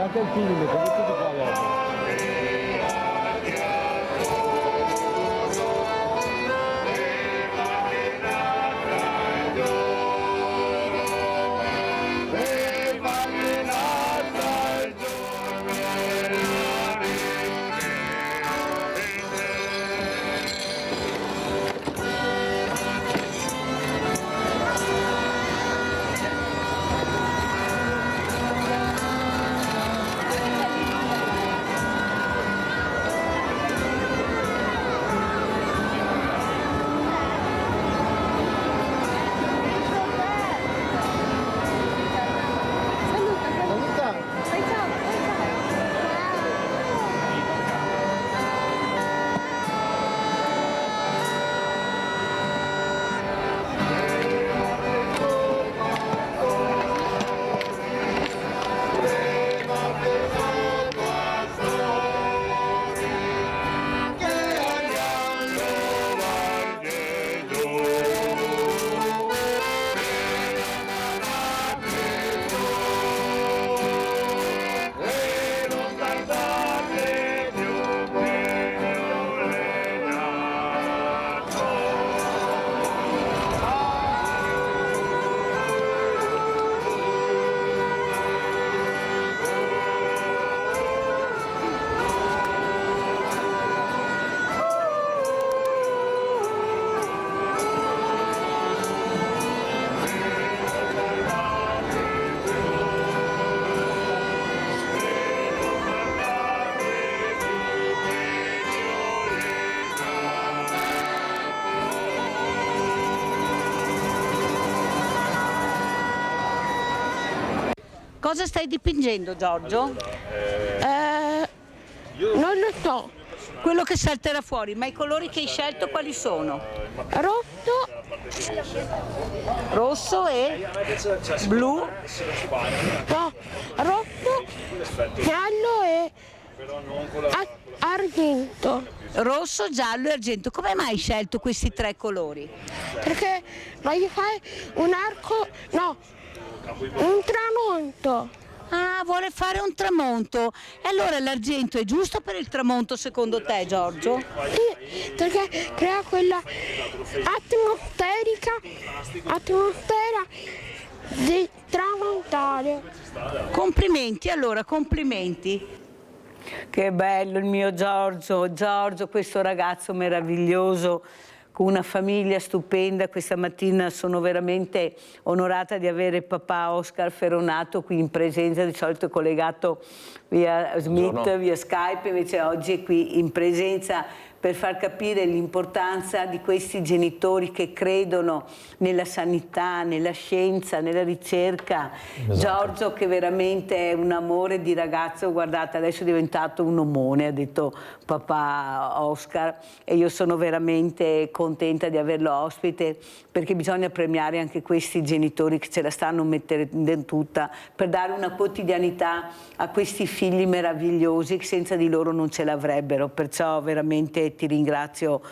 Anche il film, come tutto qua dopo. Cosa stai dipingendo, Giorgio? Non lo so. Quello che salterà fuori, ma i colori che hai scelto quali sono? Rosso e blu? No, rosso, giallo e argento. Rosso, giallo e argento. Come mai hai scelto questi tre colori? Perché voglio fare un arco, no, un tramonto. Ah, vuole fare un tramonto. E allora l'argento è giusto per il tramonto secondo te, Giorgio? Sì, perché crea quella atmosfera di tramontare. Complimenti, allora, complimenti. Che bello il mio Giorgio, questo ragazzo meraviglioso, con una famiglia stupenda. Questa mattina sono veramente onorata di avere papà Oscar Ferronato qui in presenza, di solito è collegato via Smith, via Skype, invece oggi è qui in presenza per far capire l'importanza di questi genitori che credono nella sanità, nella scienza, nella ricerca. Esatto. Giorgio che veramente è un amore di ragazzo, guardate adesso è diventato un omone, ha detto papà Oscar, e io sono veramente contenta di averlo ospite, perché bisogna premiare anche questi genitori che ce la stanno mettendo tutta per dare una quotidianità a questi figli meravigliosi che senza di loro non ce l'avrebbero, perciò veramente ti ringrazio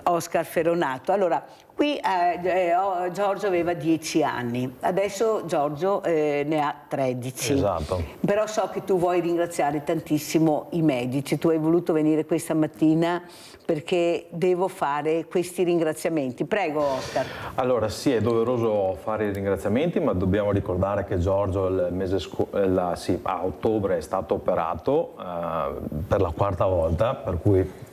Oscar Feronato. Allora, qui Giorgio aveva 10 anni, adesso Giorgio ne ha 13. Esatto. Però so che tu vuoi ringraziare tantissimo i medici, tu hai voluto venire questa mattina perché devo fare questi ringraziamenti. Prego Oscar. Allora sì, è doveroso fare i ringraziamenti, ma dobbiamo ricordare che Giorgio a ottobre è stato operato per la 4ª volta, per cui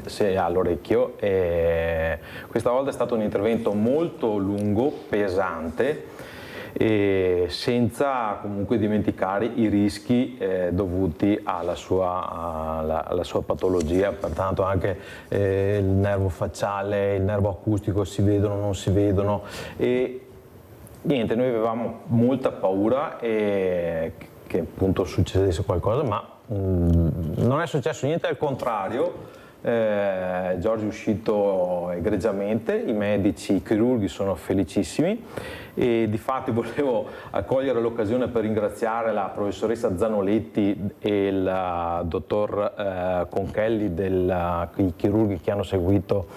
sì, all'orecchio, e questa volta è stato un intervento molto lungo, pesante, e senza comunque dimenticare i rischi dovuti alla sua patologia, pertanto anche il nervo facciale, il nervo acustico si vedono, non si vedono, e niente, noi avevamo molta paura che appunto succedesse qualcosa, ma non è successo niente, al contrario. Giorgio è uscito egregiamente, i medici, i chirurghi sono felicissimi, e difatti volevo cogliere l'occasione per ringraziare la professoressa Zanoletti e il dottor Conchelli, i chirurghi che hanno seguito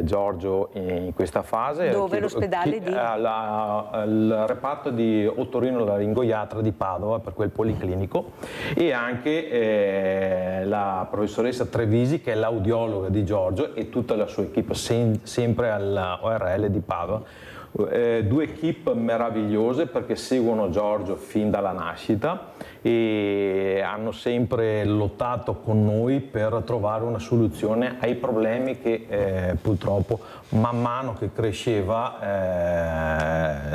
Giorgio in questa fase. Dove? L'ospedale di? Il reparto di otorino-laringoiatra di Padova, per quel policlinico, e anche la professoressa Trevisi, che è l'audiologa di Giorgio, e tutta la sua equipe, sempre alla ORL di Padova. 2 equip meravigliose, perché seguono Giorgio fin dalla nascita e hanno sempre lottato con noi per trovare una soluzione ai problemi che purtroppo man mano che cresceva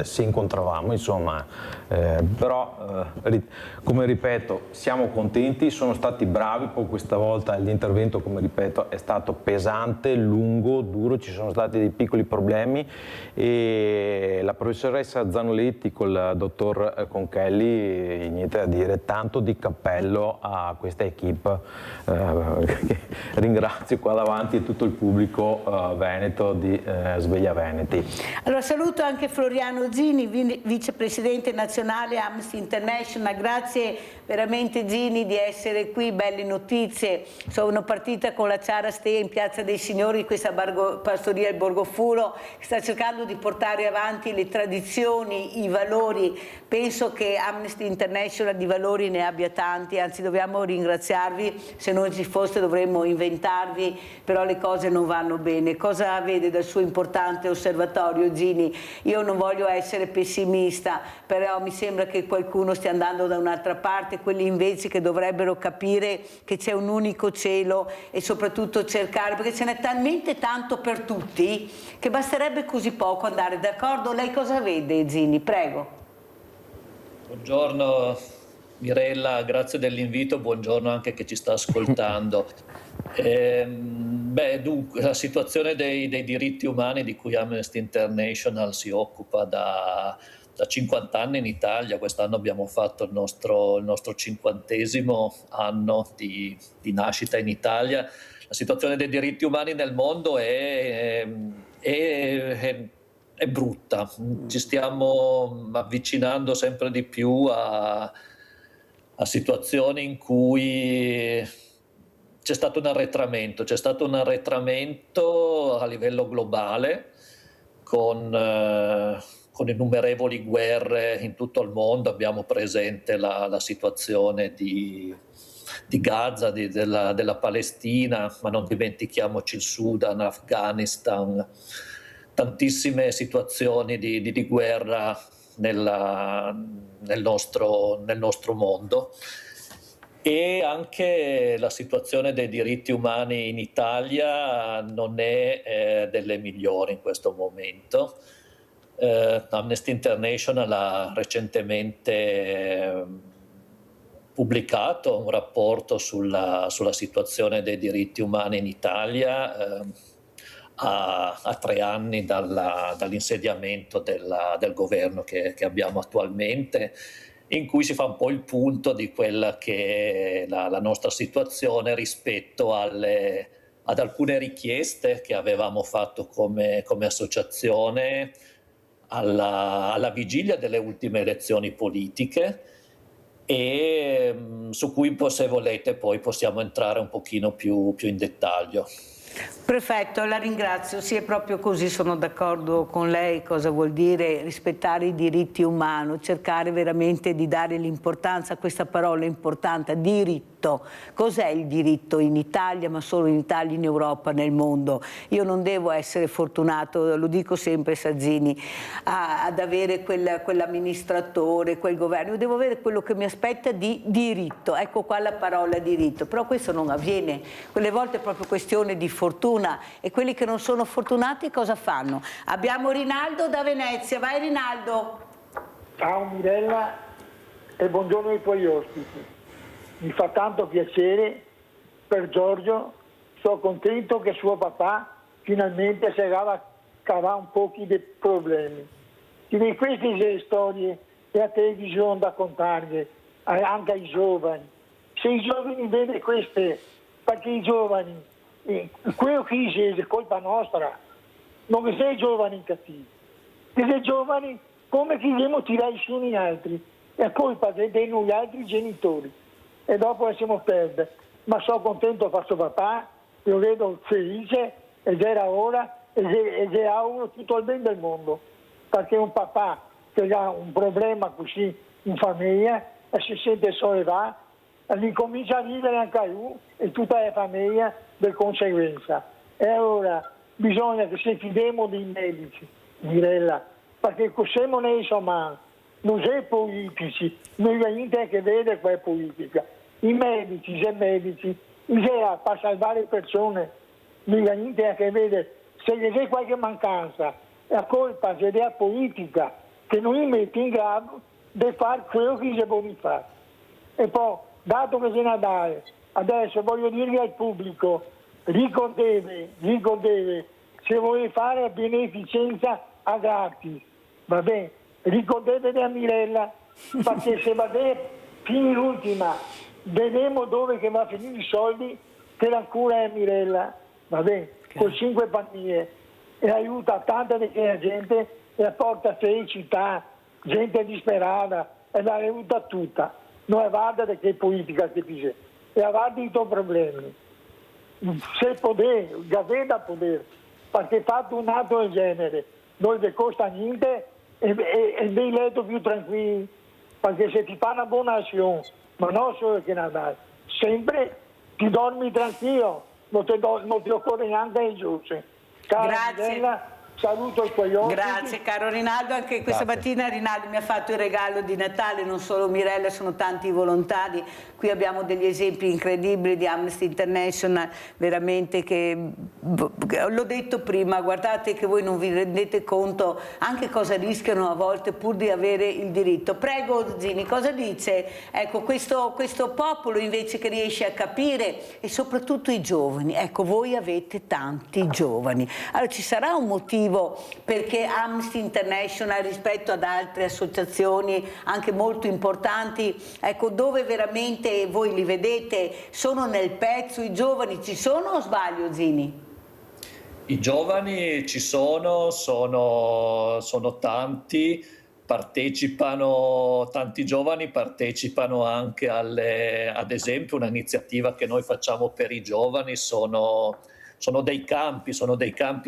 si incontravamo, insomma, però come ripeto, siamo contenti, sono stati bravi. Poi questa volta l'intervento, come ripeto, è stato pesante, lungo, duro, ci sono stati dei piccoli problemi, e la professoressa Zanoletti con il dottor Conchelli, niente da dire, tanto di cappello a questa equipe, che ringrazio qua davanti tutto il pubblico veneto di Sveglia Veneti. Allora saluto anche Floriano Zini, vicepresidente nazionale Amnesty International. Grazie veramente Zini di essere qui, belle notizie. Sono partita con la Ciara Stea in Piazza dei Signori, questa pastoria del Borgofuro, che sta cercando di portare avanti le tradizioni, i valori. Penso che Amnesty International di valori ne abbia tanti, anzi dobbiamo ringraziarvi, se non ci foste dovremmo inventarvi, però le cose non vanno bene. Cosa vede dal suo importante osservatorio Zini? Io non voglio essere pessimista, però mi sembra che qualcuno stia andando da un'altra parte, quelli invece che dovrebbero capire che c'è un unico cielo, e soprattutto cercare, perché ce n'è talmente tanto per tutti che basterebbe così poco andare d'accordo. Lei cosa vede Zini? Prego. Buongiorno Mirella, grazie dell'invito, buongiorno anche chi ci sta ascoltando. Dunque, la situazione dei diritti umani di cui Amnesty International si occupa da 50 anni in Italia, quest'anno abbiamo fatto il nostro 50° anno di nascita inItalia. La situazione dei diritti umani nel mondo è brutta, ci stiamo avvicinando sempre di più a situazioni in cui c'è stato un arretramento a livello globale con innumerevoli guerre in tutto il mondo. Abbiamo presente la situazione di Gaza, della Palestina, ma non dimentichiamoci il Sudan, Afghanistan, tantissime situazioni di guerra nel nostro mondo. E anche la situazione dei diritti umani in Italia non è delle migliori in questo momento. Amnesty International ha recentemente pubblicato un rapporto sulla situazione dei diritti umani in Italia a 3 anni dall'insediamento del governo che abbiamo attualmente, in cui si fa un po' il punto di quella che è la nostra situazione rispetto ad alcune richieste che avevamo fatto come associazione alla vigilia delle ultime elezioni politiche, e su cui, se volete, poi possiamo entrare un pochino più in dettaglio. Perfetto, la ringrazio. Sì, è proprio così, sono d'accordo con lei. Cosa vuol dire rispettare i diritti umani, cercare veramente di dare l'importanza a questa parola importante, diritto. Cos'è il diritto in Italia, ma solo in Italia, in Europa, nel mondo? Io non devo essere fortunato, lo dico sempre Sazzini, ad avere quell'amministratore, quel governo. Io devo avere quello che mi aspetta di diritto. Ecco qua la parola diritto. Però questo non avviene. Quelle volte è proprio questione di fortuna. E quelli che non sono fortunati cosa fanno? Abbiamo Rinaldo da Venezia. Vai Rinaldo. Ciao Mirella e buongiorno ai tuoi ospiti. Mi fa tanto piacere per Giorgio, sono contento che suo papà finalmente si cava un po' dei problemi. Di queste storie e a televisione da contare anche ai giovani. Se i giovani vedono queste, perché i giovani quello che dice è colpa nostra, non sei giovani cattivi, sei giovani come che dobbiamo tirare su gli altri, è colpa dei noi altri genitori e dopo siamo perdere. Ma sono contento per suo papà, lo vedo felice ed era ora ed è uno tutto il bene del mondo, perché un papà che ha un problema così in famiglia e si sente sollevato, comincia a vivere anche lui e tutta la famiglia per conseguenza. E allora bisogna che si fidiamo dei medici, Mirella, perché siamo noi insomma, non è politici, non è niente che vede qua è politica. I medici, per salvare persone, non è niente che vede, se c'è qualche mancanza, è colpa della politica che non li mette in grado di fare quello che si vuole fare. E poi, dato che c'è Natale, adesso voglio dire al pubblico, ricordate, se vuoi fare beneficenza a gratis, va bene, ricordate della Mirella, perché se va bene, fino l'ultima, vedremo dove che va a finire i soldi che la cura è Mirella, va bene, con 5 famiglie, e aiuta tanta di quella gente e porta felicità, gente disperata, e la aiuta tutta. Non è vada di che politica che c'è, è avanti i tuoi problemi. Se poter, gavetta poter, perché fatto un atto del genere, non ti costa niente e dei letto più tranquilli, perché se ti fa una buona azione, ma non solo che Natale, sempre ti dormi tranquillo, non ti occorre neanche il giusto. Grazie. Mirella, saluto i tuoi ospiti. Grazie caro Rinaldo, anche questa mattina Rinaldo mi ha fatto il regalo di Natale, non solo Mirella, sono tanti volontari, qui abbiamo degli esempi incredibili di Amnesty International, veramente che, l'ho detto prima, guardate che voi non vi rendete conto anche cosa rischiano a volte pur di avere il diritto. Prego Zini, cosa dice? Ecco, questo popolo invece che riesce a capire e soprattutto i giovani, ecco voi avete tanti giovani, allora ci sarà un motivo perché Amnesty International rispetto ad altre associazioni anche molto importanti, ecco dove veramente voi li vedete, sono nel pezzo, i giovani ci sono o sbaglio Zini? I giovani ci sono tanti, tanti giovani partecipano anche ad esempio un'iniziativa che noi facciamo per i giovani, sono dei campi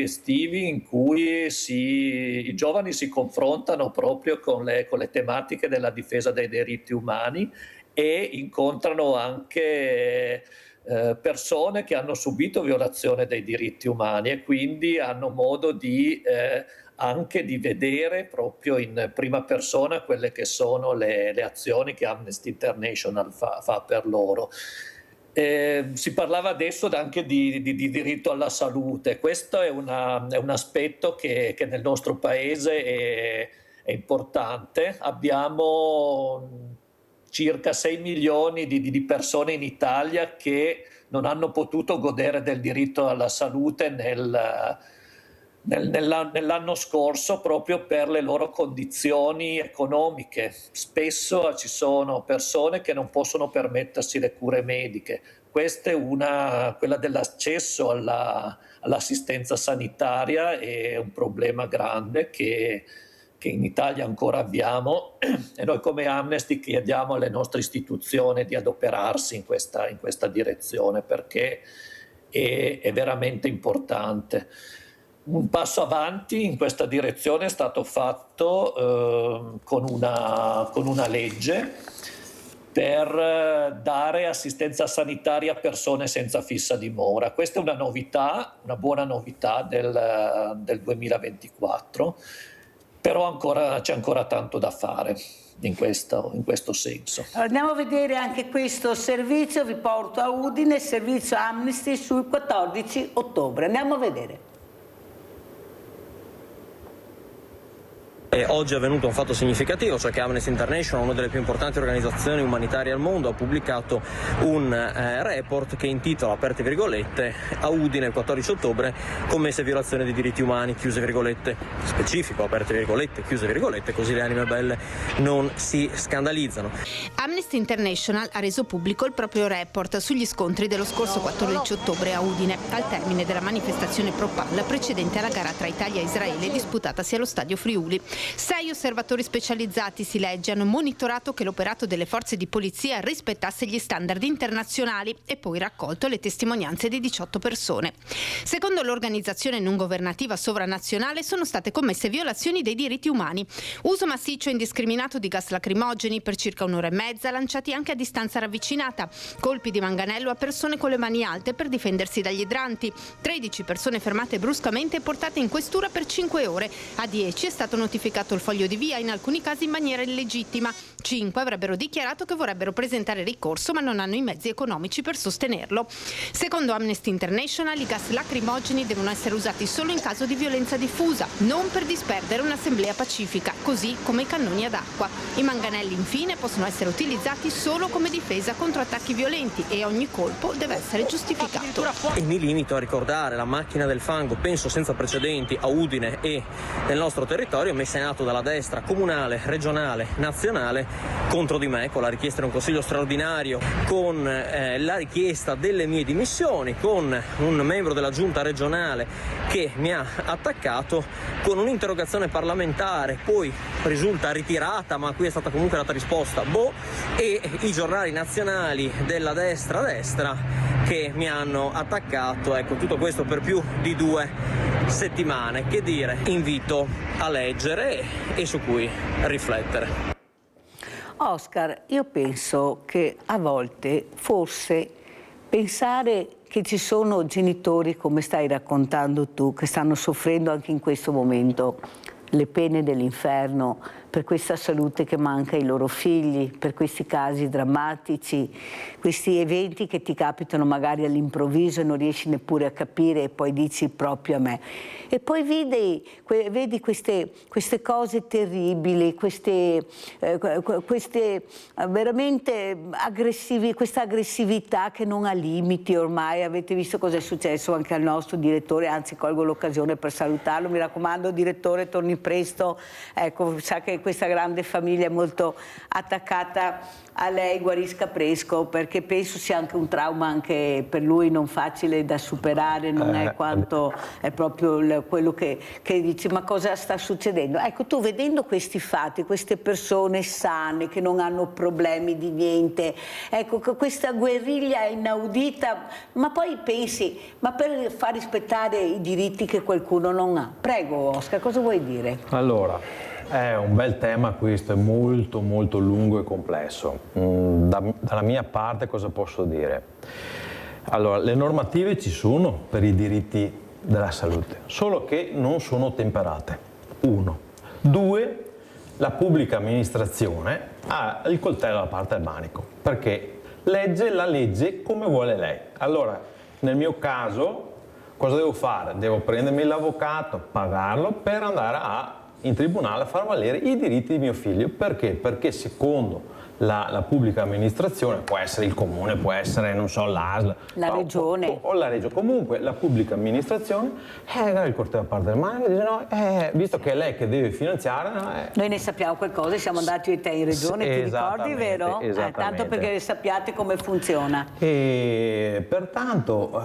estivi in cui i giovani si confrontano proprio con le tematiche della difesa dei diritti umani e incontrano anche persone che hanno subito violazione dei diritti umani e quindi hanno modo anche di vedere proprio in prima persona quelle che sono le azioni che Amnesty International fa per loro. Si parlava adesso anche di diritto alla salute, questo è un aspetto che nel nostro paese è importante. Abbiamo circa 6 milioni di persone in Italia che non hanno potuto godere del diritto alla salute nell'anno scorso proprio per le loro condizioni economiche. Spesso ci sono persone che non possono permettersi le cure mediche. Questa è quella dell'accesso all'assistenza sanitaria è un problema grande che in Italia ancora abbiamo e noi come Amnesty chiediamo alle nostre istituzioni di adoperarsi in questa direzione perché è veramente importante. Un passo avanti in questa direzione è stato fatto con una legge per dare assistenza sanitaria a persone senza fissa dimora. Questa è una novità, una buona novità del 2024, però c'è ancora tanto da fare in questo senso. Allora, andiamo a vedere anche questo servizio, vi porto a Udine, servizio Amnesty sul 14 ottobre. Andiamo a vedere. E oggi è avvenuto un fatto significativo, cioè che Amnesty International, una delle più importanti organizzazioni umanitarie al mondo, ha pubblicato un report che intitola, aperte virgolette, a Udine il 14 ottobre commesse violazioni dei diritti umani, chiuse virgolette, specifico, aperte virgolette, chiuse virgolette, così le anime belle non si scandalizzano. Amnesty International ha reso pubblico il proprio report sugli scontri dello scorso 14 ottobre a Udine, al termine della manifestazione pro-PAL precedente alla gara tra Italia e Israele disputatasi allo stadio Friuli. 6 osservatori specializzati, si legge, hanno monitorato che l'operato delle forze di polizia rispettasse gli standard internazionali e poi raccolto le testimonianze di 18 persone. Secondo l'organizzazione non governativa sovranazionale sono state commesse violazioni dei diritti umani. Uso massiccio e indiscriminato di gas lacrimogeni per circa un'ora e mezza, lanciati anche a distanza ravvicinata. Colpi di manganello a persone con le mani alte per difendersi dagli idranti. 13 persone fermate bruscamente e portate in questura per 5 ore. A 10 è stato notificato il foglio di via, in alcuni casi in maniera illegittima. 5 avrebbero dichiarato che vorrebbero presentare ricorso ma non hanno i mezzi economici per sostenerlo. Secondo Amnesty International, i gas lacrimogeni devono essere usati solo in caso di violenza diffusa, non per disperdere un'assemblea pacifica, così come i cannoni ad acqua. I manganelli, infine, possono essere utilizzati solo come difesa contro attacchi violenti e ogni colpo deve essere giustificato. E mi limito a ricordare la macchina del fango, penso senza precedenti, a Udine e nel nostro territorio, messa in atto dalla destra comunale, regionale, nazionale contro di me, con la richiesta di un consiglio straordinario, con la richiesta delle mie dimissioni, con un membro della giunta regionale che mi ha attaccato, con un'interrogazione parlamentare, poi risulta ritirata, ma a cui è stata comunque data risposta, e i giornali nazionali della destra che mi hanno attaccato. Ecco, tutto questo per più di 2 settimane. Che dire? Invito a leggere e su cui riflettere. Oscar, io penso che a volte forse pensare che ci sono genitori, come stai raccontando tu, che stanno soffrendo anche in questo momento le pene dell'inferno per questa salute che manca ai loro figli, per questi casi drammatici, questi eventi che ti capitano magari all'improvviso e non riesci neppure a capire e poi dici proprio a me. E poi vedi queste cose terribili, queste veramente questa aggressività che non ha limiti ormai. Avete visto cosa è successo anche al nostro direttore, anzi colgo l'occasione per salutarlo, mi raccomando direttore, torni presto, ecco, sa che questa grande famiglia è molto attaccata a lei, guarisca presto, perché penso sia anche un trauma anche per lui non facile da superare, non è quanto è proprio quello che dici, ma cosa sta succedendo? Ecco, tu vedendo questi fatti, queste persone sane che non hanno problemi di niente, ecco, questa guerriglia inaudita, ma poi pensi, ma per far rispettare i diritti che qualcuno non ha. Prego Oscar, cosa vuoi dire? Allora, è un bel tema questo, è molto molto lungo e complesso. Dalla mia parte cosa posso dire? Allora, le normative ci sono per i diritti della salute, solo che non sono temperate. 1. 2. La pubblica amministrazione ha il coltello alla parte del manico, perché legge la legge come vuole lei. Allora, nel mio caso, cosa devo fare? Devo prendermi l'avvocato, pagarlo per andare in tribunale a far valere i diritti di mio figlio. Perché? Perché secondo la pubblica amministrazione, può essere il comune, può essere, non so, l'ASL, la regione o la regione, comunque la pubblica amministrazione il corteo a parte del mano e dice no, visto che è lei che deve finanziare. Noi ne sappiamo qualcosa, siamo andati io e te in regione, ti ricordi, vero? Tanto perché sappiate come funziona. E pertanto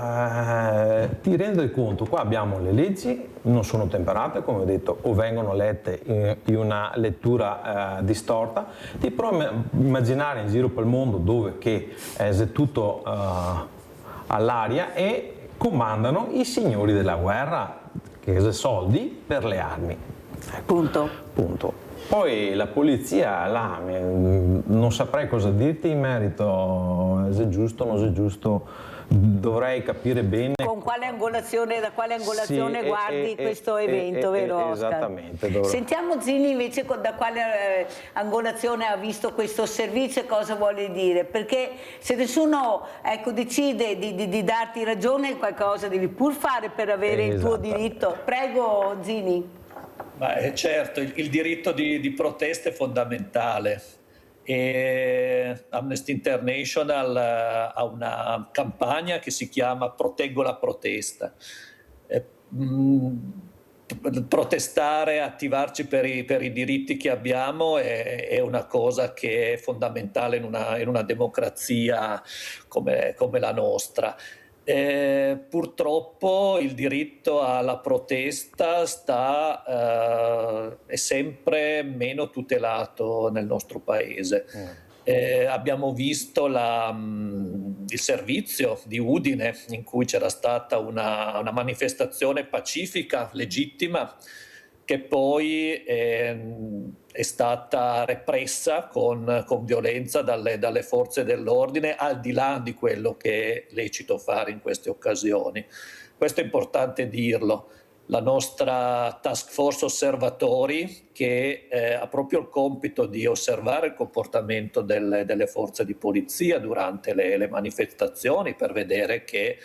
ti rendi conto, qua abbiamo le leggi, non sono temperate, come ho detto, o vengono lette in una lettura distorta. Ti provo immaginare in giro per il mondo dove che è tutto all'aria e comandano i signori della guerra, che soldi per le armi. Punto. Poi la polizia là, non saprei cosa dirti in merito, se è giusto o non è giusto, dovrei capire bene. Con quale angolazione, da quale angolazione guardi questo evento, vero Oscar? Esattamente. Sentiamo Zini invece da quale angolazione ha visto questo servizio e cosa vuole dire, perché se nessuno decide di darti ragione, qualcosa devi pur fare per avere il tuo diritto. Prego Zini. Certo, il diritto di protesta è fondamentale. E Amnesty International ha una campagna che si chiama Proteggo la protesta. Protestare, attivarci per i diritti che abbiamo è una cosa che è fondamentale in una democrazia come la nostra. Purtroppo il diritto alla protesta è sempre meno tutelato nel nostro paese. Abbiamo visto il servizio di Udine, in cui c'era stata una manifestazione pacifica, legittima, che poi è stata repressa con violenza dalle forze dell'ordine, al di là di quello che è lecito fare in queste occasioni. Questo è importante dirlo. La nostra task force osservatori, che ha proprio il compito di osservare il comportamento delle forze di polizia durante le manifestazioni, per vedere che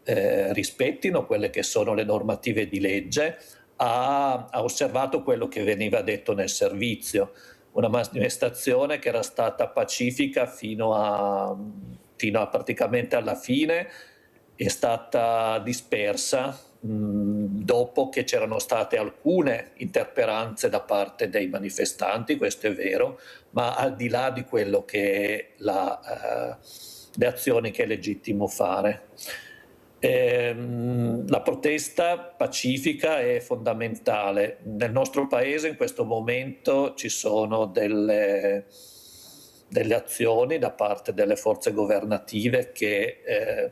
rispettino quelle che sono le normative di legge, ha osservato quello che veniva detto nel servizio. Una manifestazione che era stata pacifica fino a praticamente alla fine è stata dispersa dopo che c'erano state alcune interperanze da parte dei manifestanti, questo è vero, ma al di là di quello che è le azioni che è legittimo fare. La protesta pacifica è fondamentale. Nel nostro paese in questo momento ci sono delle azioni da parte delle forze governative che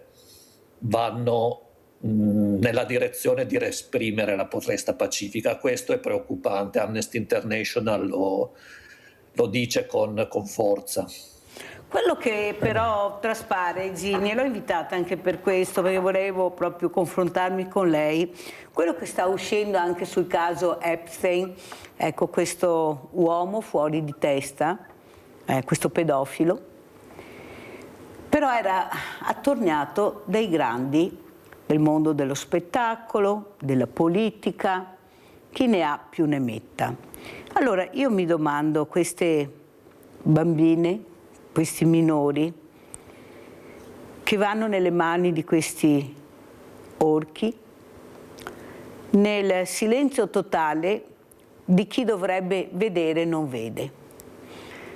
vanno nella direzione di esprimere la protesta pacifica. Questo è preoccupante. Amnesty International lo dice con forza. Quello che però traspare, Zini, e l'ho invitata anche per questo, perché volevo proprio confrontarmi con lei, quello che sta uscendo anche sul caso Epstein, ecco, questo uomo fuori di testa, questo pedofilo, però era attorniato dai grandi del mondo dello spettacolo, della politica, chi ne ha più ne metta. Allora io mi domando, queste bambine, questi minori che vanno nelle mani di questi orchi, nel silenzio totale di chi dovrebbe vedere e non vede.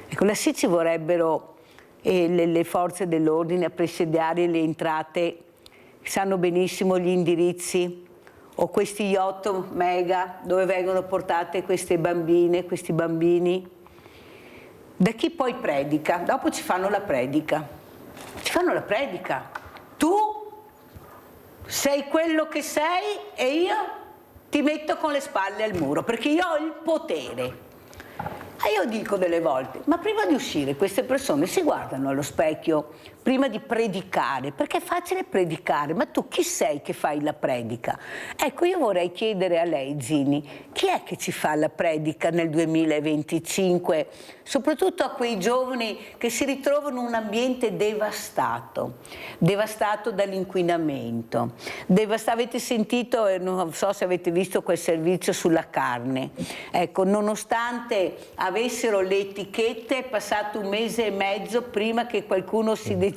Ecco, lassì ci vorrebbero le forze dell'ordine a presidiare le entrate, sanno benissimo gli indirizzi, o questi yacht mega dove vengono portate queste bambine, questi bambini, da chi poi predica. Dopo ci fanno la predica. Tu sei quello che sei e io ti metto con le spalle al muro perché io ho il potere. E io dico delle volte, ma prima di uscire queste persone si guardano allo specchio prima di predicare, perché è facile predicare, ma tu chi sei che fai la predica? Ecco, io vorrei chiedere a lei, Zini, chi è che ci fa la predica nel 2025, soprattutto a quei giovani che si ritrovano in un ambiente devastato dall'inquinamento, avete sentito, non so se avete visto quel servizio sulla carne, ecco, nonostante avessero le etichette, è passato 1 mese e mezzo prima che qualcuno si decida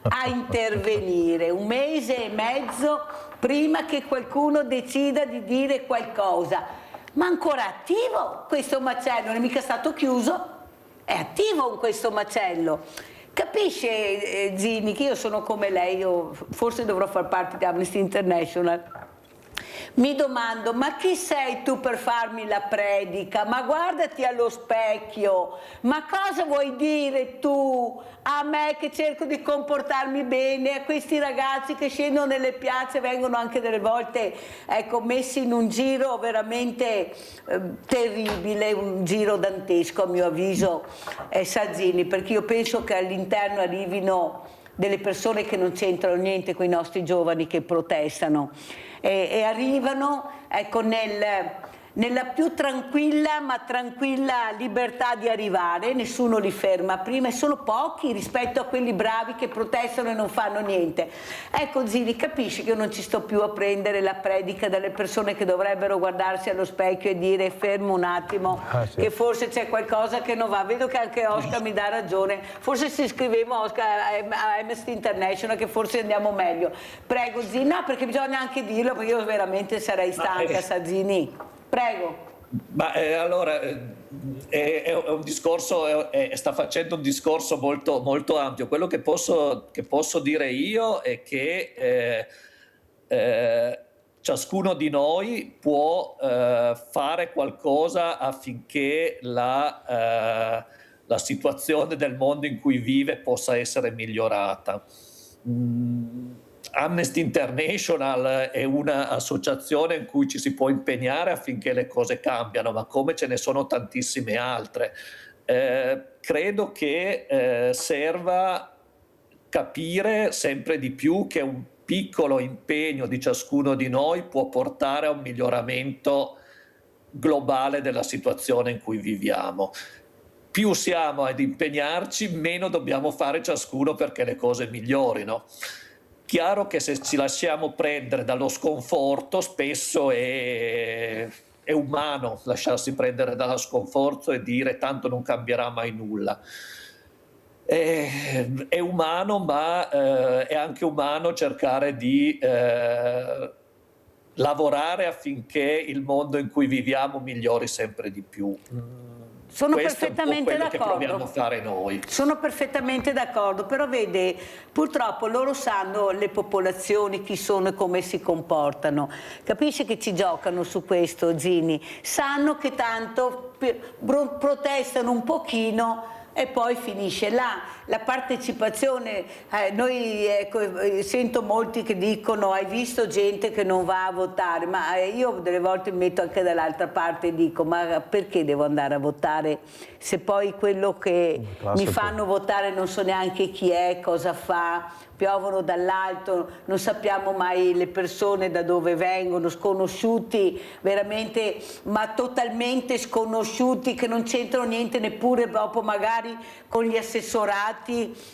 a intervenire, 1 mese e mezzo prima che qualcuno decida di dire qualcosa. Ma ancora attivo questo macello, non è mica stato chiuso, è attivo questo macello. Capisce Zini che io sono come lei, io forse dovrò far parte di Amnesty International, Mi domando, ma chi sei tu per farmi la predica? Ma guardati allo specchio, ma cosa vuoi dire tu a me che cerco di comportarmi bene, a questi ragazzi che scendono nelle piazze, vengono anche delle volte, ecco, messi in un giro veramente terribile, un giro dantesco a mio avviso, Sazzini, perché io penso che all'interno arrivino delle persone che non c'entrano niente con i nostri giovani che protestano e arrivano, ecco, nella più tranquilla ma tranquilla libertà di arrivare, nessuno li ferma prima e sono pochi rispetto a quelli bravi che protestano e non fanno niente. Ecco Zini, capisci che io non ci sto più a prendere la predica delle persone che dovrebbero guardarsi allo specchio e dire fermo un attimo, sì, che forse c'è qualcosa che non va. Vedo che anche Oscar mi dà ragione, forse se scrivevo Oscar a Amnesty International che forse andiamo meglio. Prego Zini, no, perché bisogna anche dirlo, perché io veramente sarei stanca, Sazzini. Prego. Ma allora è un discorso, sta facendo un discorso molto, molto ampio. Quello che posso dire io è che ciascuno di noi può fare qualcosa affinché la situazione del mondo in cui vive possa essere migliorata. Amnesty International è un'associazione in cui ci si può impegnare affinché le cose cambiano, ma come ce ne sono tantissime altre. Credo che serva capire sempre di più che un piccolo impegno di ciascuno di noi può portare a un miglioramento globale della situazione in cui viviamo. Più siamo ad impegnarci, meno dobbiamo fare ciascuno perché le cose migliorino. Chiaro che se ci lasciamo prendere dallo sconforto, spesso è umano lasciarsi prendere dallo sconforto e dire tanto non cambierà mai nulla. È umano, ma è anche umano cercare di lavorare affinché il mondo in cui viviamo migliori sempre di più. Sono Questo perfettamente è un po' quello che d'accordo. proviamo a fare noi. Sono perfettamente d'accordo, però vede, purtroppo loro sanno le popolazioni chi sono e come si comportano. Capisce che ci giocano su questo, Zini? Sanno che tanto protestano un pochino e poi finisce là. La partecipazione, noi sento molti che dicono hai visto gente che non va a votare, ma io delle volte mi metto anche dall'altra parte e dico ma perché devo andare a votare se poi quello che mi fanno votare non so neanche chi è, cosa fa, piovono dall'alto, non sappiamo mai le persone da dove vengono, sconosciuti veramente, ma totalmente sconosciuti che non c'entrano niente neppure dopo magari con gli assessorati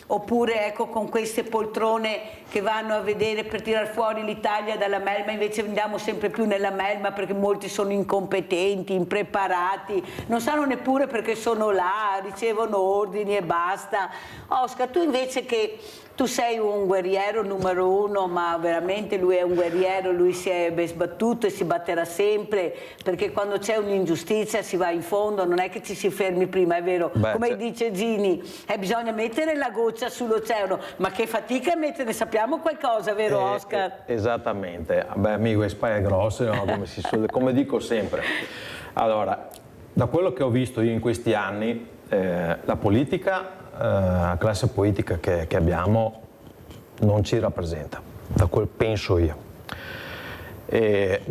oppure ecco con queste poltrone che vanno a vedere per tirar fuori l'Italia dalla melma, invece andiamo sempre più nella melma perché molti sono incompetenti, impreparati, non sanno neppure perché sono là, ricevono ordini e basta. Oscar, tu invece che tu sei un guerriero numero uno, ma veramente lui è un guerriero, lui si è sbattuto e si batterà sempre, perché quando c'è un'ingiustizia si va in fondo, non è che ci si fermi prima, è vero? Come dice Zini, bisogna mettere la goccia sull'oceano, ma che fatica a mettere, sappiamo qualcosa, vero Oscar? Esattamente, amico, spalle grosse, no? Come dico sempre. Allora, da quello che ho visto io in questi anni, la politica, la classe politica che abbiamo non ci rappresenta, da quel penso io.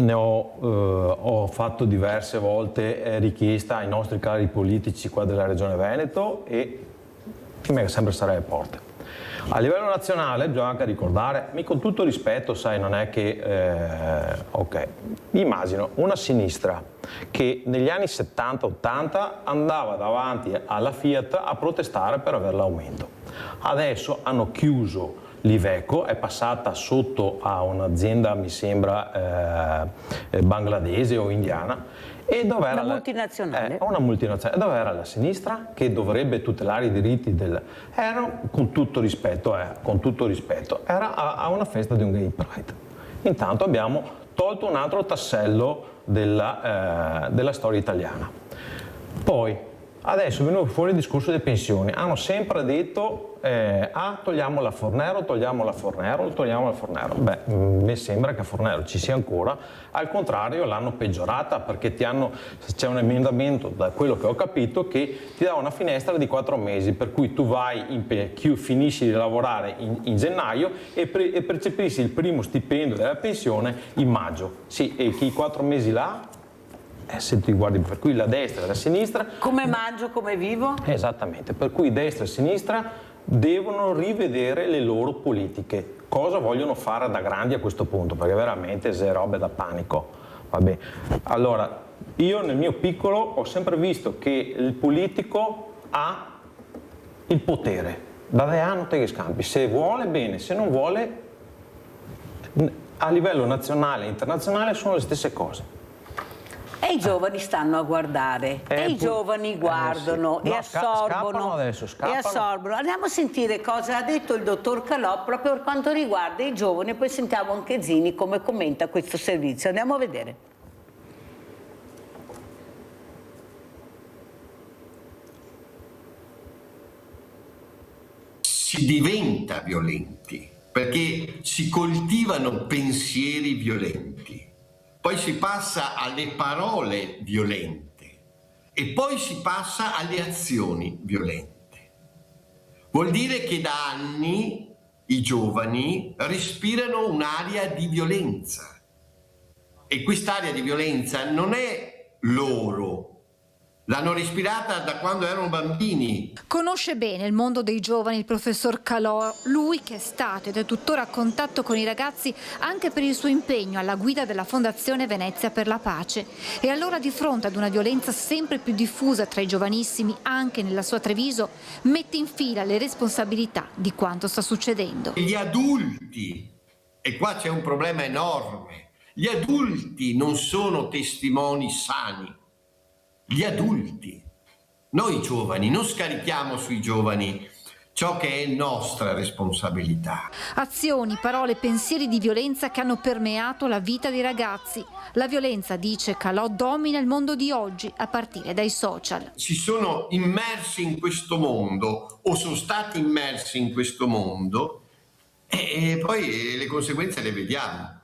Ho fatto diverse volte richiesta ai nostri cari politici qua della Regione Veneto e mi sempre sarei alle porte. A livello nazionale bisogna anche ricordare, con tutto rispetto, sai, non è che, immagino una sinistra che negli anni 70-80 andava davanti alla Fiat a protestare per avere l'aumento. Adesso hanno chiuso l'Iveco, è passata sotto a un'azienda, mi sembra, bangladese o indiana. E dove era una multinazionale? Una multinazionale. Dove era la sinistra che dovrebbe tutelare i diritti era, con tutto rispetto, era a una festa di un gay pride. Intanto abbiamo tolto un altro tassello della storia italiana. Poi Adesso è venuto fuori il discorso delle pensioni. Hanno sempre detto togliamo la Fornero, togliamo la Fornero, togliamo la Fornero. Beh, mi sembra che a Fornero ci sia ancora. Al contrario, l'hanno peggiorata perché c'è un emendamento, da quello che ho capito, che ti dà una finestra di 4 mesi, per cui tu finisci di lavorare in gennaio e percepisci il primo stipendio della pensione in maggio. Sì, e che i 4 mesi là, se ti guardi, per cui la destra e la sinistra... Come mangio, come vivo? Esattamente, per cui destra e sinistra devono rivedere le loro politiche. Cosa vogliono fare da grandi a questo punto? Perché veramente se robe da panico. Va bene. Allora, io nel mio piccolo ho sempre visto che il politico ha il potere. Da non te che scampi. Se vuole bene, se non vuole, a livello nazionale e internazionale sono le stesse cose. E i giovani stanno a guardare, e i giovani guardano sì. No, e assorbono. scappano. E assorbono. Andiamo a sentire cosa ha detto il dottor Calò proprio per quanto riguarda i giovani, e poi sentiamo anche Zini come commenta questo servizio. Andiamo a vedere. Si diventa violenti perché si coltivano pensieri violenti. Poi si passa alle parole violente e poi si passa alle azioni violente. Vuol dire che da anni i giovani respirano un'aria di violenza e quest'aria di violenza non è loro. L'hanno respirata da quando erano bambini. Conosce bene il mondo dei giovani il professor Calò, lui che è stato ed è tuttora a contatto con i ragazzi anche per il suo impegno alla guida della Fondazione Venezia per la Pace. E allora, di fronte ad una violenza sempre più diffusa tra i giovanissimi, anche nella sua Treviso, mette in fila le responsabilità di quanto sta succedendo. Gli adulti, e qua c'è un problema enorme, gli adulti non sono testimoni sani. Gli adulti, noi giovani, non scarichiamo sui giovani ciò che è nostra responsabilità. Azioni, parole, pensieri di violenza che hanno permeato la vita dei ragazzi. La violenza, dice Calò, domina il mondo di oggi a partire dai social. Si sono immersi in questo mondo o sono stati immersi in questo mondo e poi le conseguenze le vediamo.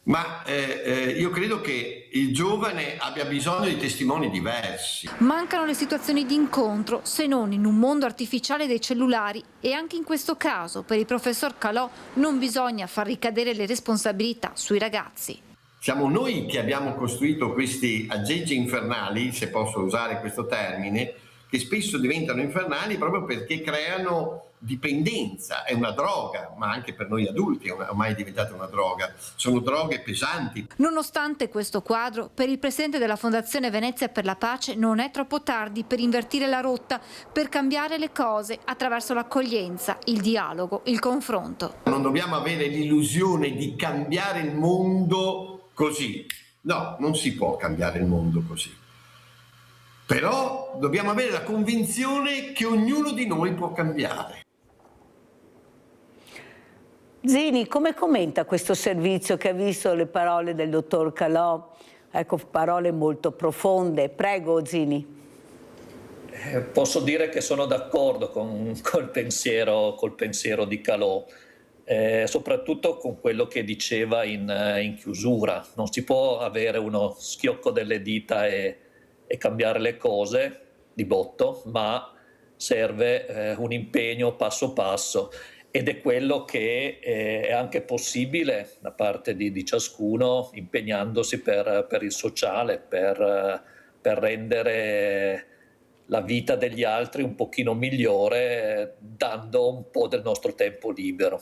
Ma io credo che il giovane abbia bisogno di testimoni diversi. Mancano le situazioni di incontro, se non in un mondo artificiale dei cellulari, e anche in questo caso, per il professor Calò, non bisogna far ricadere le responsabilità sui ragazzi. Siamo noi che abbiamo costruito questi aggeggi infernali, se posso usare questo termine, che spesso diventano infernali proprio perché creano dipendenza. È una droga, ma anche per noi adulti è ormai diventata una droga. Sono droghe pesanti. Nonostante questo quadro, per il presidente della Fondazione Venezia per la Pace non è troppo tardi per invertire la rotta, per cambiare le cose attraverso l'accoglienza, il dialogo, il confronto. Non dobbiamo avere l'illusione di cambiare il mondo così. No, non si può cambiare il mondo così. Però dobbiamo avere la convinzione che ognuno di noi può cambiare. Zini, come commenta questo servizio che ha visto le parole del dottor Calò? Ecco, parole molto profonde. Prego, Zini. Posso dire che sono d'accordo col pensiero di Calò, soprattutto con quello che diceva in chiusura. Non si può avere uno schiocco delle dita e cambiare le cose di botto, ma serve un impegno passo passo. Ed è quello che è anche possibile da parte di ciascuno, impegnandosi per il sociale, per rendere la vita degli altri un pochino migliore, dando un po' del nostro tempo libero.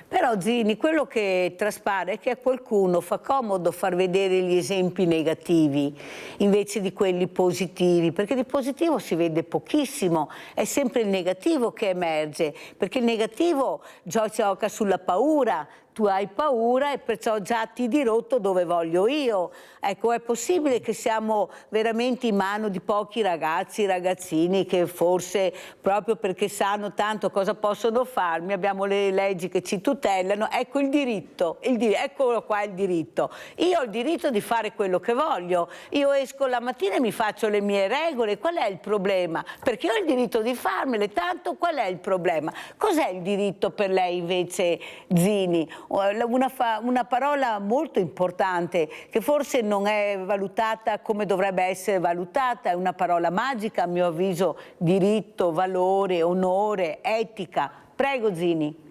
Però Zini, quello che traspare è che a qualcuno fa comodo far vedere gli esempi negativi invece di quelli positivi, perché di positivo si vede pochissimo, è sempre il negativo che emerge, perché il negativo gioca sulla paura tu hai paura e perciò già ti dirotto dove voglio io. Ecco, è possibile che siamo veramente in mano di pochi ragazzi, ragazzini che forse proprio perché sanno tanto cosa possono farmi, abbiamo le leggi che ci tutelano, ecco il diritto, eccolo qua il diritto. Io ho il diritto di fare quello che voglio, io esco la mattina e mi faccio le mie regole, qual è il problema? Perché ho il diritto di farmele, tanto qual è il problema? Cos'è il diritto per lei invece, Zini? Una parola molto importante che forse non è valutata come dovrebbe essere valutata, è una parola magica a mio avviso: diritto, valore, onore, etica. Prego Zini.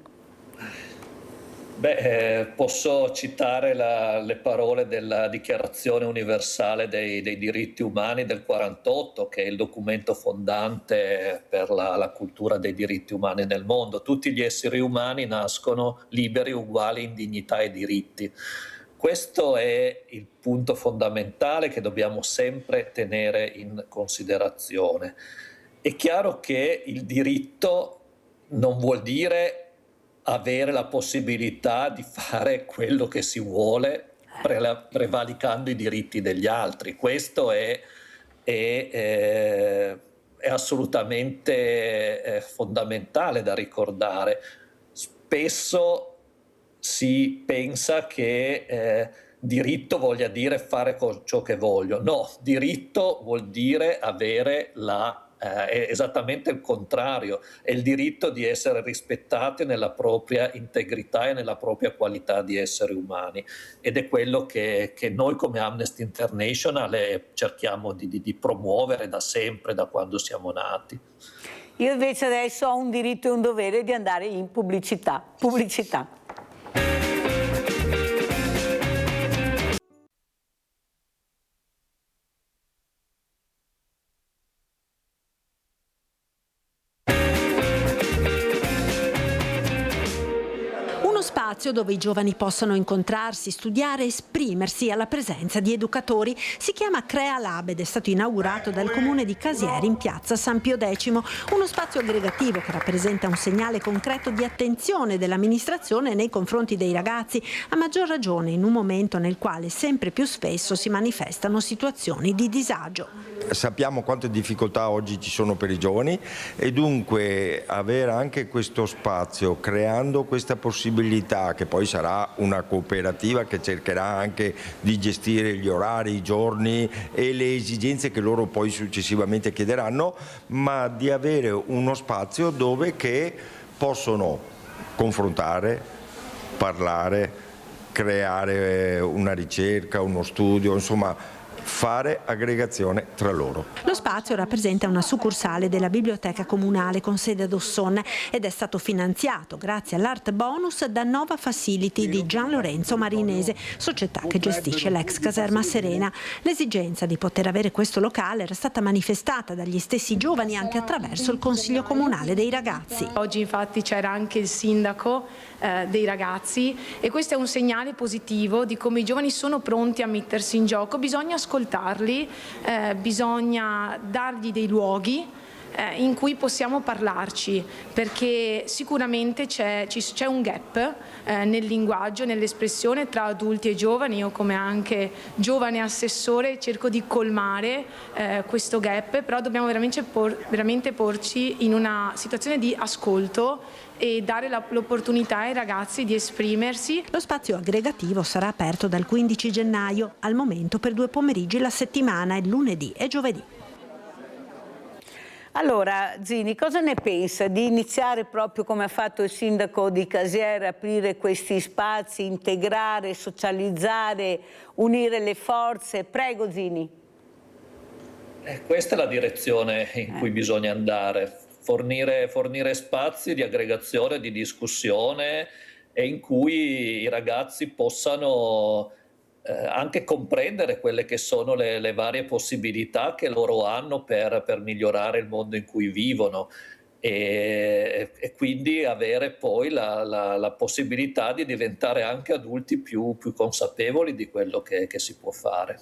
Posso citare le parole della Dichiarazione Universale dei diritti umani del 48, che è il documento fondante per la cultura dei diritti umani nel mondo. Tutti gli esseri umani nascono liberi, uguali in dignità e diritti. Questo è il punto fondamentale che dobbiamo sempre tenere in considerazione. È chiaro che il diritto non vuol dire avere la possibilità di fare quello che si vuole prevalicando i diritti degli altri. Questo è assolutamente fondamentale da ricordare. Spesso si pensa che diritto voglia dire fare ciò che voglio. No, diritto vuol dire avere è esattamente il contrario, è il diritto di essere rispettati nella propria integrità e nella propria qualità di esseri umani, ed è quello che noi come Amnesty International cerchiamo di promuovere da sempre, da quando siamo nati. Io invece adesso ho un diritto e un dovere di andare in pubblicità. Spazio dove i giovani possono incontrarsi, studiare, esprimersi alla presenza di educatori si chiama Crea Lab ed è stato inaugurato dal comune di Casieri in piazza San Pio X, uno spazio aggregativo che rappresenta un segnale concreto di attenzione dell'amministrazione nei confronti dei ragazzi, a maggior ragione in un momento nel quale sempre più spesso si manifestano situazioni di disagio. Sappiamo quante difficoltà oggi ci sono per i giovani e dunque avere anche questo spazio, creando questa possibilità, che poi sarà una cooperativa che cercherà anche di gestire gli orari, i giorni e le esigenze che loro poi successivamente chiederanno, ma di avere uno spazio dove che possono confrontare, parlare, creare una ricerca, uno studio, insomma fare aggregazione tra loro. Lo spazio rappresenta una succursale della biblioteca comunale con sede ad Ossone ed è stato finanziato grazie all'Art Bonus da Nova Facility di Gian Lorenzo Marinese, società che gestisce l'ex caserma Serena. L'esigenza di poter avere questo locale era stata manifestata dagli stessi giovani anche attraverso il Consiglio Comunale dei Ragazzi. Oggi infatti c'era anche il sindaco dei ragazzi e questo è un segnale positivo di come i giovani sono pronti a mettersi in gioco. Bisogna ascoltarli, bisogna dargli dei luoghi in cui possiamo parlarci, perché sicuramente c'è un gap nel linguaggio, nell'espressione tra adulti e giovani. Io come anche giovane assessore cerco di colmare questo gap, però dobbiamo veramente porci in una situazione di ascolto e dare l'opportunità ai ragazzi di esprimersi. Lo spazio aggregativo sarà aperto dal 15 gennaio, al momento per 2 pomeriggi la settimana, il lunedì e giovedì. Allora, Zini, cosa ne pensa di iniziare proprio come ha fatto il sindaco di Casieri, aprire questi spazi, integrare, socializzare, unire le forze? Prego, Zini. Questa è la direzione in cui bisogna andare. Fornire spazi di aggregazione, di discussione e in cui i ragazzi possano anche comprendere quelle che sono le varie possibilità che loro hanno per migliorare il mondo in cui vivono e quindi avere poi la possibilità di diventare anche adulti più consapevoli di quello che si può fare.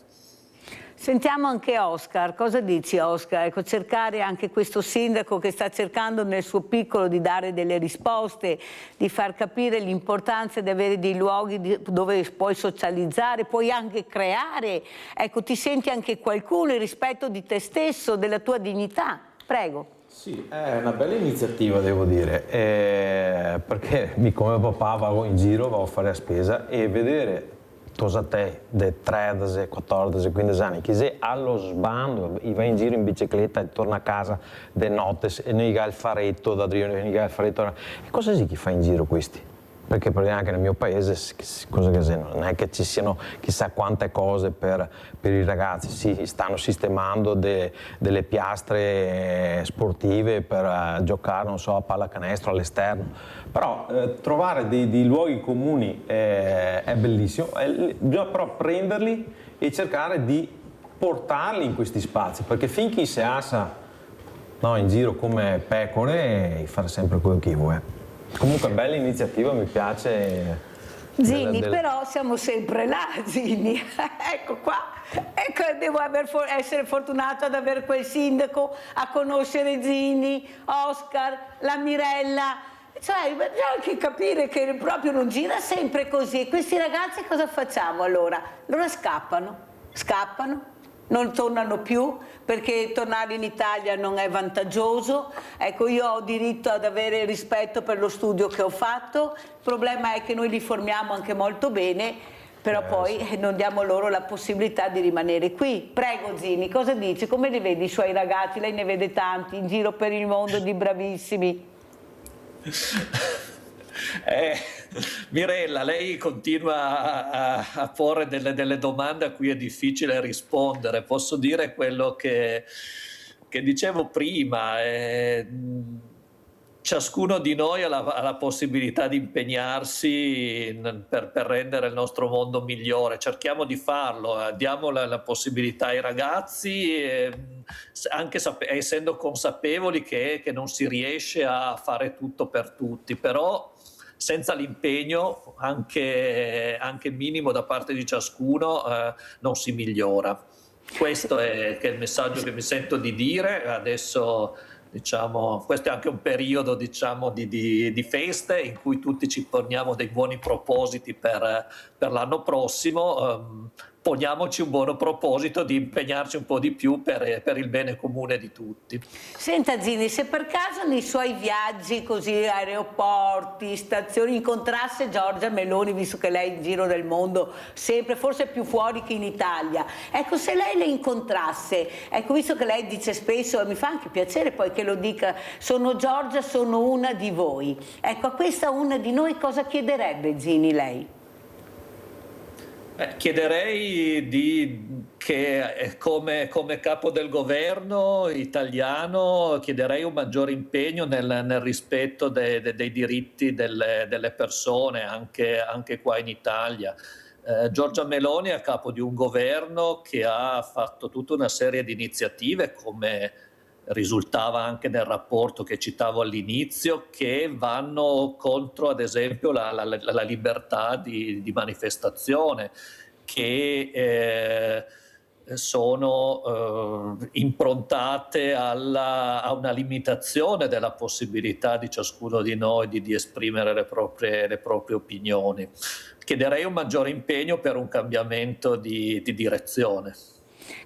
Sentiamo anche Oscar, cosa dici Oscar? Ecco, cercare anche questo sindaco che sta cercando nel suo piccolo di dare delle risposte, di far capire l'importanza di avere dei luoghi dove puoi socializzare, puoi anche creare, ecco, ti senti anche qualcuno, il rispetto di te stesso, della tua dignità, prego. Sì, è una bella iniziativa devo dire, perché come papà vado in giro, vado a fare la spesa e vedere cosa te, de 13, 14, 15 anni, che sei allo sbando, va in giro in bicicletta e torna a casa de notte e ne ga il faretto, da Adriano, ne ga il faretto. E cosa si chi fa in giro questi? Perché anche nel mio paese cosa che non è che ci siano chissà quante cose per i ragazzi, si stanno sistemando delle piastre sportive per giocare, non so, a pallacanestro all'esterno, però trovare dei luoghi comuni è bellissimo, bisogna però prenderli e cercare di portarli in questi spazi, perché finché si assa in giro come pecore, fare sempre quello che vuoi. Comunque bella iniziativa, mi piace. Zini, però siamo sempre là, Zini. Ecco qua, ecco, devo essere fortunata ad avere quel sindaco, a conoscere Zini, Oscar, la Mirella. Cioè, bisogna anche capire che proprio non gira sempre così. E questi ragazzi cosa facciamo allora? Allora scappano, non tornano più, perché tornare in Italia non è vantaggioso. Ecco, io ho diritto ad avere rispetto per lo studio che ho fatto, il problema è che noi li formiamo anche molto bene, però poi non diamo loro la possibilità di rimanere qui. Prego Zini, cosa dici? Come li vedi i suoi ragazzi? Lei ne vede tanti in giro per il mondo di bravissimi. Mirella, lei continua a porre delle domande a cui è difficile rispondere. Posso dire quello che dicevo prima. Ciascuno di noi ha la possibilità di impegnarsi per rendere il nostro mondo migliore. Cerchiamo di farlo, diamo la possibilità ai ragazzi, anche essendo consapevoli che non si riesce a fare tutto per tutti, però senza l'impegno, anche minimo da parte di ciascuno, non si migliora. Questo è il messaggio che mi sento di dire. Adesso, diciamo, questo è anche un periodo, diciamo, di feste in cui tutti ci poniamo dei buoni propositi per l'anno prossimo. Poniamoci un buon proposito di impegnarci un po' di più per il bene comune di tutti. Senta Zini, se per caso nei suoi viaggi, così, aeroporti, stazioni, incontrasse Giorgia Meloni, visto che lei è in giro del mondo sempre, forse più fuori che in Italia, ecco, se lei le incontrasse, ecco, visto che lei dice spesso, e mi fa anche piacere poi che lo dica, sono Giorgia, sono una di voi, ecco, a questa una di noi cosa chiederebbe Zini lei? Chiederei che come capo del governo italiano chiederei un maggiore impegno nel rispetto dei diritti delle persone, anche qua in Italia. Giorgia Meloni è a capo di un governo che ha fatto tutta una serie di iniziative, come risultava anche nel rapporto che citavo all'inizio, che vanno contro ad esempio la libertà di manifestazione, che sono improntate a una limitazione della possibilità di ciascuno di noi di esprimere le proprie opinioni. Chiederei un maggiore impegno per un cambiamento di direzione.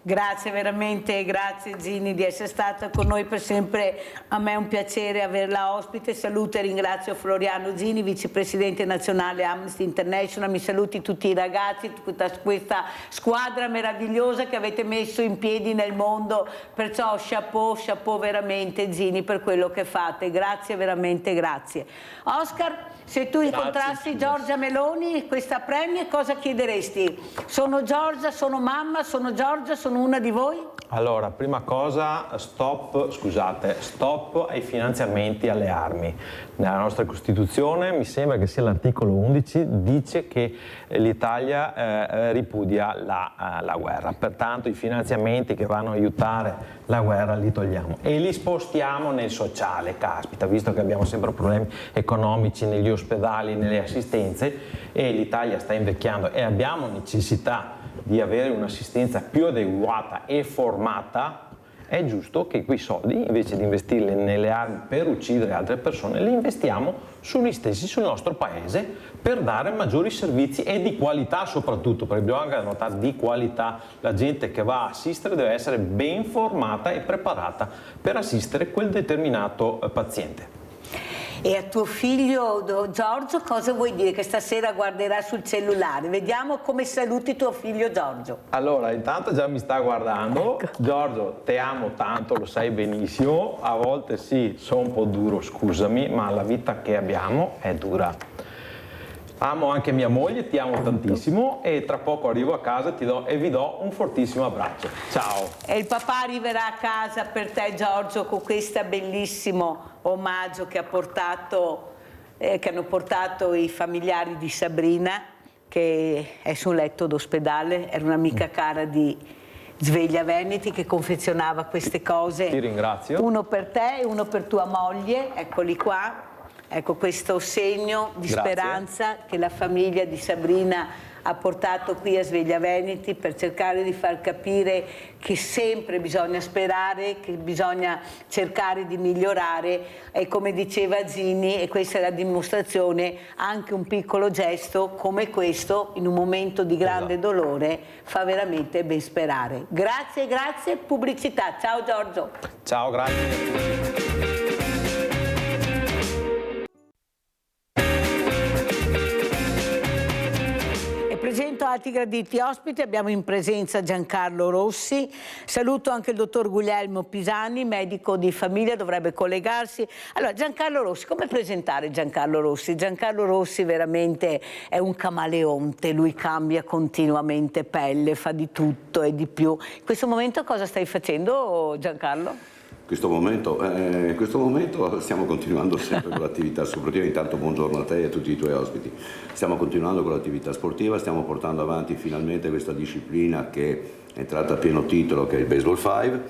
Grazie veramente, grazie Zini di essere stata con noi per sempre, a me è un piacere averla ospite. Saluto e ringrazio Floriano Zini, vicepresidente nazionale Amnesty International, mi saluti tutti i ragazzi, tutta questa squadra meravigliosa che avete messo in piedi nel mondo, perciò chapeau veramente Zini per quello che fate, grazie veramente, grazie. Oscar, se tu incontrassi Giorgia Meloni, questa premia, cosa chiederesti? Sono Giorgia, sono mamma, sono Giorgia, sono una di voi? Allora, prima cosa, stop ai finanziamenti alle armi. Nella nostra Costituzione, mi sembra che sia l'articolo 11, dice che l'Italia ripudia la guerra. Pertanto i finanziamenti che vanno a aiutare la guerra li togliamo e li spostiamo nel sociale, caspita, visto che abbiamo sempre problemi economici negli ospedali, nelle assistenze, e l'Italia sta invecchiando e abbiamo necessità di avere un'assistenza più adeguata e formata, è giusto che quei soldi, invece di investirli nelle armi per uccidere altre persone, li investiamo su noi stessi, sul nostro paese, per dare maggiori servizi e di qualità soprattutto, perché bisogna notare di qualità. La gente che va a assistere deve essere ben formata e preparata per assistere quel determinato paziente. E a tuo figlio Giorgio cosa vuoi dire? Che stasera guarderà sul cellulare. Vediamo come saluti tuo figlio Giorgio. Allora, intanto già mi sta guardando. Ecco. Giorgio, te amo tanto, lo sai benissimo. A volte sì, sono un po' duro, scusami, ma la vita che abbiamo è dura. Amo anche mia moglie, ti amo tantissimo e tra poco arrivo a casa e vi do un fortissimo abbraccio. Ciao! E il papà arriverà a casa per te, Giorgio, con questo bellissimo omaggio che hanno portato i familiari di Sabrina, che è sul letto d'ospedale. Era un'amica cara di Sveglia Veneti che confezionava queste cose. Ti ringrazio. Uno per te e uno per tua moglie, eccoli qua. Ecco questo segno di speranza che la famiglia di Sabrina ha portato qui a Sveglia Veneti per cercare di far capire che sempre bisogna sperare, che bisogna cercare di migliorare e come diceva Zini, e questa è la dimostrazione, anche un piccolo gesto come questo in un momento di grande dolore fa veramente ben sperare. Grazie, grazie, pubblicità. Ciao Giorgio. Ciao, grazie. Presento alti graditi ospiti, abbiamo in presenza Giancarlo Rossi, saluto anche il dottor Guglielmo Pisani, medico di famiglia, dovrebbe collegarsi. Allora, Giancarlo Rossi, come presentare Giancarlo Rossi? Giancarlo Rossi veramente è un camaleonte, lui cambia continuamente pelle, fa di tutto e di più. In questo momento cosa stai facendo, Giancarlo? In questo momento stiamo continuando sempre con l'attività sportiva. Intanto buongiorno a te e a tutti i tuoi ospiti. Stiamo continuando con l'attività sportiva, stiamo portando avanti finalmente questa disciplina che è entrata a pieno titolo, che è il Baseball 5.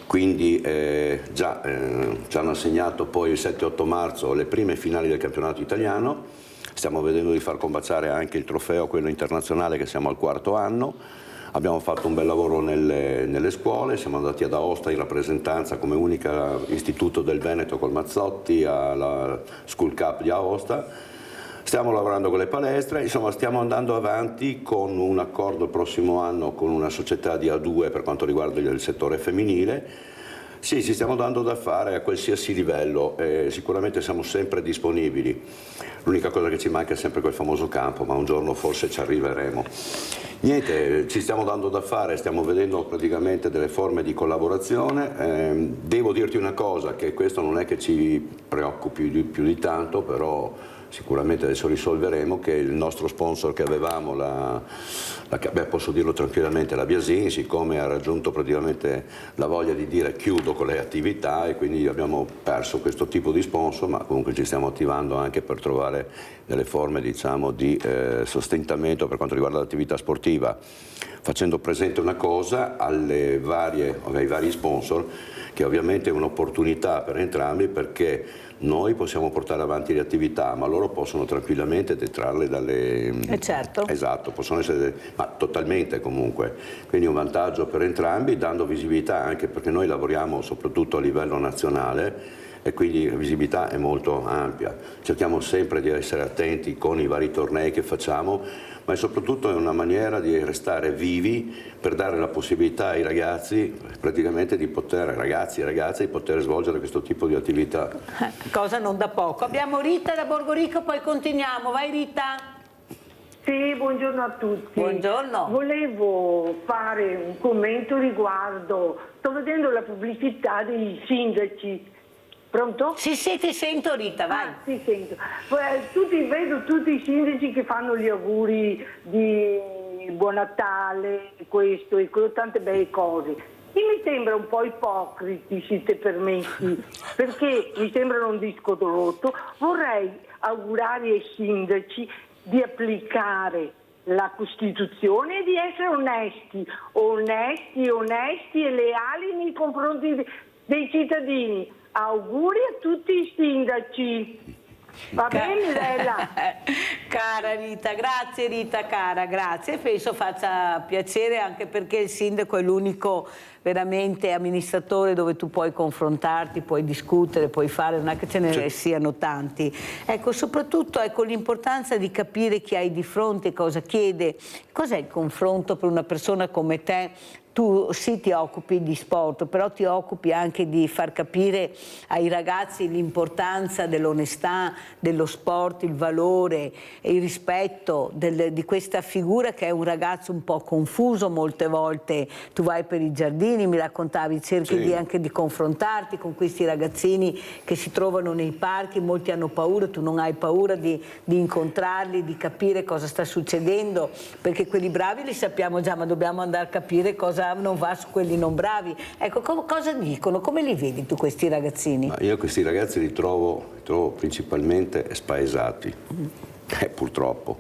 Quindi ci hanno assegnato poi il 7-8 marzo le prime finali del campionato italiano. Stiamo vedendo di far combaciare anche il trofeo, quello internazionale, che siamo al 4º anno. Abbiamo fatto un bel lavoro nelle scuole, siamo andati ad Aosta in rappresentanza come unico istituto del Veneto col Mazzotti alla School Cup di Aosta. Stiamo lavorando con le palestre, insomma stiamo andando avanti con un accordo il prossimo anno con una società di A2 per quanto riguarda il settore femminile. Sì, ci stiamo dando da fare a qualsiasi livello, sicuramente siamo sempre disponibili. L'unica cosa che ci manca è sempre quel famoso campo, ma un giorno forse ci arriveremo. Niente, ci stiamo dando da fare, stiamo vedendo praticamente delle forme di collaborazione. Devo dirti una cosa, che questo non è che ci preoccupi più di tanto, però sicuramente adesso risolveremo, che il nostro sponsor che avevamo, posso dirlo tranquillamente, la Biasin, siccome ha raggiunto praticamente la voglia di dire chiudo con le attività, e quindi abbiamo perso questo tipo di sponsor, ma comunque ci stiamo attivando anche per trovare delle forme, diciamo, di sostentamento per quanto riguarda l'attività sportiva, facendo presente una cosa ai vari sponsor, che ovviamente è un'opportunità per entrambi, perché noi possiamo portare avanti le attività, ma loro possono tranquillamente detrarle dalle... certo. Esatto, possono essere, ma totalmente comunque. Quindi un vantaggio per entrambi, dando visibilità, anche perché noi lavoriamo soprattutto a livello nazionale e quindi la visibilità è molto ampia. Cerchiamo sempre di essere attenti con i vari tornei che facciamo, ma soprattutto è una maniera di restare vivi per dare la possibilità ai ragazzi praticamente di poter, ragazzi e ragazze, di poter svolgere questo tipo di attività. Cosa non da poco. Abbiamo Rita da Borgorico, poi continuiamo. Vai Rita. Sì, buongiorno a tutti. Buongiorno. Volevo fare un commento riguardo, sto vedendo la pubblicità dei sindaci. Pronto? Sì, ti sento Rita, vai. Ti sento. Vedo tutti i sindaci che fanno gli auguri di Buon Natale, questo e quello, tante belle cose. E mi sembra un po' ipocriti, se te permetti, perché mi sembrano un disco rotto. Vorrei augurare ai sindaci di applicare la Costituzione e di essere onesti e leali nei confronti dei cittadini. Auguri a tutti i sindaci. Va bene Mirella? Cara Rita, grazie Rita cara, grazie. Penso faccia piacere anche perché il sindaco è l'unico veramente amministratore dove tu puoi confrontarti, puoi discutere, puoi fare, non è che ce ne siano tanti. Ecco, soprattutto l'importanza di capire chi hai di fronte, cosa chiede, cos'è il confronto per una persona come te. Tu sì ti occupi di sport, però ti occupi anche di far capire ai ragazzi l'importanza dell'onestà, dello sport, il valore e il rispetto di questa figura che è un ragazzo un po' confuso molte volte. Tu vai per i giardini, mi raccontavi, cerchi anche di confrontarti con questi ragazzini che si trovano nei parchi, molti hanno paura, tu non hai paura di incontrarli, di capire cosa sta succedendo, perché quelli bravi li sappiamo già, ma dobbiamo andare a capire cosa non va su quelli non bravi. Ecco, cosa dicono? Come li vedi tu questi ragazzini? Ma io questi ragazzi li trovo principalmente spaesati, purtroppo.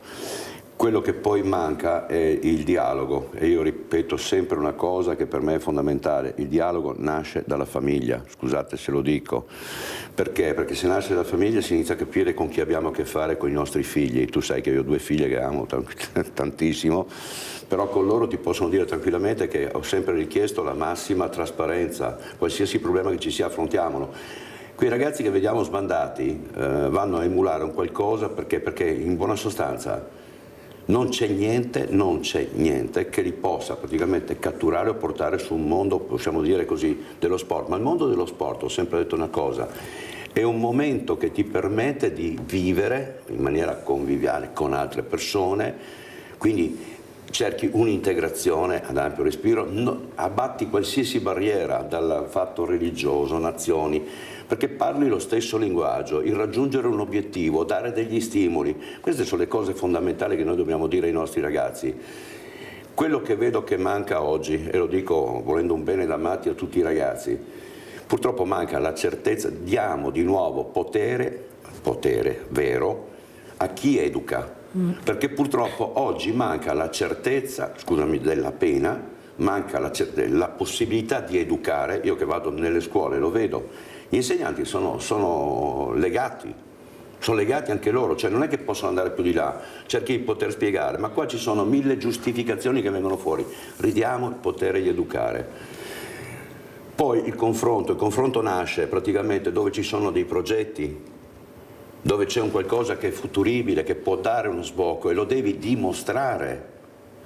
Quello che poi manca è il dialogo e io ripeto sempre una cosa che per me è fondamentale: il dialogo nasce dalla famiglia, scusate se lo dico. Perché? Perché se nasce dalla famiglia si inizia a capire con chi abbiamo a che fare con i nostri figli. Tu sai che io ho 2 figlie che amo tantissimo, però con loro ti possono dire tranquillamente che ho sempre richiesto la massima trasparenza, qualsiasi problema che ci sia affrontiamolo. Quei ragazzi che vediamo sbandati vanno a emulare un qualcosa perché in buona sostanza non c'è niente che li possa praticamente catturare o portare su un mondo, possiamo dire così, dello sport. Ma il mondo dello sport, ho sempre detto una cosa, è un momento che ti permette di vivere in maniera conviviale con altre persone, quindi cerchi un'integrazione ad ampio respiro, abbatti qualsiasi barriera dal fatto religioso, nazioni, perché parli lo stesso linguaggio, il raggiungere un obiettivo, dare degli stimoli. Queste sono le cose fondamentali che noi dobbiamo dire ai nostri ragazzi. Quello che vedo che manca oggi, e lo dico volendo un bene da matti a tutti i ragazzi, purtroppo manca la certezza, diamo di nuovo potere vero, a chi educa. Perché purtroppo oggi manca la certezza, scusami, della pena, manca la possibilità di educare. Io che vado nelle scuole lo vedo, gli insegnanti sono legati anche loro, cioè non è che possono andare più di là, cerchi di poter spiegare, ma qua ci sono 1000 giustificazioni che vengono fuori. Ridiamo il potere di educare. Poi il confronto nasce praticamente dove ci sono dei progetti, dove c'è un qualcosa che è futuribile, che può dare uno sbocco, e lo devi dimostrare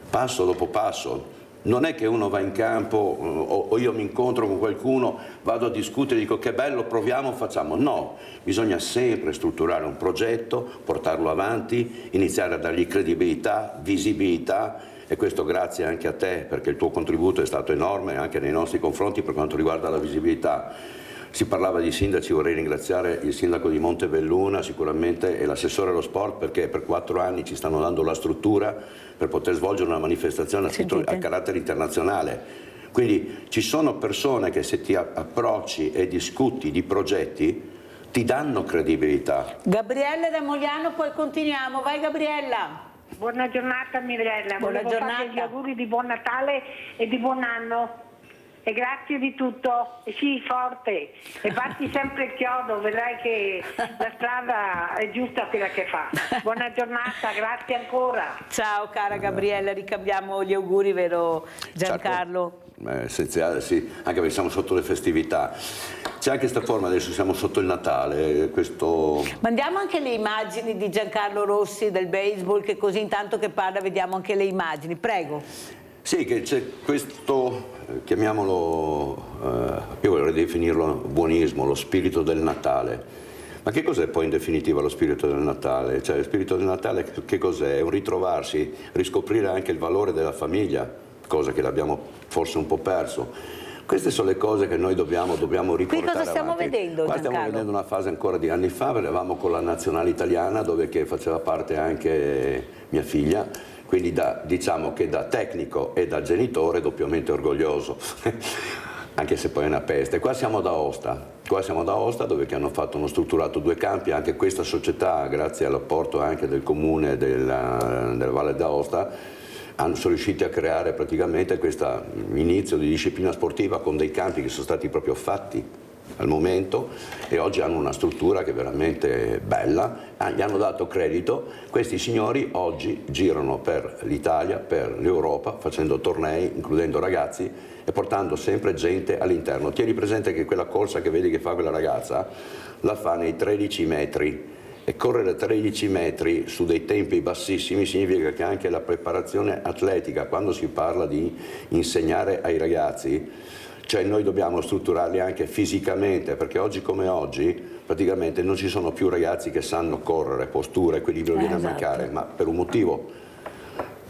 passo dopo passo. Non è che uno va in campo o io mi incontro con qualcuno, vado a discutere, dico che bello, proviamo, facciamo. No, bisogna sempre strutturare un progetto, portarlo avanti, iniziare a dargli credibilità, visibilità, e questo grazie anche a te, perché il tuo contributo è stato enorme anche nei nostri confronti per quanto riguarda la visibilità. Si parlava di sindaci, vorrei ringraziare il sindaco di Montebelluna sicuramente e l'assessore allo sport, perché per 4 anni ci stanno dando la struttura per poter svolgere una manifestazione a carattere internazionale. Quindi ci sono persone che se ti approcci e discuti di progetti ti danno credibilità. Gabriella da Mogliano, poi continuiamo. Vai Gabriella. Buona giornata Mirella, buona giornata. Fare gli auguri di buon Natale e di buon anno. E grazie di tutto, e sii forte e batti sempre il chiodo, vedrai che la strada è giusta quella che fa. Buona giornata, grazie ancora. Ciao cara Gabriella, ricambiamo gli auguri, vero Giancarlo? Certo, è essenziale, sì, anche perché siamo sotto le festività. C'è anche questa forma, adesso siamo sotto il Natale, questo... Mandiamo anche le immagini di Giancarlo Rossi del baseball, che così intanto che parla vediamo anche le immagini, prego. Sì, che c'è questo, chiamiamolo, io vorrei definirlo buonismo, lo spirito del Natale. Ma che cos'è poi in definitiva lo spirito del Natale? Cioè, lo spirito del Natale che cos'è? È un ritrovarsi, riscoprire anche il valore della famiglia, cosa che l'abbiamo forse un po' perso. Queste sono le cose che noi dobbiamo riportare avanti. Qui cosa stiamo vedendo, Qua stiamo vedendo una fase ancora di anni fa, eravamo con la nazionale italiana, dove che faceva parte anche mia figlia. Quindi diciamo che da tecnico e da genitore doppiamente orgoglioso, anche se poi è una peste. Qua siamo ad Aosta, dove che hanno strutturato 2 campi, anche questa società, grazie all'apporto anche del comune della Valle d'Aosta, sono riusciti a creare praticamente questo inizio di disciplina sportiva con dei campi che sono stati proprio fatti al momento, e oggi hanno una struttura che è veramente bella, gli hanno dato credito. Questi signori oggi girano per l'Italia, per l'Europa, facendo tornei, includendo ragazzi e portando sempre gente all'interno. Tieni presente che quella corsa che vedi che fa quella ragazza la fa nei 13 metri, e correre 13 metri su dei tempi bassissimi significa che anche la preparazione atletica, quando si parla di insegnare ai ragazzi, cioè noi dobbiamo strutturarli anche fisicamente, perché oggi come oggi praticamente non ci sono più ragazzi che sanno correre, postura, equilibrio viene a mancare, ma per un motivo.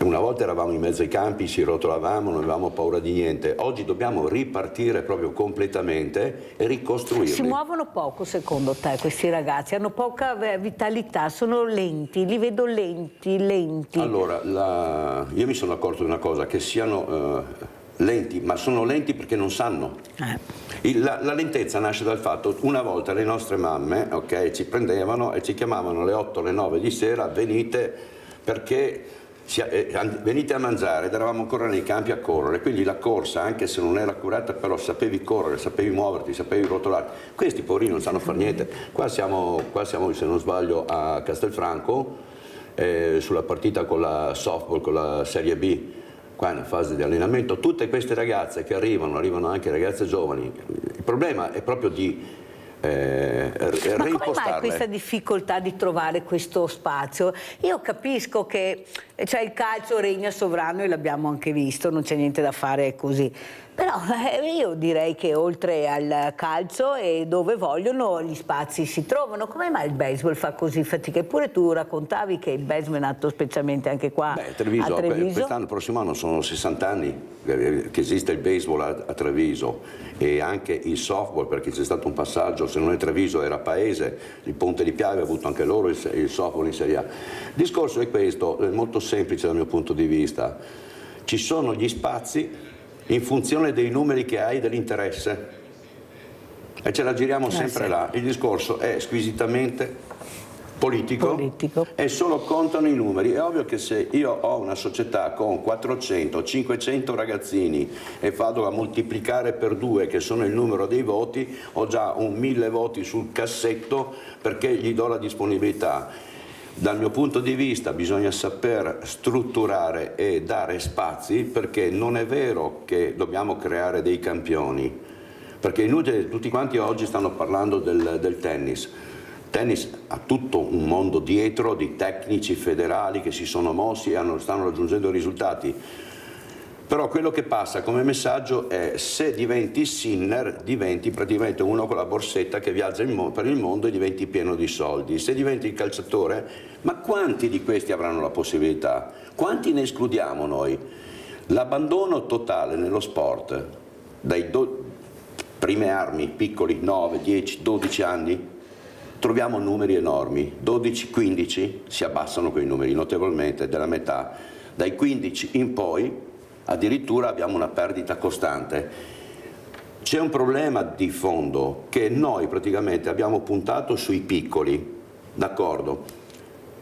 Una volta eravamo in mezzo ai campi, ci rotolavamo, non avevamo paura di niente. Oggi dobbiamo ripartire proprio completamente e ricostruirli. Si muovono poco secondo te questi ragazzi? Hanno poca vitalità, sono lenti, li vedo lenti. Allora, io mi sono accorto di una cosa, che siano lenti, ma sono lenti perché non sanno. La lentezza nasce dal fatto, una volta le nostre mamme, ci prendevano e ci chiamavano alle 8, alle 9 di sera, venite perché... venite a mangiare, ed eravamo ancora nei campi a correre, quindi la corsa, anche se non era accurata, però sapevi correre, sapevi muoverti, sapevi rotolare. Questi poverini non sanno fare niente. Qua siamo, se non sbaglio, a Castelfranco, sulla partita con la softball, con la Serie B, qua in fase di allenamento. Tutte queste ragazze che arrivano anche ragazze giovani. Il problema è proprio di ma come mai questa difficoltà di trovare questo spazio? Io capisco che il calcio regna sovrano e l'abbiamo anche visto, non c'è niente da fare così, però io direi che oltre al calcio e dove vogliono gli spazi si trovano. Come mai il baseball fa così fatica? Eppure tu raccontavi che il baseball è nato specialmente anche qua a Treviso. Quest'anno, prossimo anno sono 60 anni che esiste il baseball a Treviso, e anche il softball, perché c'è stato un passaggio, se non è Treviso era Paese, il Ponte di Piave ha avuto anche loro il softball in Serie A. Il discorso è questo, è molto semplice dal mio punto di vista: ci sono gli spazi in funzione dei numeri che hai, dell'interesse, e ce la giriamo sempre là. Il discorso è squisitamente politico e solo contano i numeri. È ovvio che se io ho una società con 400, 500 ragazzini e vado a moltiplicare per 2, che sono il numero dei voti, ho già 1000 voti sul cassetto perché gli do la disponibilità. Dal mio punto di vista bisogna saper strutturare e dare spazi, perché non è vero che dobbiamo creare dei campioni, perché è inutile, tutti quanti oggi stanno parlando del tennis. Il tennis ha tutto un mondo dietro di tecnici federali che si sono mossi e stanno raggiungendo risultati. Però quello che passa come messaggio è: se diventi Sinner, diventi praticamente uno con la borsetta che viaggia per il mondo e diventi pieno di soldi. Se diventi il calciatore, ma quanti di questi avranno la possibilità? Quanti ne escludiamo noi? L'abbandono totale nello sport, dai prime armi, piccoli, 9, 10, 12 anni, troviamo numeri enormi. 12, 15 si abbassano quei numeri notevolmente, della metà. Dai 15 in poi addirittura abbiamo una perdita costante. C'è un problema di fondo, che noi praticamente abbiamo puntato sui piccoli, d'accordo?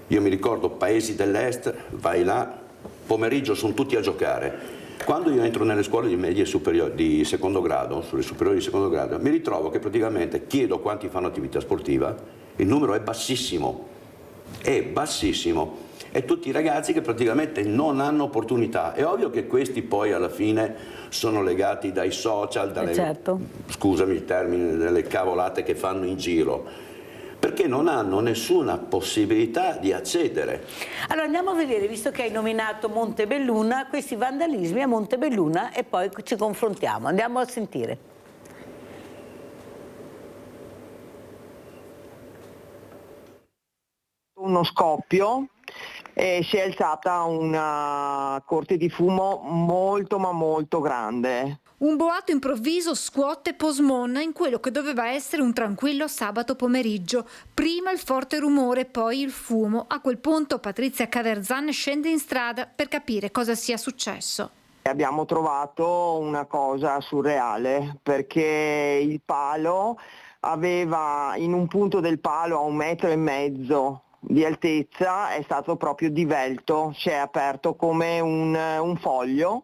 Io mi ricordo paesi dell'est, vai là, pomeriggio sono tutti a giocare. Quando io entro nelle scuole di medie superiori di secondo grado, sulle superiori di secondo grado, mi ritrovo che praticamente chiedo quanti fanno attività sportiva, il numero è bassissimo, e tutti i ragazzi che praticamente non hanno opportunità. È ovvio che questi poi alla fine sono legati dai social, scusami il termine, delle cavolate che fanno in giro, perché non hanno nessuna possibilità di accedere. Allora andiamo a vedere, visto che hai nominato Montebelluna, questi vandalismi a Montebelluna, e poi ci confrontiamo. Andiamo a sentire. Uno scoppio e si è alzata una corte di fumo molto grande. Un boato improvviso scuote Posimon in quello che doveva essere un tranquillo sabato pomeriggio. Prima il forte rumore, poi il fumo. A quel punto Patrizia Caverzan scende in strada per capire cosa sia successo. Abbiamo trovato una cosa surreale, perché il palo aveva, in un punto del palo a 1,5 metri di altezza, è stato proprio divelto, si è aperto come un foglio.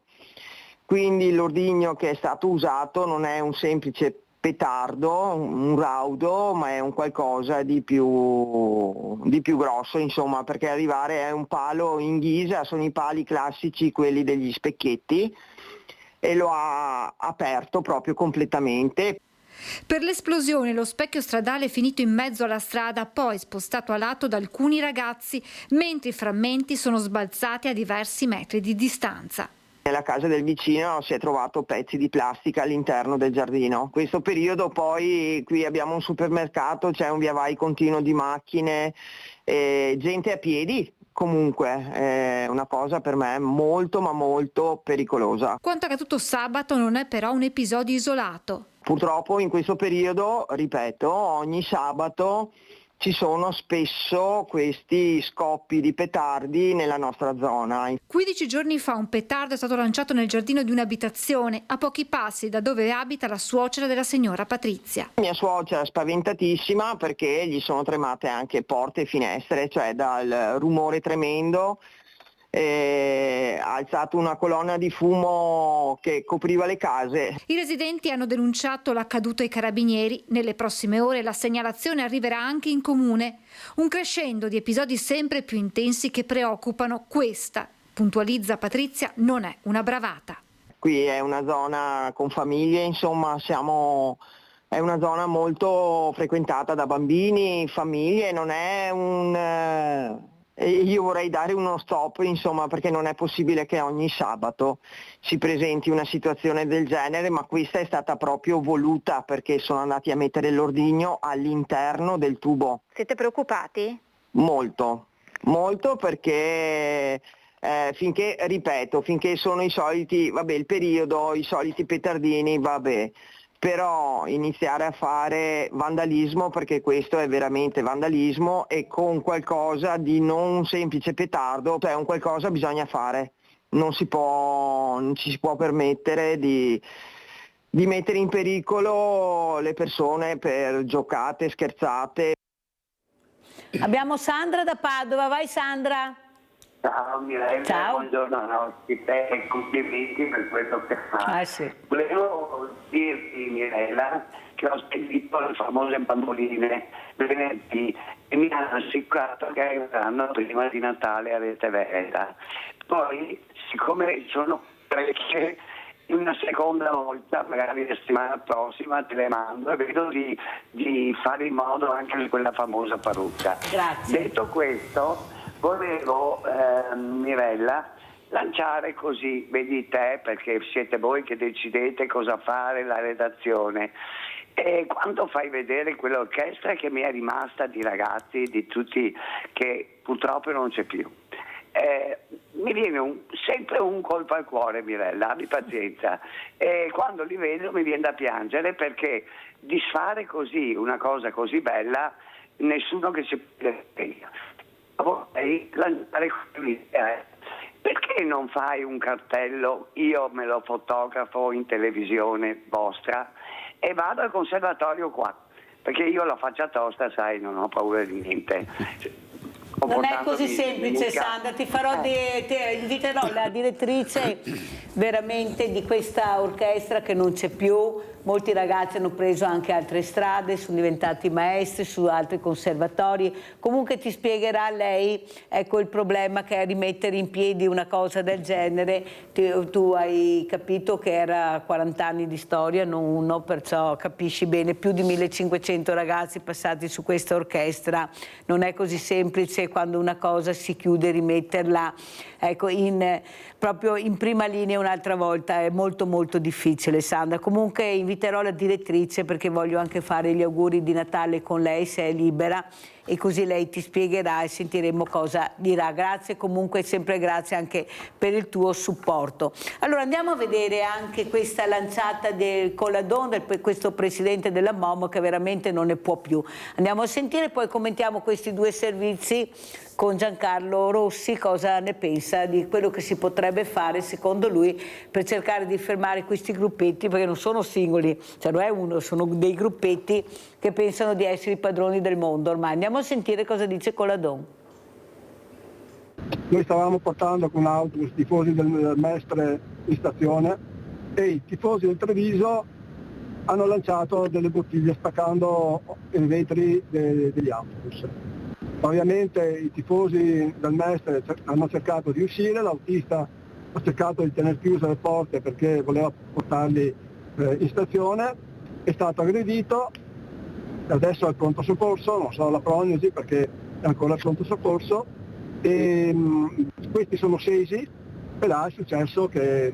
Quindi l'ordigno che è stato usato non è un semplice petardo, un raudo, ma è un qualcosa di più grosso, insomma, perché arrivare è un palo in ghisa, sono i pali classici, quelli degli specchietti, e lo ha aperto proprio completamente. Per l'esplosione lo specchio stradale è finito in mezzo alla strada, poi spostato a lato da alcuni ragazzi, mentre i frammenti sono sbalzati a diversi metri di distanza. Nella casa del vicino si è trovato pezzi di plastica all'interno del giardino. Questo periodo poi qui abbiamo un supermercato, c'è un via vai continuo di macchine, gente a piedi. Comunque è una cosa per me molto ma molto pericolosa. Quanto accaduto sabato non è però un episodio isolato. Purtroppo in questo periodo, ripeto, ogni sabato ci sono spesso questi scoppi di petardi nella nostra zona. 15 giorni fa un petardo è stato lanciato nel giardino di un'abitazione a pochi passi da dove abita la suocera della signora Patrizia. Mia suocera è spaventatissima perché gli sono tremate anche porte e finestre, cioè dal rumore tremendo. Ha alzato una colonna di fumo che copriva le case. I residenti hanno denunciato l'accaduto ai carabinieri. Nelle prossime ore la segnalazione arriverà anche in comune. Un crescendo di episodi sempre più intensi che preoccupano. Questa, puntualizza Patrizia, non è una bravata. Qui è una zona con famiglie, insomma, è una zona molto frequentata da bambini, famiglie, non è io vorrei dare uno stop, insomma, perché non è possibile che ogni sabato si presenti una situazione del genere, ma questa è stata proprio voluta perché sono andati a mettere l'ordigno all'interno del tubo. Siete preoccupati? Molto, molto, perché finché sono i soliti, il periodo, i soliti petardini, però iniziare a fare vandalismo, perché questo è veramente vandalismo, e con qualcosa di non un semplice petardo, cioè un qualcosa bisogna fare, non ci si può permettere di mettere in pericolo le persone per giocate, scherzate. Abbiamo Sandra da Padova, vai Sandra. Ciao Mirella, ciao. Buongiorno all'ospite e complimenti per quello che fa. Sì. Volevo dirti Mirella che ho spedito le famose bamboline venerdì e mi hanno assicurato che arriveranno prima di Natale a Rete Veda. Poi, siccome sono parecchie, una seconda volta, magari la settimana prossima, te le mando e vedo di fare in modo anche di quella famosa parrucca. Grazie. Detto questo, volevo, Mirella, lanciare così, vedi te, perché siete voi che decidete cosa fare, la redazione. E quando fai vedere quell'orchestra che mi è rimasta di ragazzi, di tutti, che purtroppo non c'è più, mi viene sempre un colpo al cuore, Mirella, abbi pazienza. E quando li vedo mi viene da piangere, perché disfare così una cosa così bella, nessuno che ci pensa. Vorrei lanciare quell'idea. Perché non fai un cartello, io me lo fotografo in televisione vostra e vado al conservatorio qua, perché io la faccia tosta, sai, non ho paura di niente. Non è così semplice, Sandra, ti inviterò la direttrice veramente di questa orchestra che non c'è più. Molti ragazzi hanno preso anche altre strade, sono diventati maestri su altri conservatori. Comunque ti spiegherà lei, ecco, il problema che è rimettere in piedi una cosa del genere. Tu hai capito che era 40 anni di storia, non uno, perciò capisci bene, più di 1500 ragazzi passati su questa orchestra. Non è così semplice quando una cosa si chiude rimetterla, ecco, proprio in prima linea un'altra volta. È molto molto difficile, Sandra. Comunque inviterò la direttrice perché voglio anche fare gli auguri di Natale con lei, se è libera, e così lei ti spiegherà e sentiremo cosa dirà. Grazie comunque, sempre grazie anche per il tuo supporto. Allora andiamo a vedere anche questa lanciata del Colladon, questo presidente della MOM che veramente non ne può più. Andiamo a sentire, poi commentiamo questi due servizi con Giancarlo Rossi, cosa ne pensa di quello che si potrebbe fare secondo lui per cercare di fermare questi gruppetti, perché non sono singoli, cioè non è uno, sono dei gruppetti che pensano di essere i padroni del mondo ormai. Andiamo a sentire cosa dice Colladon. Noi stavamo portando con un autobus i tifosi del Mestre in stazione e i tifosi del Treviso hanno lanciato delle bottiglie spaccando i vetri degli autobus. Ovviamente i tifosi del Mestre hanno cercato di uscire, l'autista ha cercato di tenere chiuse le porte perché voleva portarli in stazione, è stato aggredito, adesso è al pronto soccorso, non so la prognosi perché è ancora al pronto soccorso, e questi sono scesi e là è successo che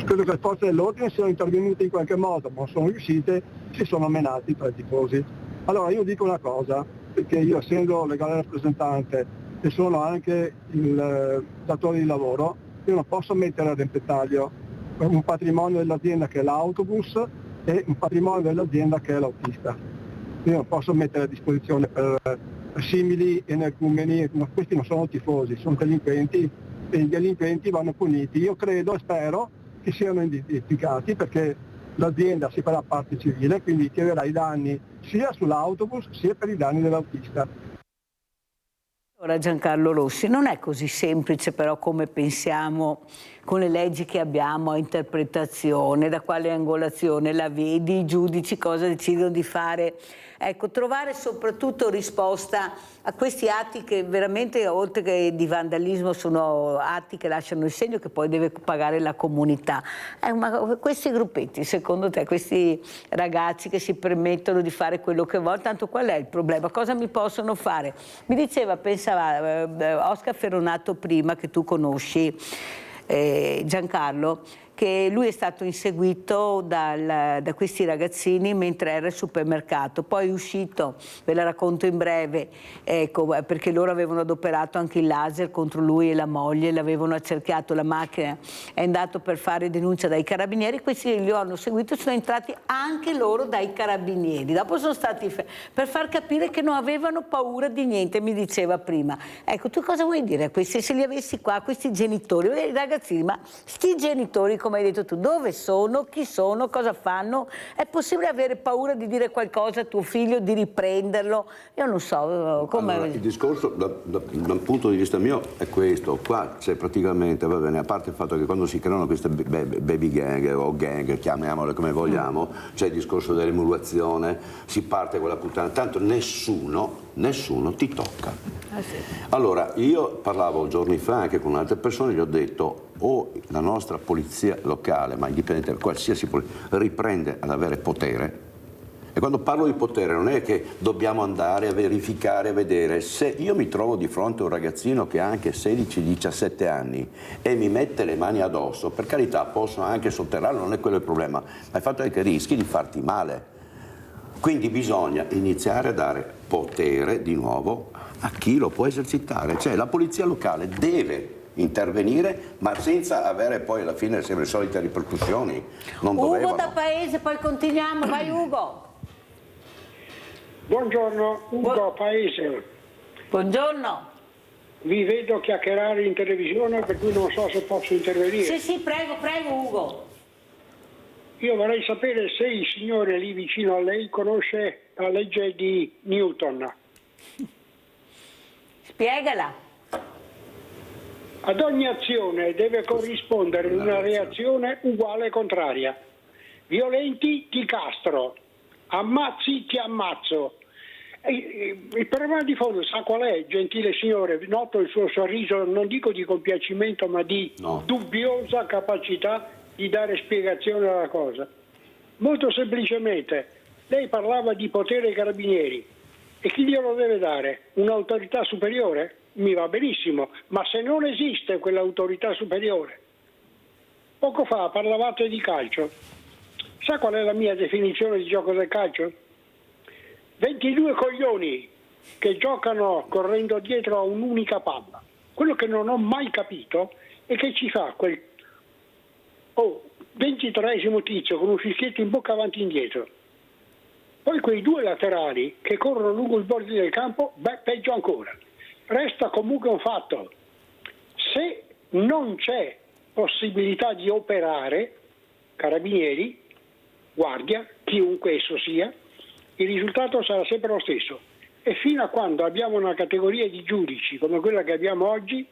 credo che le forze dell'ordine siano intervenute in qualche modo, ma non sono riuscite, si sono menati tra i tifosi. Allora io dico una cosa, perché io essendo legale rappresentante e sono anche il datore di lavoro, io non posso mettere a repentaglio un patrimonio dell'azienda che è l'autobus e un patrimonio dell'azienda che è l'autista. Io non posso mettere a disposizione per simili energumeni, questi non sono tifosi, sono delinquenti e i delinquenti vanno puniti. Io credo e spero che siano identificati perché l'azienda si farà parte civile, quindi chiederà i danni sia sull'autobus sia per i danni dell'autista. Ora Giancarlo Rossi, non è così semplice però come pensiamo con le leggi che abbiamo a interpretazione, da quale angolazione la vedi, i giudici cosa decidono di fare. Ecco, trovare soprattutto risposta a questi atti che veramente, oltre che di vandalismo, sono atti che lasciano il segno che poi deve pagare la comunità. Ma questi gruppetti, secondo te, questi ragazzi che si permettono di fare quello che vogliono, tanto qual è il problema? Cosa mi possono fare? Mi diceva, pensava Oscar Ferronato prima, che tu conosci, Giancarlo, che lui è stato inseguito da questi ragazzini mentre era al supermercato, poi è uscito, ve la racconto in breve, ecco, perché loro avevano adoperato anche il laser contro lui e la moglie, l'avevano accerchiato, la macchina è andato per fare denuncia dai carabinieri, questi li hanno seguito e sono entrati anche loro dai carabinieri, dopo sono stati per far capire che non avevano paura di niente, mi diceva prima. Ecco, tu cosa vuoi dire a questi, se li avessi qua, questi genitori, i ragazzini, ma sti genitori, come hai detto tu, dove sono, chi sono, cosa fanno? È possibile avere paura di dire qualcosa a tuo figlio, di riprenderlo? Io non so come... Allora, il discorso dal punto di vista mio è questo, qua c'è praticamente, va bene, a parte il fatto che quando si creano queste baby gang o gang, chiamiamole come vogliamo, c'è il discorso dell'emulazione, si parte con la puttana, tanto nessuno ti tocca. Sì. Allora, io parlavo giorni fa anche con altre persone, gli ho detto o la nostra polizia locale, ma indipendente da qualsiasi polizia, riprende ad avere potere, e quando parlo di potere non è che dobbiamo andare a verificare, a vedere, se io mi trovo di fronte a un ragazzino che ha anche 16-17 anni e mi mette le mani addosso, per carità posso anche sotterrarlo, non è quello il problema, ma il fatto è che rischi di farti male. Quindi bisogna iniziare a dare potere di nuovo a chi lo può esercitare, cioè la polizia locale deve intervenire, ma senza avere poi alla fine sempre le solite ripercussioni. Non Ugo dovevano. da Paese, poi continuiamo, vai Ugo. Buongiorno, Ugo Paese. Buongiorno. Vi vedo chiacchierare in televisione, per cui non so se posso intervenire. Sì, prego Ugo. Io vorrei sapere se il signore lì vicino a lei conosce la legge di Newton. Spiegala. Ad ogni azione deve corrispondere una reazione uguale e contraria. Violenti ti castro, ammazzi ti ammazzo. Il problema di fondo sa qual è, gentile signore? Noto il suo sorriso, non dico di compiacimento, ma di dubbiosa capacità di dare spiegazione alla cosa. Molto semplicemente, lei parlava di potere ai carabinieri, e chi glielo deve dare? Un'autorità superiore? Mi va benissimo, ma se non esiste quell'autorità superiore. Poco fa parlavate di calcio. Sa qual è la mia definizione di gioco del calcio? 22 coglioni che giocano correndo dietro a un'unica palla. Quello che non ho mai capito è che ci fa quel 23esimo tizio con un fischietto in bocca avanti e indietro. Poi quei due laterali che corrono lungo il bordo del campo, peggio ancora. Resta comunque un fatto: se non c'è possibilità di operare, carabinieri, guardia, chiunque esso sia, il risultato sarà sempre lo stesso. E fino a quando abbiamo una categoria di giudici come quella che abbiamo oggi,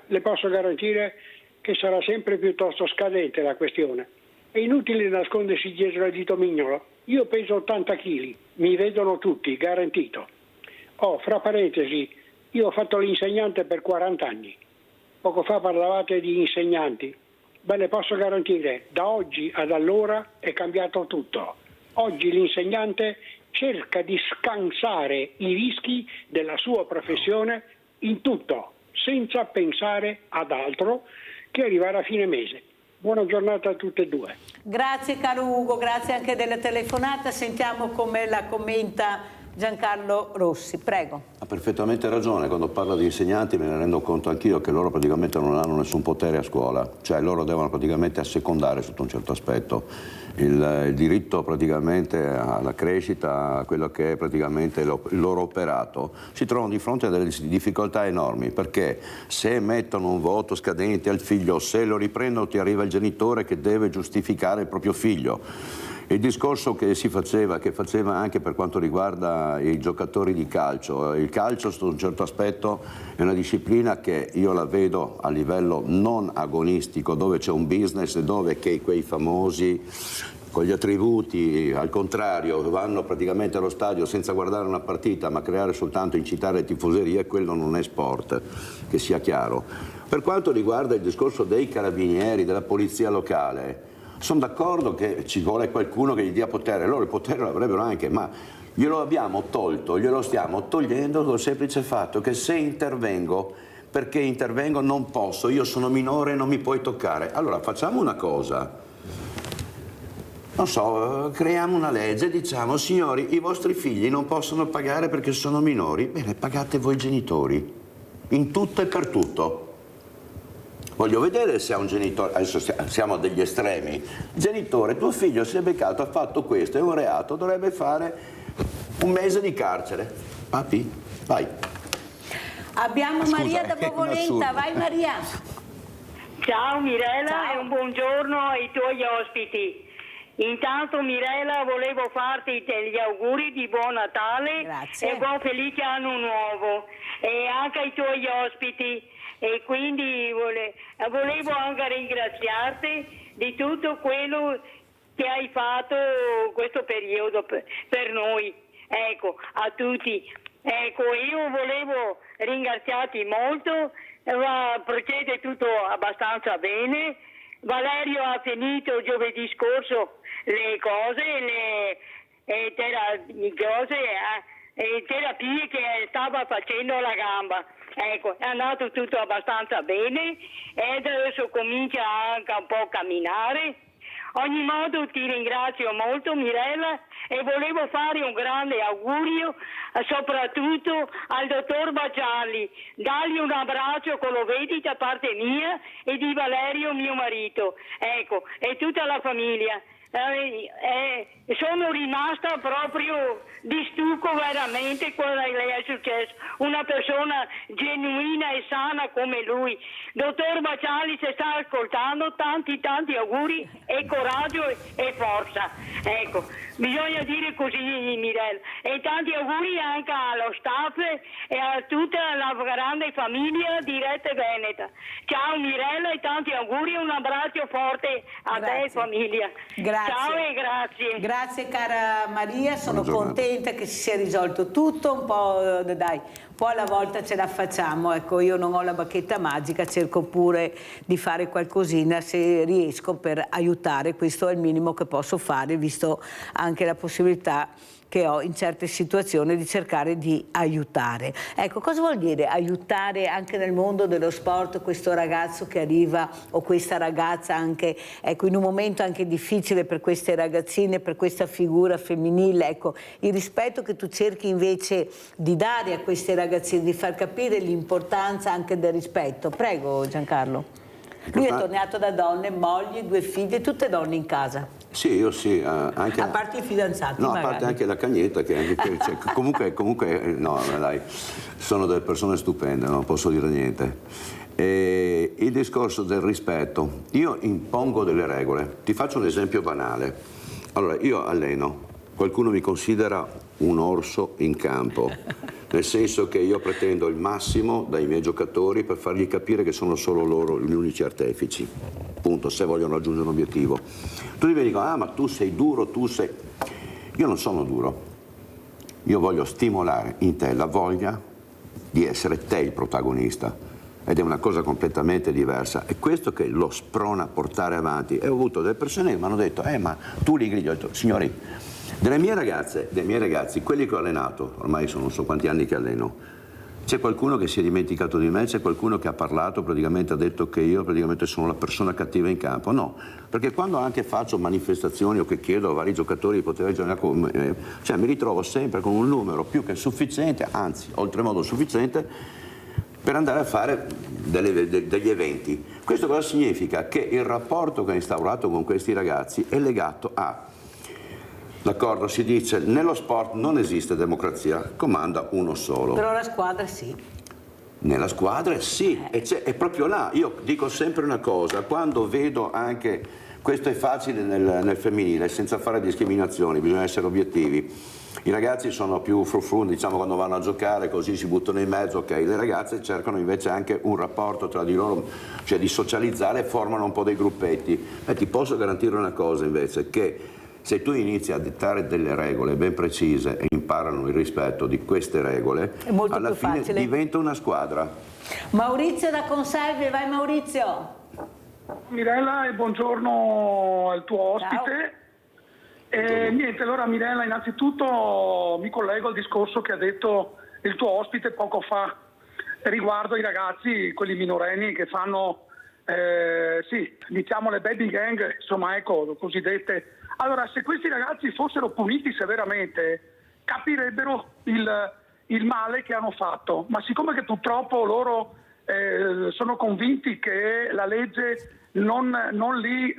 le posso garantire che sarà sempre piuttosto scadente la questione. È inutile nascondersi dietro il dito mignolo. Io peso 80 kg, mi vedono tutti, garantito. Fra parentesi, io ho fatto l'insegnante per 40 anni. Poco fa parlavate di insegnanti. Ve le posso garantire, da oggi ad allora è cambiato tutto. Oggi l'insegnante cerca di scansare i rischi della sua professione in tutto, senza pensare ad altro che arrivare a fine mese. Buona giornata a tutte e due. Grazie caro Ugo, grazie anche della telefonata. Sentiamo come la commenta Giancarlo Rossi, prego. Ha perfettamente ragione, quando parla di insegnanti me ne rendo conto anch'io che loro praticamente non hanno nessun potere a scuola, cioè loro devono praticamente assecondare sotto un certo aspetto il diritto praticamente alla crescita, a quello che è praticamente il loro operato. Si trovano di fronte a delle difficoltà enormi, perché se mettono un voto scadente al figlio, se lo riprendono ti arriva il genitore che deve giustificare il proprio figlio. Il discorso che si faceva, che faceva anche per quanto riguarda i giocatori di calcio, il calcio sotto un certo aspetto è una disciplina che io la vedo a livello non agonistico, dove c'è un business e dove quei famosi con gli attributi, al contrario, vanno praticamente allo stadio senza guardare una partita ma creare soltanto, incitare tifoserie, quello non è sport, che sia chiaro. Per quanto riguarda il discorso dei carabinieri, della polizia locale, sono d'accordo che ci vuole qualcuno che gli dia potere, loro il potere lo avrebbero anche, ma glielo abbiamo tolto, glielo stiamo togliendo col semplice fatto che se intervengo, perché intervengo non posso, io sono minore e non mi puoi toccare. Allora facciamo una cosa, non so, creiamo una legge, diciamo signori i vostri figli non possono pagare perché sono minori, bene pagate voi genitori, in tutto e per tutto. Voglio vedere se ha un genitore, adesso siamo degli estremi, genitore, tuo figlio si è beccato, ha fatto questo, è un reato, dovrebbe fare 1 mese di carcere. Papi, vai. Abbiamo Maria da Bovolenta, vai Maria. Ciao Mirella. Ciao. E un buongiorno ai tuoi ospiti. Intanto Mirella volevo farti gli auguri di buon Natale. Grazie. E buon felice anno nuovo e anche ai tuoi ospiti. E quindi volevo anche ringraziarti di tutto quello che hai fatto questo periodo per noi, ecco, a tutti. Ecco, io volevo ringraziarti molto, procede tutto abbastanza bene. Valerio ha finito giovedì scorso le cose, le terapie che stava facendo alla gamba. Ecco, è andato tutto abbastanza bene ed adesso comincia anche un po' a camminare. Ogni modo ti ringrazio molto Mirella e volevo fare un grande augurio soprattutto al dottor Bacialli, dargli un abbraccio con lo vedi da parte mia e di Valerio mio marito, ecco, e tutta la famiglia. Sono rimasta proprio di stucco veramente quello che le è successo, una persona genuina e sana come lui. Dottor Bacialli, se sta ascoltando, tanti auguri e coraggio e forza, ecco, bisogna dire così Mirella, e tanti auguri anche allo staff e a tutta la grande famiglia di Rete Veneta. Ciao Mirella e tanti auguri e un abbraccio forte a te e famiglia. Grazie. Ciao e grazie. Grazie cara Maria, sono contenta che si sia risolto tutto, un po' dai, un po' alla volta ce la facciamo, ecco io non ho la bacchetta magica, cerco pure di fare qualcosina se riesco per aiutare, questo è il minimo che posso fare visto anche la possibilità che ho in certe situazioni di cercare di aiutare. Ecco, cosa vuol dire aiutare anche nel mondo dello sport questo ragazzo che arriva o questa ragazza anche, ecco, in un momento anche difficile per queste ragazzine, per questa figura femminile, ecco, il rispetto che tu cerchi invece di dare a queste ragazzine, di far capire l'importanza anche del rispetto. Prego Giancarlo. Lui è tornato da donne, moglie, 2 figlie, tutte donne in casa. Sì, io sì, anche a parte i fidanzati no, magari. a parte anche la Cagnetta che anche, cioè, comunque no, dai, sono delle persone stupende, non posso dire niente. E il discorso del rispetto, io impongo delle regole, ti faccio un esempio banale. Allora, io alleno, qualcuno mi considera un orso in campo, nel senso che io pretendo il massimo dai miei giocatori per fargli capire che sono solo loro gli unici artefici. appunto, se vogliono raggiungere un obiettivo. Tutti mi dicono, ma tu sei duro, tu sei... Io non sono duro, io voglio stimolare in te la voglia di essere te il protagonista, ed è una cosa completamente diversa, è questo che lo sprona a portare avanti. E ho avuto delle persone che mi hanno detto, ma tu li gridi. Ho detto, signori, delle mie ragazze, dei miei ragazzi, quelli che ho allenato, ormai sono non so quanti anni che alleno, c'è qualcuno che si è dimenticato di me, c'è qualcuno che ha parlato, praticamente ha detto che io praticamente sono la persona cattiva in campo. No, perché quando anche faccio manifestazioni o che chiedo a vari giocatori di poter giocare con me, cioè mi ritrovo sempre con un numero più che sufficiente, anzi oltremodo sufficiente, per andare a fare degli eventi. Questo cosa significa? Che il rapporto che ho instaurato con questi ragazzi è legato a... D'accordo, si dice, nello sport non esiste democrazia, comanda uno solo. Però la squadra sì. Nella squadra sì, è proprio là. Io dico sempre una cosa, quando vedo anche, questo è facile nel femminile, senza fare discriminazioni, bisogna essere obiettivi. I ragazzi sono più frufru, diciamo, quando vanno a giocare, così si buttano in mezzo, ok. Le ragazze cercano invece anche un rapporto tra di loro, cioè di socializzare, e formano un po' dei gruppetti. E ti posso garantire una cosa invece, che se tu inizi a dettare delle regole ben precise e imparano il rispetto di queste regole, alla fine facile. Diventa una squadra. Maurizio da Conserve, vai Maurizio. Mirella, e buongiorno al tuo ospite. Niente, allora Mirella, innanzitutto mi collego al discorso che ha detto il tuo ospite poco fa riguardo ai ragazzi, quelli minorenni che fanno, sì, diciamo le baby gang, insomma, ecco, cosiddette. Allora, se questi ragazzi fossero puniti severamente, capirebbero il male che hanno fatto, ma siccome che purtroppo loro sono convinti che la legge non li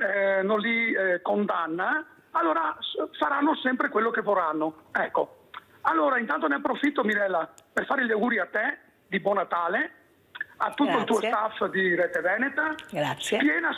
condanna, allora faranno sempre quello che vorranno. Ecco. Allora, intanto ne approfitto, Mirella, per fare gli auguri a te di buon Natale, a tutto il tuo staff di Rete Veneta. Grazie. Piena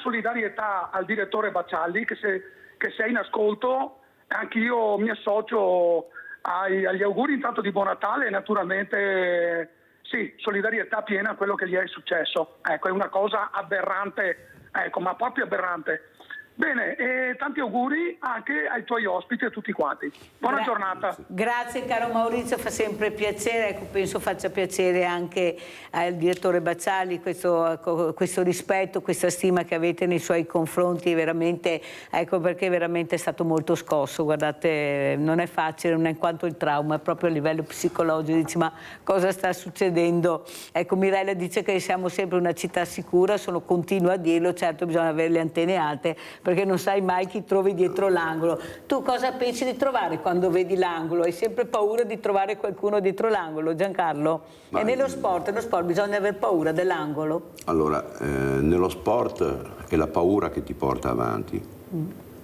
solidarietà al direttore Baccialli, che sei in ascolto. Anch'io mi associo agli auguri intanto di buon Natale, e naturalmente sì, solidarietà piena a quello che gli è successo. Ecco, è una cosa aberrante, ecco, ma proprio aberrante. Bene, e tanti auguri anche ai tuoi ospiti e a tutti quanti. Buona giornata. Grazie caro Maurizio, fa sempre piacere, ecco, penso faccia piacere anche al direttore Baccialli questo rispetto, questa stima che avete nei suoi confronti, veramente, ecco, perché veramente è stato molto scosso, guardate, non è facile, non è in quanto il trauma, è proprio a livello psicologico, dici ma cosa sta succedendo? Ecco, Mirella dice che siamo sempre una città sicura, continua a dirlo, certo bisogna avere le antenne alte, perché non sai mai chi trovi dietro l'angolo. Tu cosa pensi di trovare quando vedi l'angolo? Hai sempre paura di trovare qualcuno dietro l'angolo, Giancarlo? E nello sport bisogna aver paura dell'angolo? Allora, nello sport è la paura che ti porta avanti.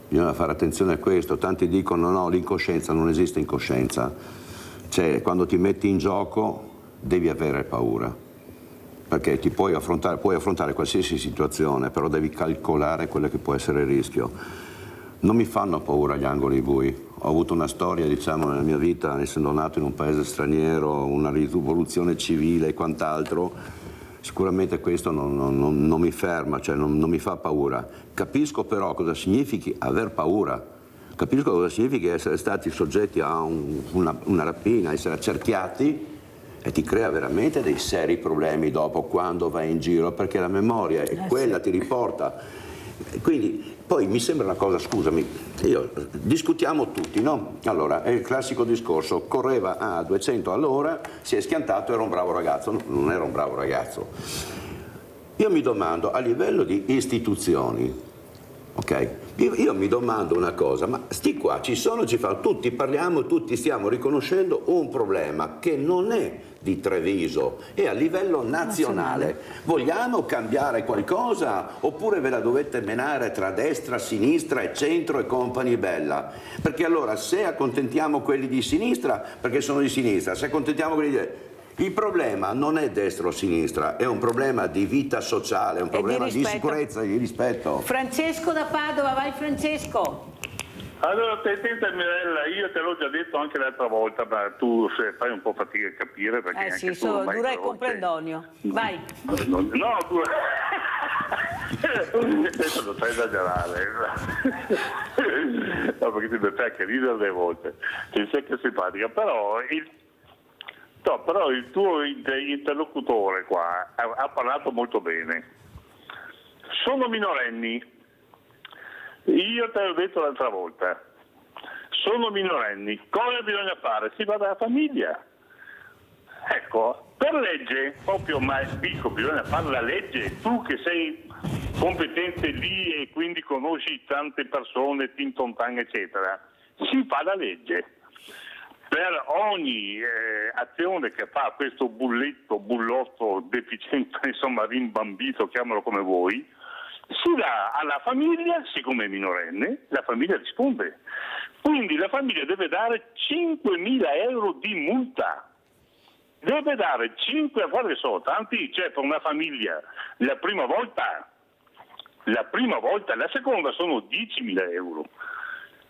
Bisogna fare attenzione a questo. Tanti dicono no, l'incoscienza, non esiste incoscienza. Cioè, quando ti metti in gioco devi avere paura. Perché puoi affrontare qualsiasi situazione, però devi calcolare quello che può essere il rischio. Non mi fanno paura gli angoli bui. Ho avuto una storia, diciamo, nella mia vita, essendo nato in un paese straniero, una rivoluzione civile e quant'altro. Sicuramente questo non mi ferma, cioè non mi fa paura. Capisco però cosa significhi aver paura. Capisco cosa significa essere stati soggetti a una rapina, essere accerchiati, e ti crea veramente dei seri problemi dopo quando vai in giro, perché la memoria è quella, ti riporta. Quindi poi mi sembra una cosa, scusami, discutiamo tutti, no? Allora, è il classico discorso, correva a 200 all'ora, si è schiantato, era un bravo ragazzo. No, non era un bravo ragazzo. Io mi domando, a livello di istituzioni, ok? Io mi domando una cosa, ma sti qua ci sono, tutti parliamo, tutti stiamo riconoscendo un problema che non è di Treviso, è a livello nazionale. Vogliamo cambiare qualcosa oppure ve la dovete menare tra destra, sinistra e centro e compagnia bella? Perché allora se accontentiamo quelli di sinistra, perché sono di sinistra, se accontentiamo quelli di... Il problema non è destra o sinistra, è un problema di vita sociale, è un problema di sicurezza e di rispetto. Francesco da Padova, vai Francesco. Allora, sentite Mirella, io te l'ho già detto anche l'altra volta, ma tu fai un po' fatica a capire perché anche sì, tu ormai dura il comprendonio. Vai. No, dura. Adesso lo stai esagerare. No, perché ti devi anche ridere delle volte. Ti sei che simpatica, però il tuo interlocutore qua ha parlato molto bene. Sono minorenni. Io te l'ho detto l'altra volta, sono minorenni, cosa bisogna fare? Si va dalla famiglia. Ecco, per legge, proprio ma dico, bisogna fare la legge, tu che sei competente lì e quindi conosci tante persone, Tintontang eccetera, si fa la legge. Per ogni azione che fa questo bullotto deficiente, insomma rimbambito, chiamalo come vuoi, si dà alla famiglia, siccome è minorenne, la famiglia risponde. Quindi la famiglia deve dare 5.000 euro di multa. Deve dare 5, guarda sono tanti, cioè per una famiglia la prima volta, la seconda sono 10.000 euro.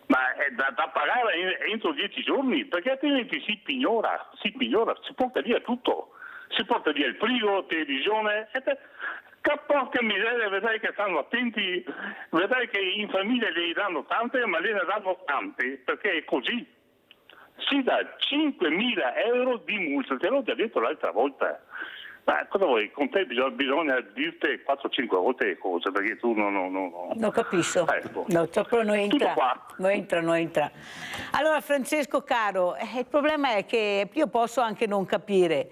Ma è da pagare entro 10 giorni, perché altrimenti si pignora, si porta via tutto. Si porta via il frigo, televisione, porca miseria, vedrai che stanno attenti, vedrai che in famiglia gli danno tante, ma gliene danno tante, perché è così. Si dà 5.000 euro di multa, te l'ho già detto l'altra volta. Ma cosa vuoi? Con te bisogna dirti 4-5 volte le cose, perché tu no. Non capisco. Ecco. No, però non entra. Allora Francesco caro, il problema è che io posso anche non capire,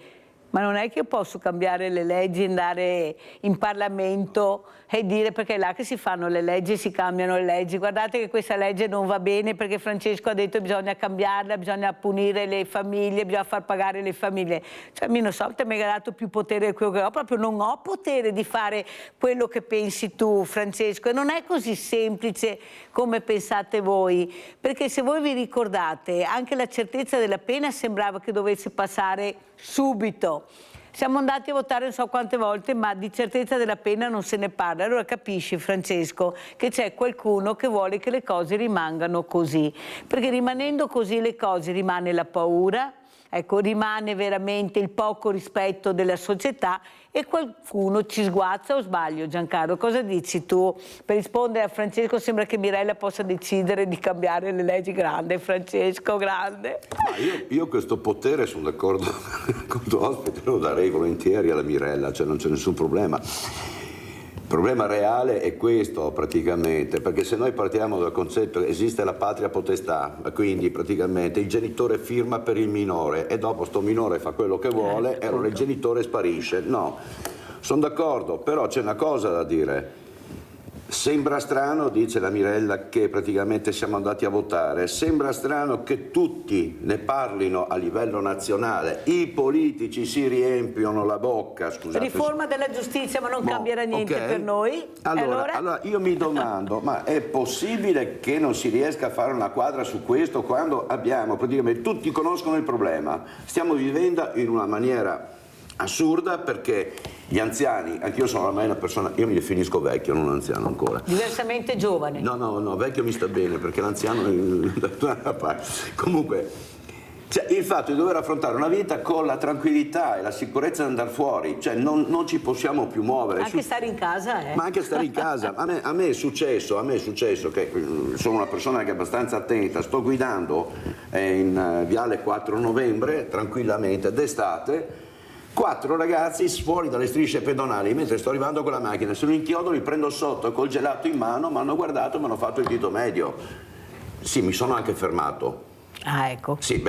ma non è che io posso cambiare le leggi, andare in Parlamento e dire, perché è là che si fanno le leggi, si cambiano le leggi. Guardate che questa legge non va bene perché Francesco ha detto che bisogna cambiarla, bisogna punire le famiglie, bisogna far pagare le famiglie. Cioè mi non so, te mi hai dato più potere di quello che ho, proprio non ho potere di fare quello che pensi tu Francesco, e non è così semplice come pensate voi, perché se voi vi ricordate anche la certezza della pena sembrava che dovesse passare subito. Siamo andati a votare non so quante volte, ma di certezza della pena non se ne parla. Allora capisci Francesco che c'è qualcuno che vuole che le cose rimangano così, perché rimanendo così le cose rimane la paura, ecco, rimane veramente il poco rispetto della società e qualcuno ci sguazza, o sbaglio Giancarlo? Cosa dici tu? Per rispondere a Francesco sembra che Mirella possa decidere di cambiare le leggi. Grande Francesco, grande. Io questo potere, sono d'accordo con il tuo ospite, lo darei volentieri alla Mirella, cioè non c'è nessun problema. Il problema reale è questo praticamente, perché se noi partiamo dal concetto che esiste la patria potestà, quindi praticamente il genitore firma per il minore e dopo sto minore fa quello che vuole e allora il genitore sparisce. No, sono d'accordo, però c'è una cosa da dire. Sembra strano, dice la Mirella, che praticamente siamo andati a votare, sembra strano che tutti ne parlino a livello nazionale, i politici si riempiono la bocca, scusate. Riforma della giustizia, ma non cambierà niente per noi. Allora io mi domando, ma è possibile che non si riesca a fare una quadra su questo quando abbiamo, praticamente tutti conoscono il problema, stiamo vivendo in una maniera assurda perché gli anziani, anch'io sono ormai una persona, io mi definisco vecchio, non anziano ancora. Diversamente giovane. No, vecchio mi sta bene perché l'anziano comunque, cioè, il fatto di dover affrontare una vita con la tranquillità e la sicurezza di andare fuori, cioè non ci possiamo più muovere. Anche stare in casa, Ma anche stare in casa. A me è successo che sono una persona che è abbastanza attenta, sto guidando in Viale 4 Novembre, tranquillamente, d'estate, 4 ragazzi fuori dalle strisce pedonali, mentre sto arrivando con la macchina, sono inchiodo, li prendo sotto col gelato in mano, mi hanno guardato e mi hanno fatto il dito medio. Sì, mi sono anche fermato. Ah, ecco. Sì,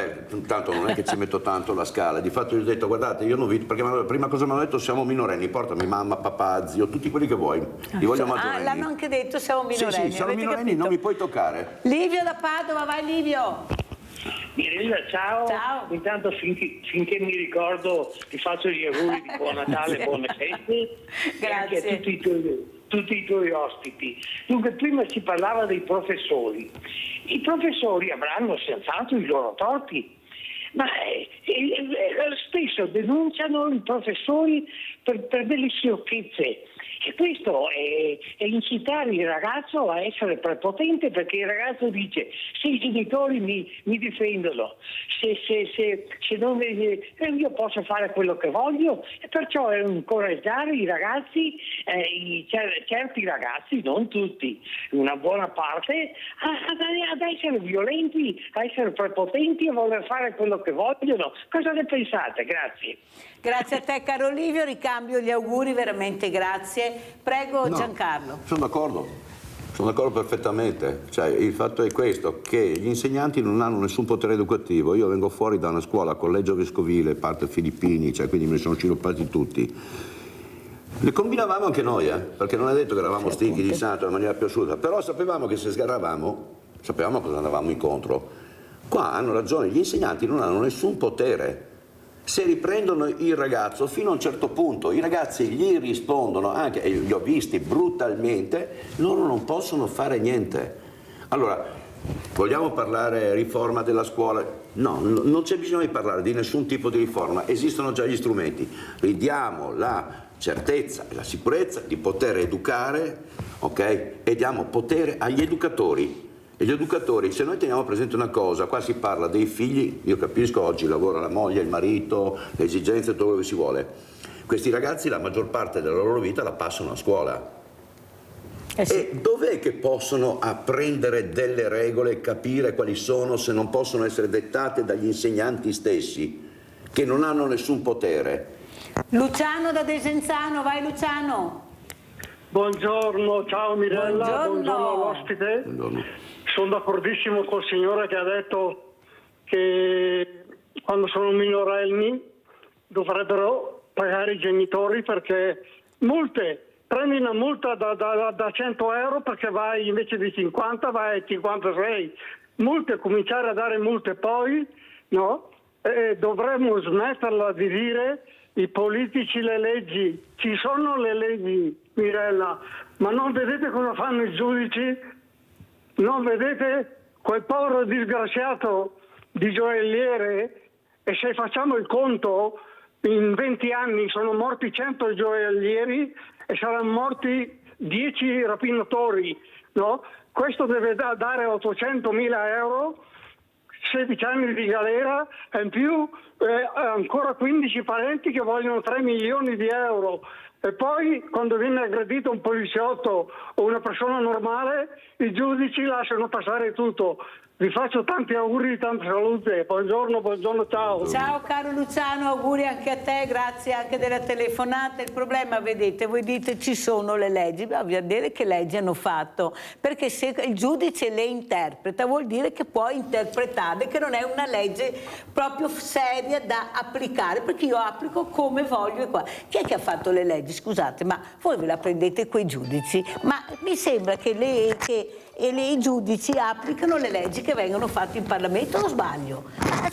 tanto non è che ci metto tanto la scala, di fatto gli ho detto guardate, io non vi, perché la prima cosa mi hanno detto siamo minorenni, portami mamma, papà, zio, tutti quelli che vuoi, li voglio maggiorenni. L'hanno anche detto, siamo minorenni. Sì, siamo minorenni, capito? Non mi puoi toccare. Livio da Padova, vai Livio. Mirella, ciao. Intanto finché mi ricordo ti faccio gli auguri di buon Natale e buone feste. Grazie. E anche a tutti i tuoi ospiti. Dunque prima si parlava dei professori. I professori avranno senz'altro i loro torti, ma spesso denunciano i professori per delle sciocchezze. E questo è incitare il ragazzo a essere prepotente, perché il ragazzo dice: se i genitori mi difendono, se non io posso fare quello che voglio, e perciò è incoraggiare i ragazzi, certi ragazzi, non tutti, una buona parte, ad essere violenti, a essere prepotenti, a voler fare quello che vogliono. Cosa ne pensate? Grazie. Grazie a te caro Livio, ricambio gli auguri, veramente grazie. Prego Giancarlo. Sono d'accordo perfettamente. Cioè, il fatto è questo, che gli insegnanti non hanno nessun potere educativo. Io vengo fuori da una scuola, collegio vescovile, parte Filippini, cioè, quindi me ne sono sciroppati tutti. Le combinavamo anche noi, perché non è detto che eravamo stinchi di santo in maniera più assoluta, però sapevamo che se sgarravamo, sapevamo cosa andavamo incontro. Qua hanno ragione, gli insegnanti non hanno nessun potere. Se riprendono il ragazzo fino a un certo punto, i ragazzi gli rispondono, anche, e li ho visti brutalmente, loro non possono fare niente. Allora, vogliamo parlare riforma della scuola? No, non c'è bisogno di parlare di nessun tipo di riforma, esistono già gli strumenti. Ridiamo la certezza e la sicurezza di poter educare, ok? E diamo potere agli educatori. E gli educatori, se noi teniamo presente una cosa, qua si parla dei figli, io capisco oggi lavora la moglie, il marito, le esigenze, tutto quello che si vuole. Questi ragazzi la maggior parte della loro vita la passano a scuola. Sì. E dov'è che possono apprendere delle regole e capire quali sono, se non possono essere dettate dagli insegnanti stessi, che non hanno nessun potere? Luciano da Desenzano, vai Luciano. Buongiorno, ciao Mirella, buongiorno all'ospite. Buongiorno. Sono d'accordissimo col signore che ha detto che quando sono minorenni dovrebbero pagare i genitori, perché prendi una multa da 100 euro perché vai invece di 50 vai a 56. Multe, cominciare a dare multe poi, no? Dovremmo smetterla di dire i politici le leggi. Ci sono le leggi, Mirella, ma non vedete cosa fanno i giudici? Non vedete quel povero disgraziato di gioielliere? E se facciamo il conto, in 20 anni sono morti 100 gioiellieri e saranno morti 10 rapinatori, no? Questo deve dare 800.000 euro, 16 anni di galera e in più ancora 15 parenti che vogliono 3 milioni di euro. E poi quando viene aggredito un poliziotto o una persona normale, i giudici lasciano passare tutto. Vi faccio tanti auguri, tanta salute. Buongiorno, ciao. Ciao caro Luciano, auguri anche a te, grazie anche della telefonata. Il problema, vedete, voi dite ci sono le leggi, ma bisogna vedere che leggi hanno fatto, perché se il giudice le interpreta vuol dire che può interpretare, che non è una legge proprio seria da applicare, perché io applico come voglio qua. Chi è che ha fatto le leggi? Scusate, ma voi ve la prendete quei giudici? Ma mi sembra che i giudici applicano le leggi che vengono fatte in Parlamento, o sbaglio?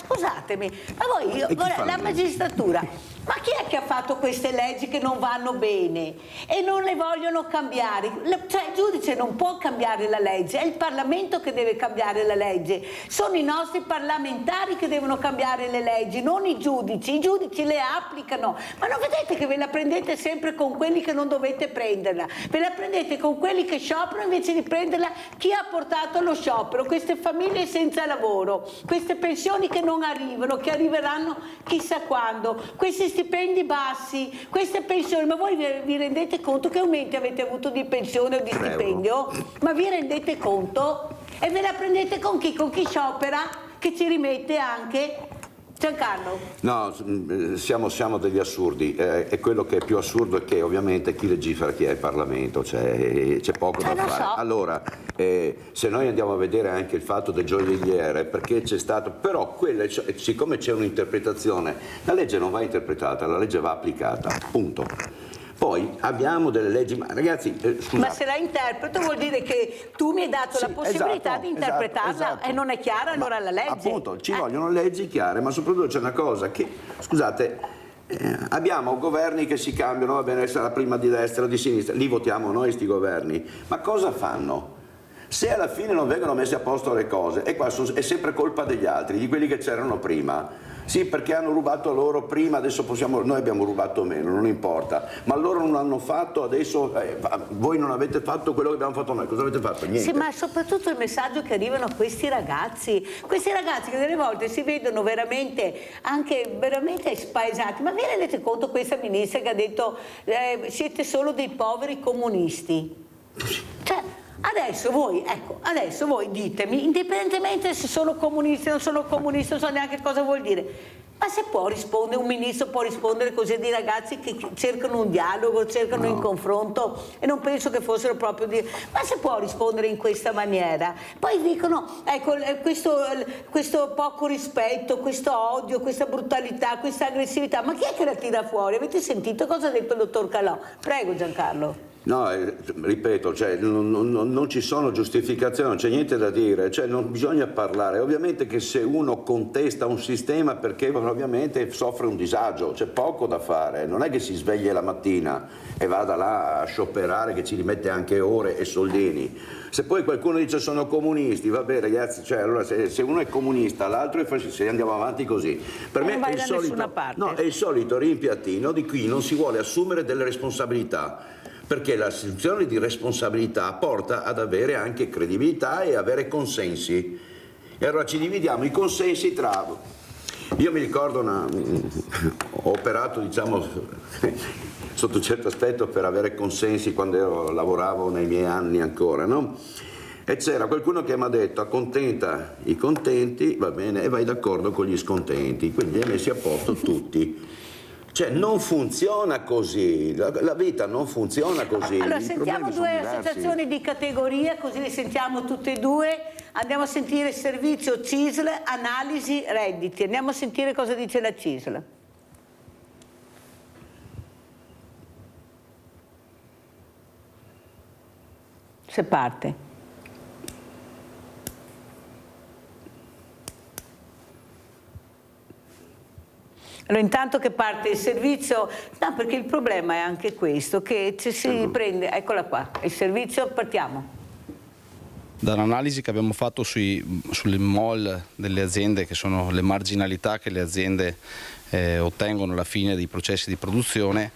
Scusatemi, ma voi, la magistratura, ma chi è che ha fatto queste leggi che non vanno bene e non le vogliono cambiare? Cioè il giudice non può cambiare la legge, è il Parlamento che deve cambiare la legge, sono i nostri parlamentari che devono cambiare le leggi, non i giudici le applicano. Ma non vedete che ve la prendete sempre con quelli che non dovete prenderla, ve la prendete con quelli che scioperano invece di prenderla chi ha portato allo sciopero, queste famiglie senza lavoro, queste pensioni che non arrivano, che arriveranno chissà quando, questi stipendi bassi, queste pensioni, ma voi vi rendete conto che aumenti avete avuto di pensione o di stipendio? Ma vi rendete conto? E ve la prendete con chi? Con chi sciopera, che ci rimette anche... Giancarlo? No, siamo degli assurdi, e quello che è più assurdo è che ovviamente chi legifera, chi è il Parlamento, c'è poco da fare. So. Allora, se noi andiamo a vedere anche il fatto del gioielliere, perché c'è stato, però siccome c'è un'interpretazione, la legge non va interpretata, la legge va applicata, punto. Poi abbiamo delle leggi, ma ragazzi, scusate. Ma se la interpreto vuol dire che tu mi hai dato la possibilità di interpretarla e non è chiara allora la legge. Appunto, ci vogliono leggi chiare, ma soprattutto c'è una cosa che, scusate, abbiamo governi che si cambiano, va bene, sarà prima di destra o di sinistra, li votiamo noi sti governi, ma cosa fanno? Se alla fine non vengono messe a posto le cose, e qua è sempre colpa degli altri, di quelli che c'erano prima. Sì, perché hanno rubato loro prima, adesso noi abbiamo rubato meno, non importa, ma loro non hanno fatto, adesso voi non avete fatto quello che abbiamo fatto noi, cosa avete fatto? Niente. Sì, ma soprattutto il messaggio che arrivano a questi ragazzi che delle volte si vedono veramente spaesati. Ma vi rendete conto questa ministra che ha detto siete solo dei poveri comunisti? Cioè, adesso voi ditemi, indipendentemente se sono comunisti o non sono comunisti, non so neanche cosa vuol dire, ma se può rispondere, un ministro può rispondere così a dei ragazzi che cercano un dialogo, cercano un confronto, e non penso che fossero proprio ma se può rispondere in questa maniera? Poi dicono, ecco, questo poco rispetto, questo odio, questa brutalità, questa aggressività, ma chi è che la tira fuori? Avete sentito cosa ha detto il dottor Calò? Prego Giancarlo. No, ripeto, cioè, non ci sono giustificazioni, non c'è niente da dire, cioè, non bisogna parlare. Ovviamente che se uno contesta un sistema perché ovviamente soffre un disagio, c'è poco da fare, non è che si sveglia la mattina e vada là a scioperare che ci rimette anche ore e soldini. Se poi qualcuno dice sono comunisti, vabbè ragazzi, cioè, allora se uno è comunista, l'altro è fascista, se andiamo avanti così. Per me è il solito rimpiattino di chi non si vuole assumere delle responsabilità. Perché l'assunzione di responsabilità porta ad avere anche credibilità e avere consensi. E allora ci dividiamo i consensi tra... Io mi ricordo, ho operato, diciamo, sotto un certo aspetto per avere consensi quando io lavoravo nei miei anni ancora, no? E c'era qualcuno che mi ha detto accontenta i contenti, va bene, e vai d'accordo con gli scontenti, quindi li hai messi a posto tutti. Cioè non funziona così, la vita non funziona così. Allora sentiamo due associazioni di categoria, così le sentiamo tutte e due. Andiamo a sentire servizio CISL, analisi redditi. Andiamo a sentire cosa dice la CISL. Se parte. Allora, intanto che parte il servizio, no, perché il problema è anche questo, che ci si prende, eccola qua, il servizio, partiamo. Dall'analisi che abbiamo fatto sulle MOL delle aziende, che sono le marginalità che le aziende ottengono alla fine dei processi di produzione,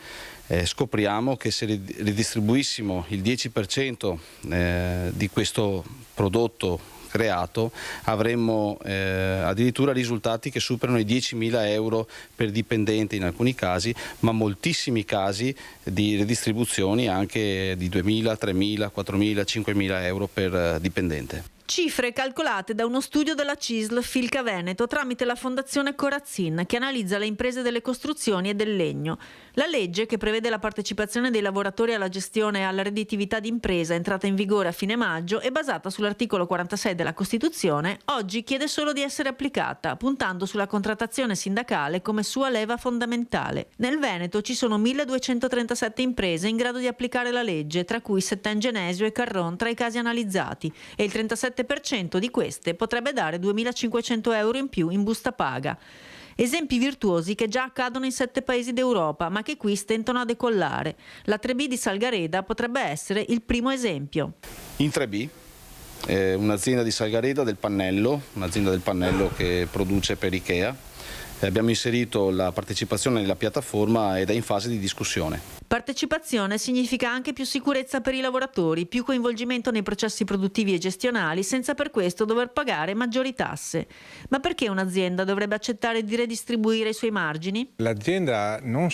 scopriamo che se ridistribuissimo il 10% di questo prodotto creato avremmo addirittura risultati che superano i 10.000 euro per dipendente in alcuni casi, ma moltissimi casi di ridistribuzioni anche di 2.000, 3.000, 4.000, 5.000 euro per dipendente. Cifre calcolate da uno studio della CISL Filca Veneto tramite la Fondazione Corazzin, che analizza le imprese delle costruzioni e del legno. La legge, che prevede la partecipazione dei lavoratori alla gestione e alla redditività d'impresa, entrata in vigore a fine maggio, è basata sull'articolo 46 della Costituzione, oggi chiede solo di essere applicata, puntando sulla contrattazione sindacale come sua leva fondamentale. Nel Veneto ci sono 1.237 imprese in grado di applicare la legge, tra cui Setten Genesio e Carron tra i casi analizzati, e il 37% di queste potrebbe dare 2.500 euro in più in busta paga. Esempi virtuosi che già accadono in 7 paesi d'Europa, ma che qui stentano a decollare. La 3B di Salgareda potrebbe essere il primo esempio. In 3B, un'azienda di Salgareda del pannello, un'azienda del pannello che produce per Ikea, abbiamo inserito la partecipazione nella piattaforma ed è in fase di discussione. Partecipazione significa anche più sicurezza per i lavoratori, più coinvolgimento nei processi produttivi e gestionali, senza per questo dover pagare maggiori tasse. Ma perché un'azienda dovrebbe accettare di redistribuire i suoi margini? L'azienda non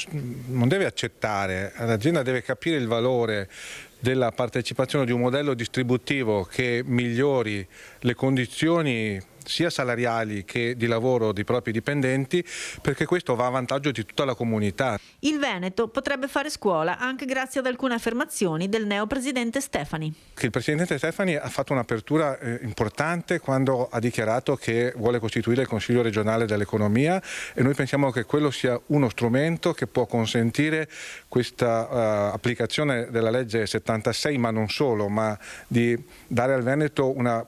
deve accettare, l'azienda deve capire il valore della partecipazione di un modello distributivo che migliori le condizioni sia salariali che di lavoro dei propri dipendenti, perché questo va a vantaggio di tutta la comunità. Il Veneto potrebbe fare scuola anche grazie ad alcune affermazioni del neopresidente Stefani. Il presidente Stefani ha fatto un'apertura importante quando ha dichiarato che vuole costituire il Consiglio regionale dell'economia, e noi pensiamo che quello sia uno strumento che può consentire questa applicazione della legge 76, ma non solo, ma di dare al Veneto una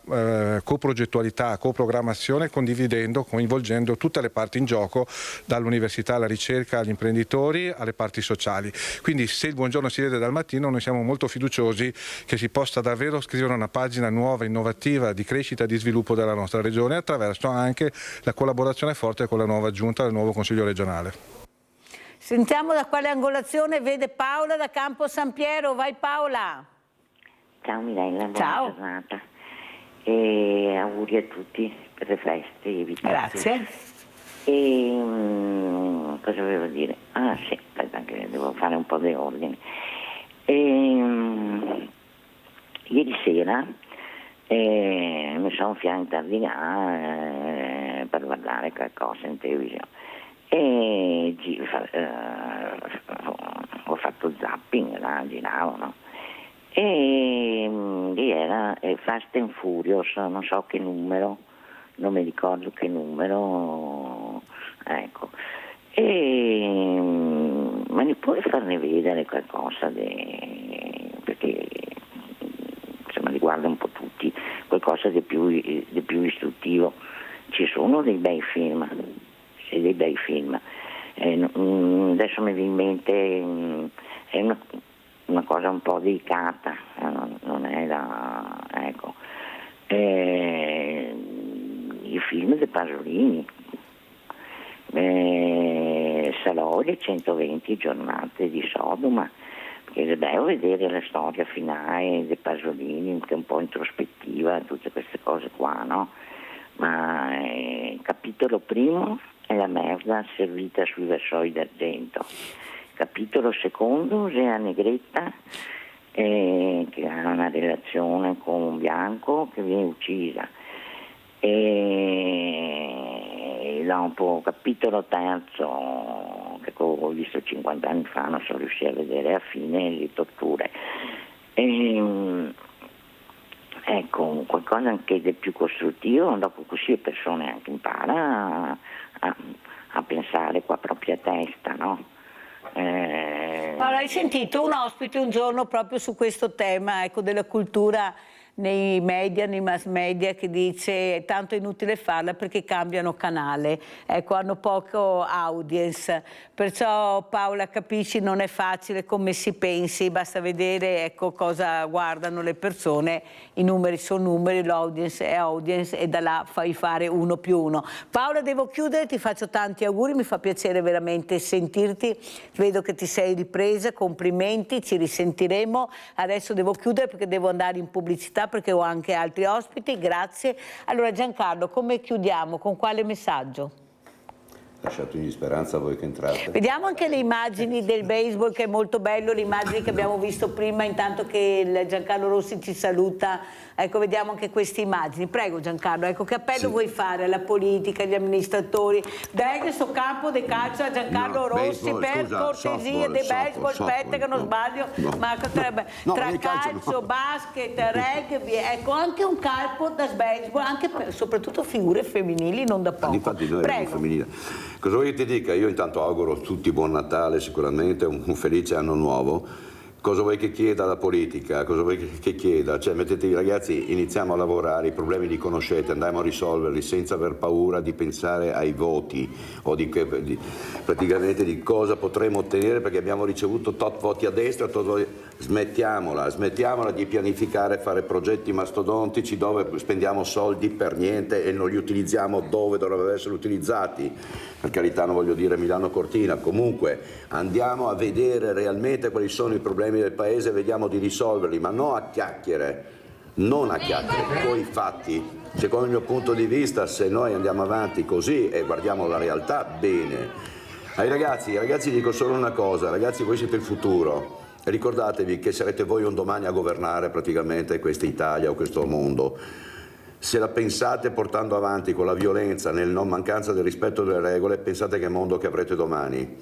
coprogettualità, coprogrammazione programmazione, condividendo, coinvolgendo tutte le parti in gioco, dall'università alla ricerca, agli imprenditori, alle parti sociali. Quindi se il buongiorno si vede dal mattino, noi siamo molto fiduciosi che si possa davvero scrivere una pagina nuova, innovativa di crescita e di sviluppo della nostra regione, attraverso anche la collaborazione forte con la nuova giunta del nuovo Consiglio regionale. Sentiamo da quale angolazione vede Paola da Campo San Piero. Vai Paola. Ciao Mirella, buona Ciao. giornata e auguri a tutti per le feste. Grazie. E cosa volevo dire? Ah sì, aspetta che devo fare un po' di ordine. Ieri sera mi sono fianta di là per guardare qualcosa in televisione e ho fatto zapping, là, giravo, no? E lì era Fast and Furious, non so che numero, non mi ricordo che numero, ecco. Ma mi puoi farne vedere qualcosa perché insomma riguarda un po' tutti, qualcosa di più istruttivo. Ci sono dei bei film, adesso mi viene in mente, è una cosa un po' delicata, non è da, ecco, i film dei Pasolini, Salò, le 120 giornate di Sodoma, perché devo vedere la storia finale dei Pasolini, che è un po' introspettiva, tutte queste cose qua, no? Ma capitolo primo è la merda servita sui vassoi d'argento. Capitolo secondo è la negretta che ha una relazione con un bianco che viene uccisa. E dopo capitolo terzo, che ho visto 50 anni fa, non sono riuscita a vedere, a fine le torture. Ecco, qualcosa anche di più costruttivo, dopo così le persone anche imparano a pensare con la propria testa, no? Paola, hai sentito un ospite un giorno proprio su questo tema, ecco, della cultura nei media, nei mass media, che dice è tanto inutile farla perché cambiano canale, ecco, hanno poco audience, perciò Paola capisci, non è facile come si pensi, basta vedere, ecco, cosa guardano le persone, i numeri sono numeri, l'audience è audience e da là fai fare 1 più 1. Paola, devo chiudere, ti faccio tanti auguri, mi fa piacere veramente sentirti, vedo che ti sei ripresa, complimenti, ci risentiremo, adesso devo chiudere perché devo andare in pubblicità perché ho anche altri ospiti, grazie. Allora Giancarlo, come chiudiamo? Con quale messaggio? Lasciatemi di speranza voi che entrate. Vediamo anche le immagini del baseball, che è molto bello, le immagini che abbiamo visto prima, intanto che il Giancarlo Rossi ci saluta. Ecco, vediamo anche queste immagini. Prego Giancarlo, ecco, che appello vuoi fare alla politica, agli amministratori? Dai questo campo di calcio a Giancarlo Rossi, per cortesia, di baseball, aspetta che non sbaglio, ma tra calcio, basket, rugby, ecco, anche un campo da baseball, anche soprattutto figure femminili, non da poco. Infatti noi abbiamo femminile. Cosa vuoi che ti dica? Io intanto auguro a tutti buon Natale, sicuramente un felice anno nuovo. Cosa vuoi che chieda la politica? Cosa vuoi che chieda? Cioè, mettetevi ragazzi, iniziamo a lavorare, i problemi li conoscete, andiamo a risolverli senza aver paura di pensare ai voti o praticamente di cosa potremo ottenere perché abbiamo ricevuto tot voti a destra, tot voti. Smettiamola di pianificare, fare progetti mastodontici dove spendiamo soldi per niente e non li utilizziamo dove dovrebbero essere utilizzati. Per carità, non voglio dire Milano Cortina, comunque andiamo a vedere realmente quali sono i problemi del paese e vediamo di risolverli, ma non a chiacchiere, con i fatti. Secondo il mio punto di vista, se noi andiamo avanti così e guardiamo la realtà, bene. Ai ragazzi dico solo una cosa, ragazzi, voi siete il futuro. E ricordatevi che sarete voi un domani a governare praticamente questa Italia o questo mondo. Se la pensate portando avanti con la violenza, nel non mancanza del rispetto delle regole, pensate che mondo che avrete domani.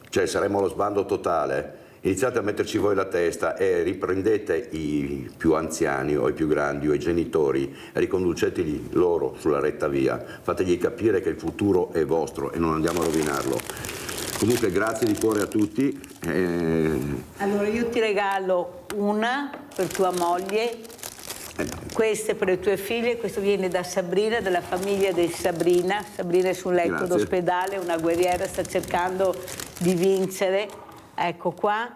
Cioè saremo allo sbando totale. Iniziate a metterci voi la testa e riprendete i più anziani o i più grandi o i genitori e riconduceteli loro sulla retta via. Fategli capire che il futuro è vostro e non andiamo a rovinarlo. Comunque grazie di cuore a tutti. Allora io ti regalo una per tua moglie Queste per le tue figlie, questo viene da Sabrina, dalla famiglia di Sabrina. Sabrina è su un letto d'ospedale, una guerriera, sta cercando di vincere. Ecco qua,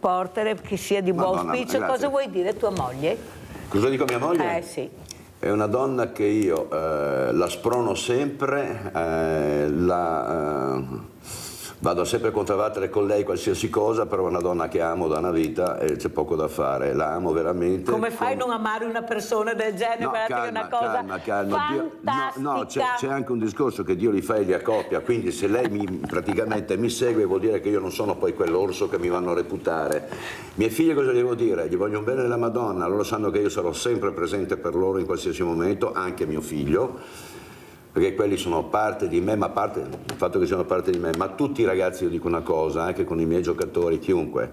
portare che sia di buon auspicio. Cosa vuoi dire a tua moglie? Cosa dico a mia moglie? Sì. È una donna che io la sprono sempre, vado sempre a controbattere con lei qualsiasi cosa, però è una donna che amo da una vita e c'è poco da fare, la amo veramente. Come fai a non amare una persona del genere? No, calma, è una cosa calma. fantastica. C'è anche un discorso che Dio li fa e li accoppia, quindi se lei praticamente mi segue vuol dire che io non sono poi quell'orso che mi vanno a reputare. Mie figlie cosa devo dire? Gli voglio un bene della Madonna, loro sanno che io sarò sempre presente per loro in qualsiasi momento, anche mio figlio, perché quelli sono parte di me, ma parte il fatto che siano parte di me, ma tutti i ragazzi, io dico una cosa, anche con i miei giocatori, chiunque,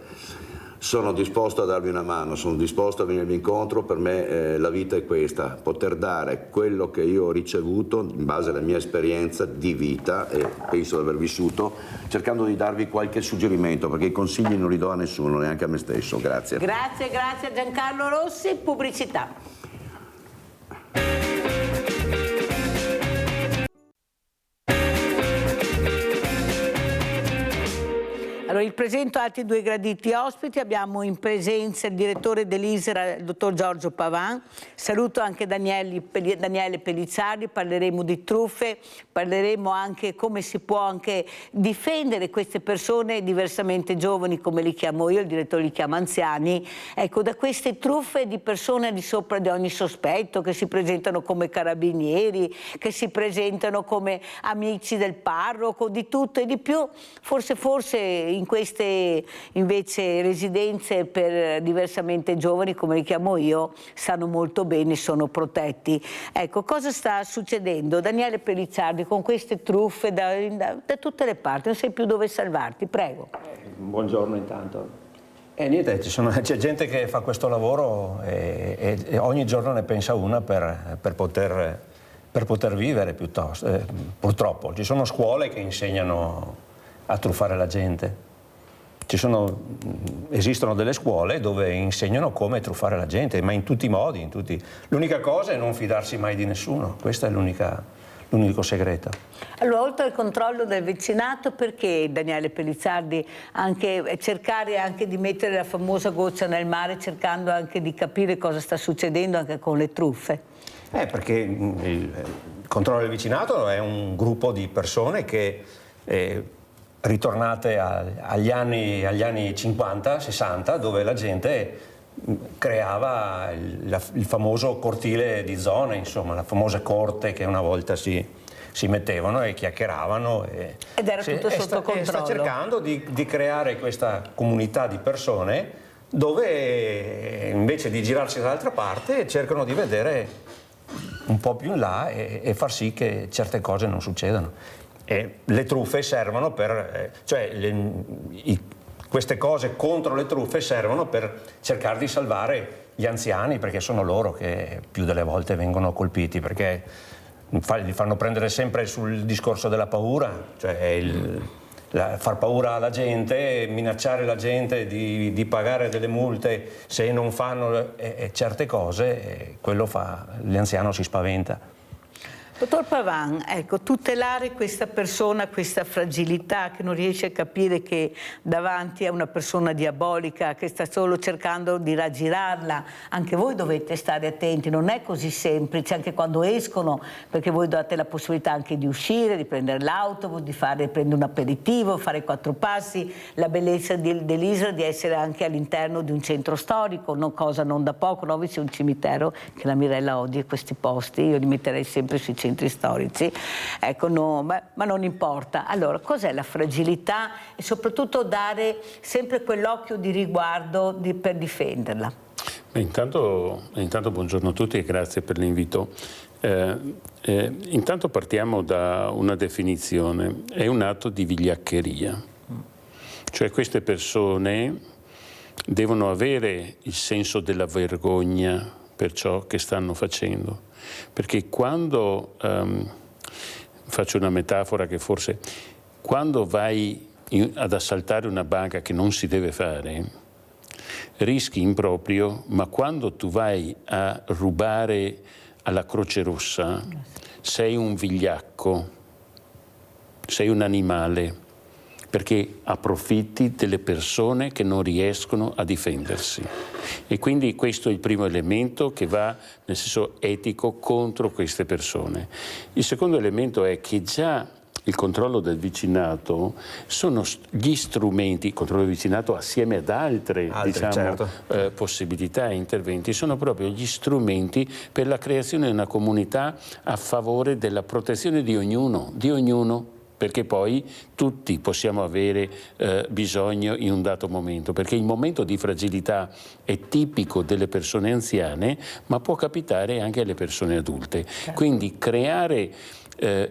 sono disposto a darvi una mano, sono disposto a venirvi incontro, per me la vita è questa, poter dare quello che io ho ricevuto in base alla mia esperienza di vita e penso di aver vissuto, cercando di darvi qualche suggerimento, perché i consigli non li do a nessuno, neanche a me stesso. Grazie. Grazie a Giancarlo Rossi, pubblicità. Allora, il presento altri due graditi ospiti, abbiamo in presenza il direttore dell'ISRA, il dottor Giorgio Pavan, saluto anche Daniele Pellizzardi, parleremo di truffe, parleremo anche come si può anche difendere queste persone diversamente giovani, come li chiamo io, il direttore li chiama anziani, ecco, da queste truffe di persone al di sopra di ogni sospetto, che si presentano come carabinieri, che si presentano come amici del parroco, di tutto e di più, forse in queste invece residenze per diversamente giovani, come li chiamo io, stanno molto bene, sono protetti. Ecco, cosa sta succedendo? Daniele Pellizzardi, con queste truffe da tutte le parti, non sai più dove salvarti, prego. Buongiorno intanto. Niente, c'è gente che fa questo lavoro e ogni giorno ne pensa una per poter vivere piuttosto. Purtroppo ci sono scuole che insegnano a truffare la gente. Esistono delle scuole dove insegnano come truffare la gente, ma in tutti i modi, L'unica cosa è non fidarsi mai di nessuno, questo è l'unico segreto. Allora, oltre al controllo del vicinato, perché Daniele Pellizzardi cercare anche di mettere la famosa goccia nel mare, cercando anche di capire cosa sta succedendo anche con le truffe? Perché il controllo del vicinato è un gruppo di persone che ritornate agli anni 50, 60, dove la gente creava il famoso cortile di zone, insomma, la famosa corte che una volta si mettevano e chiacchieravano. Ed era tutto sotto controllo. Sta cercando di creare questa comunità di persone dove invece di girarsi dall'altra parte cercano di vedere un po' più in là e far sì che certe cose non succedano. E le truffe servono queste cose contro le truffe servono per cercare di salvare gli anziani, perché sono loro che più delle volte vengono colpiti, perché li fanno prendere sempre sul discorso della paura, cioè far paura alla gente, minacciare la gente di pagare delle multe se non fanno certe cose, quello l'anziano si spaventa. Dottor Pavan, ecco, tutelare questa persona, questa fragilità che non riesce a capire che davanti a una persona diabolica che sta solo cercando di raggirarla, anche voi dovete stare attenti, non è così semplice, anche quando escono, perché voi date la possibilità anche di uscire, di prendere l'autobus, di prendere un aperitivo, fare 4 passi, la bellezza dell'Isra di essere anche all'interno di un centro storico, cosa non da poco, no? C'è un cimitero che la Mirella odia questi posti, io li metterei sempre sui centri storici, ecco, ma non importa. Allora, cos'è la fragilità e soprattutto dare sempre quell'occhio di riguardo per difenderla? Intanto buongiorno a tutti e grazie per l'invito. Intanto partiamo da una definizione, è un atto di vigliaccheria, cioè queste persone devono avere il senso della vergogna per ciò che stanno facendo. Perché quando, faccio una metafora che forse, quando vai ad assaltare una banca che non si deve fare, rischi in proprio, ma quando tu vai a rubare alla Croce Rossa sei un vigliacco, sei un animale, perché approfitti delle persone che non riescono a difendersi. E quindi questo è il primo elemento che va nel senso etico contro queste persone. Il secondo elemento è che già il controllo del vicinato sono gli strumenti, il controllo del vicinato assieme ad altre diciamo, certo. Possibilità e interventi, sono proprio gli strumenti per la creazione di una comunità a favore della protezione di ognuno, perché poi tutti possiamo avere bisogno in un dato momento, perché il momento di fragilità è tipico delle persone anziane, ma può capitare anche alle persone adulte. Quindi creare,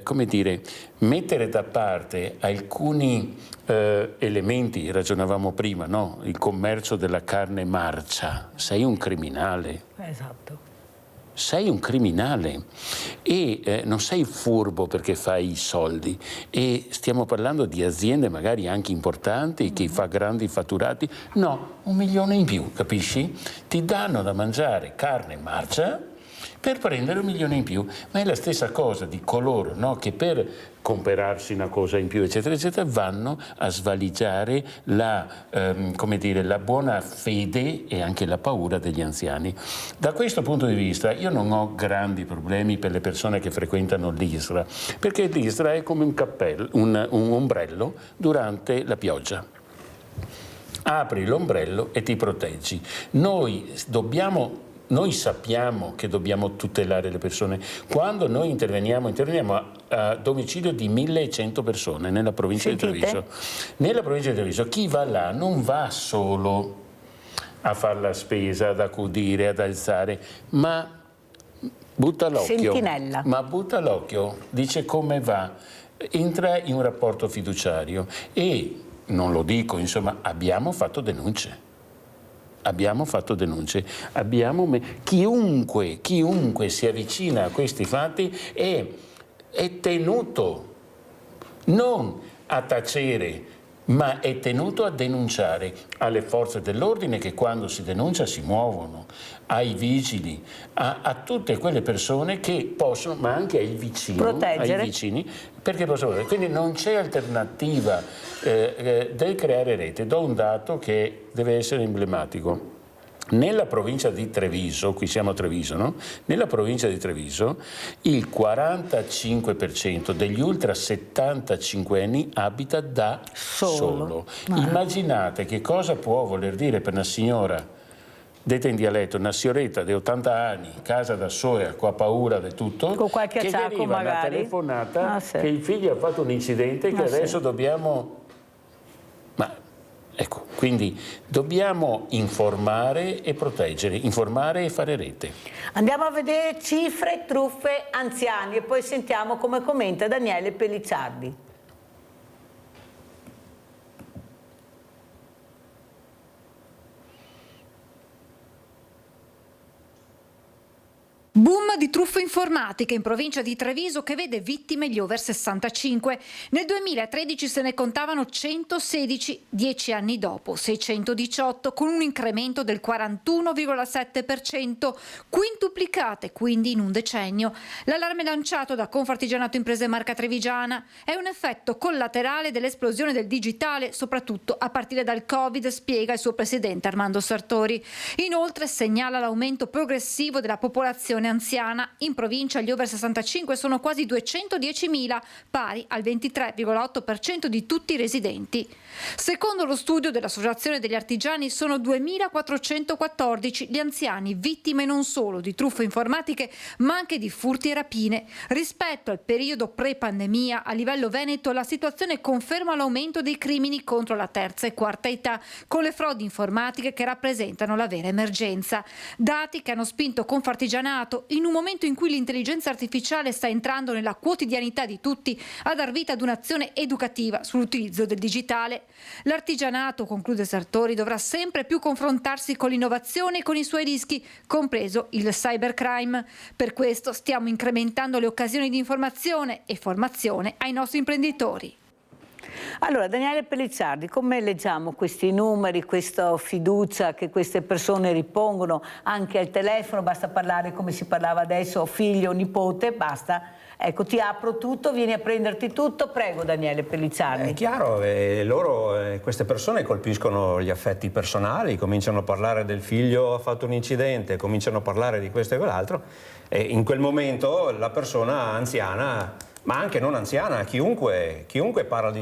come dire, mettere da parte alcuni elementi, ragionavamo prima, no? Il commercio della carne marcia, sei un criminale. Esatto. Sei un criminale e non sei furbo perché fai i soldi, e stiamo parlando di aziende magari anche importanti che fa grandi fatturati. No, 1 milione in più, capisci? Ti danno da mangiare carne marcia per prendere 1 milione in più, ma è la stessa cosa di coloro, no, che per comprarsi una cosa in più eccetera eccetera vanno a svaligiare la, come dire, la buona fede e anche la paura degli anziani. Da questo punto di vista io non ho grandi problemi per le persone che frequentano l'ISRA, perché l'ISRA è come un cappello, un ombrello durante la pioggia. Apri l'ombrello e ti proteggi. Noi sappiamo che dobbiamo tutelare le persone. Quando noi interveniamo a domicilio di 1100 persone nella provincia di Treviso. Nella provincia di Treviso chi va là non va solo a fare la spesa, ad accudire, ad alzare, ma butta l'occhio. Sentinella. Ma butta l'occhio, dice come va, entra in un rapporto fiduciario e, non lo dico, insomma, abbiamo fatto denunce. Chiunque si avvicina a questi fatti è tenuto non a tacere, ma è tenuto a denunciare alle forze dell'ordine che quando si denuncia si muovono, ai vigili, a tutte quelle persone che possono, ma anche ai vicini, perché possono. Quindi non c'è alternativa del creare rete. Do un dato che deve essere emblematico. Nella provincia di Treviso, qui siamo a Treviso, no? Nella provincia di Treviso il 45% degli ultra 75 anni abita da solo. Immaginate che cosa può voler dire per una signora, detta in dialetto, una signoretta di 80 anni, casa da sola, con paura di tutto, con qualche che arriva una telefonata che il figlio ha fatto un incidente che adesso dobbiamo... Ecco, quindi dobbiamo informare e proteggere, informare e fare rete. Andiamo a vedere cifre, truffe, anziani e poi sentiamo come commenta Daniele Pellicciardi. Boom di truffe informatiche in provincia di Treviso che vede vittime gli over 65. Nel 2013 se ne contavano 116, 10 anni dopo 618, con un incremento del 41,7%, quintuplicate quindi in un decennio. L'allarme lanciato da Confartigianato Imprese Marca Trevigiana è un effetto collaterale dell'esplosione del digitale, soprattutto a partire dal Covid, spiega il suo presidente Armando Sartori. Inoltre segnala l'aumento progressivo della popolazione anziana. In provincia gli over 65 sono quasi 210.000, pari al 23,8% di tutti i residenti. Secondo lo studio dell'Associazione degli Artigiani sono 2.414 gli anziani vittime non solo di truffe informatiche ma anche di furti e rapine. Rispetto al periodo pre-pandemia, a livello veneto la situazione conferma l'aumento dei crimini contro la terza e quarta età, con le frodi informatiche che rappresentano la vera emergenza. Dati che hanno spinto Confartigianato, in un momento in cui l'intelligenza artificiale sta entrando nella quotidianità di tutti, a dar vita ad un'azione educativa sull'utilizzo del digitale. L'artigianato, conclude Sartori, dovrà sempre più confrontarsi con l'innovazione e con i suoi rischi, compreso il cybercrime. Per questo stiamo incrementando le occasioni di informazione e formazione ai nostri imprenditori. Allora, Daniele Pellicciardi, come leggiamo questi numeri, questa fiducia che queste persone ripongono anche al telefono? Basta parlare come si parlava adesso, figlio, nipote, basta. Ecco, ti apro tutto, vieni a prenderti tutto. Prego, Daniele Pellicciardi. È chiaro, queste persone colpiscono gli affetti personali, cominciano a parlare del figlio ha fatto un incidente, cominciano a parlare di questo e quell'altro, e in quel momento la persona anziana, ma anche non anziana, chiunque parla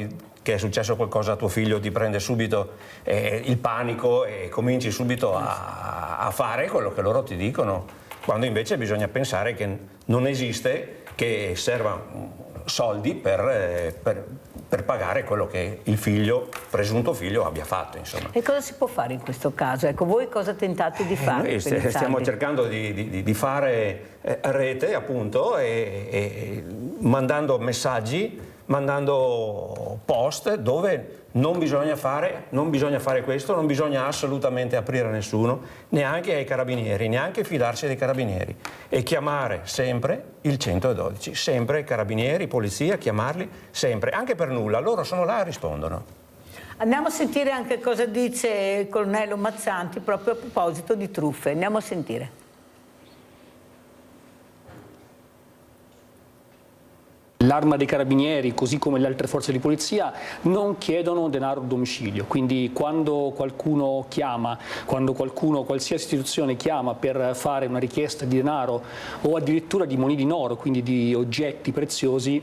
che è successo qualcosa a tuo figlio, ti prende subito il panico e cominci subito a fare quello che loro ti dicono, quando invece bisogna pensare che non esiste che serva soldi per pagare quello che il figlio, presunto figlio, abbia fatto, insomma. E cosa si può fare in questo caso? Ecco, voi cosa tentate di fare? Noi stiamo cercando di fare rete, appunto, e mandando messaggi, mandando post dove non bisogna fare questo, non bisogna assolutamente aprire a nessuno, neanche ai carabinieri, neanche fidarsi dei carabinieri, e chiamare sempre il 112, sempre carabinieri, polizia, chiamarli sempre, anche per nulla, loro sono là e rispondono. Andiamo a sentire anche cosa dice il colonnello Mazzanti proprio a proposito di truffe, andiamo a sentire. L'Arma dei Carabinieri, così come le altre forze di polizia, non chiedono denaro a domicilio, quindi quando qualcuno chiama, quando qualsiasi istituzione chiama per fare una richiesta di denaro o addirittura di monili in oro, quindi di oggetti preziosi,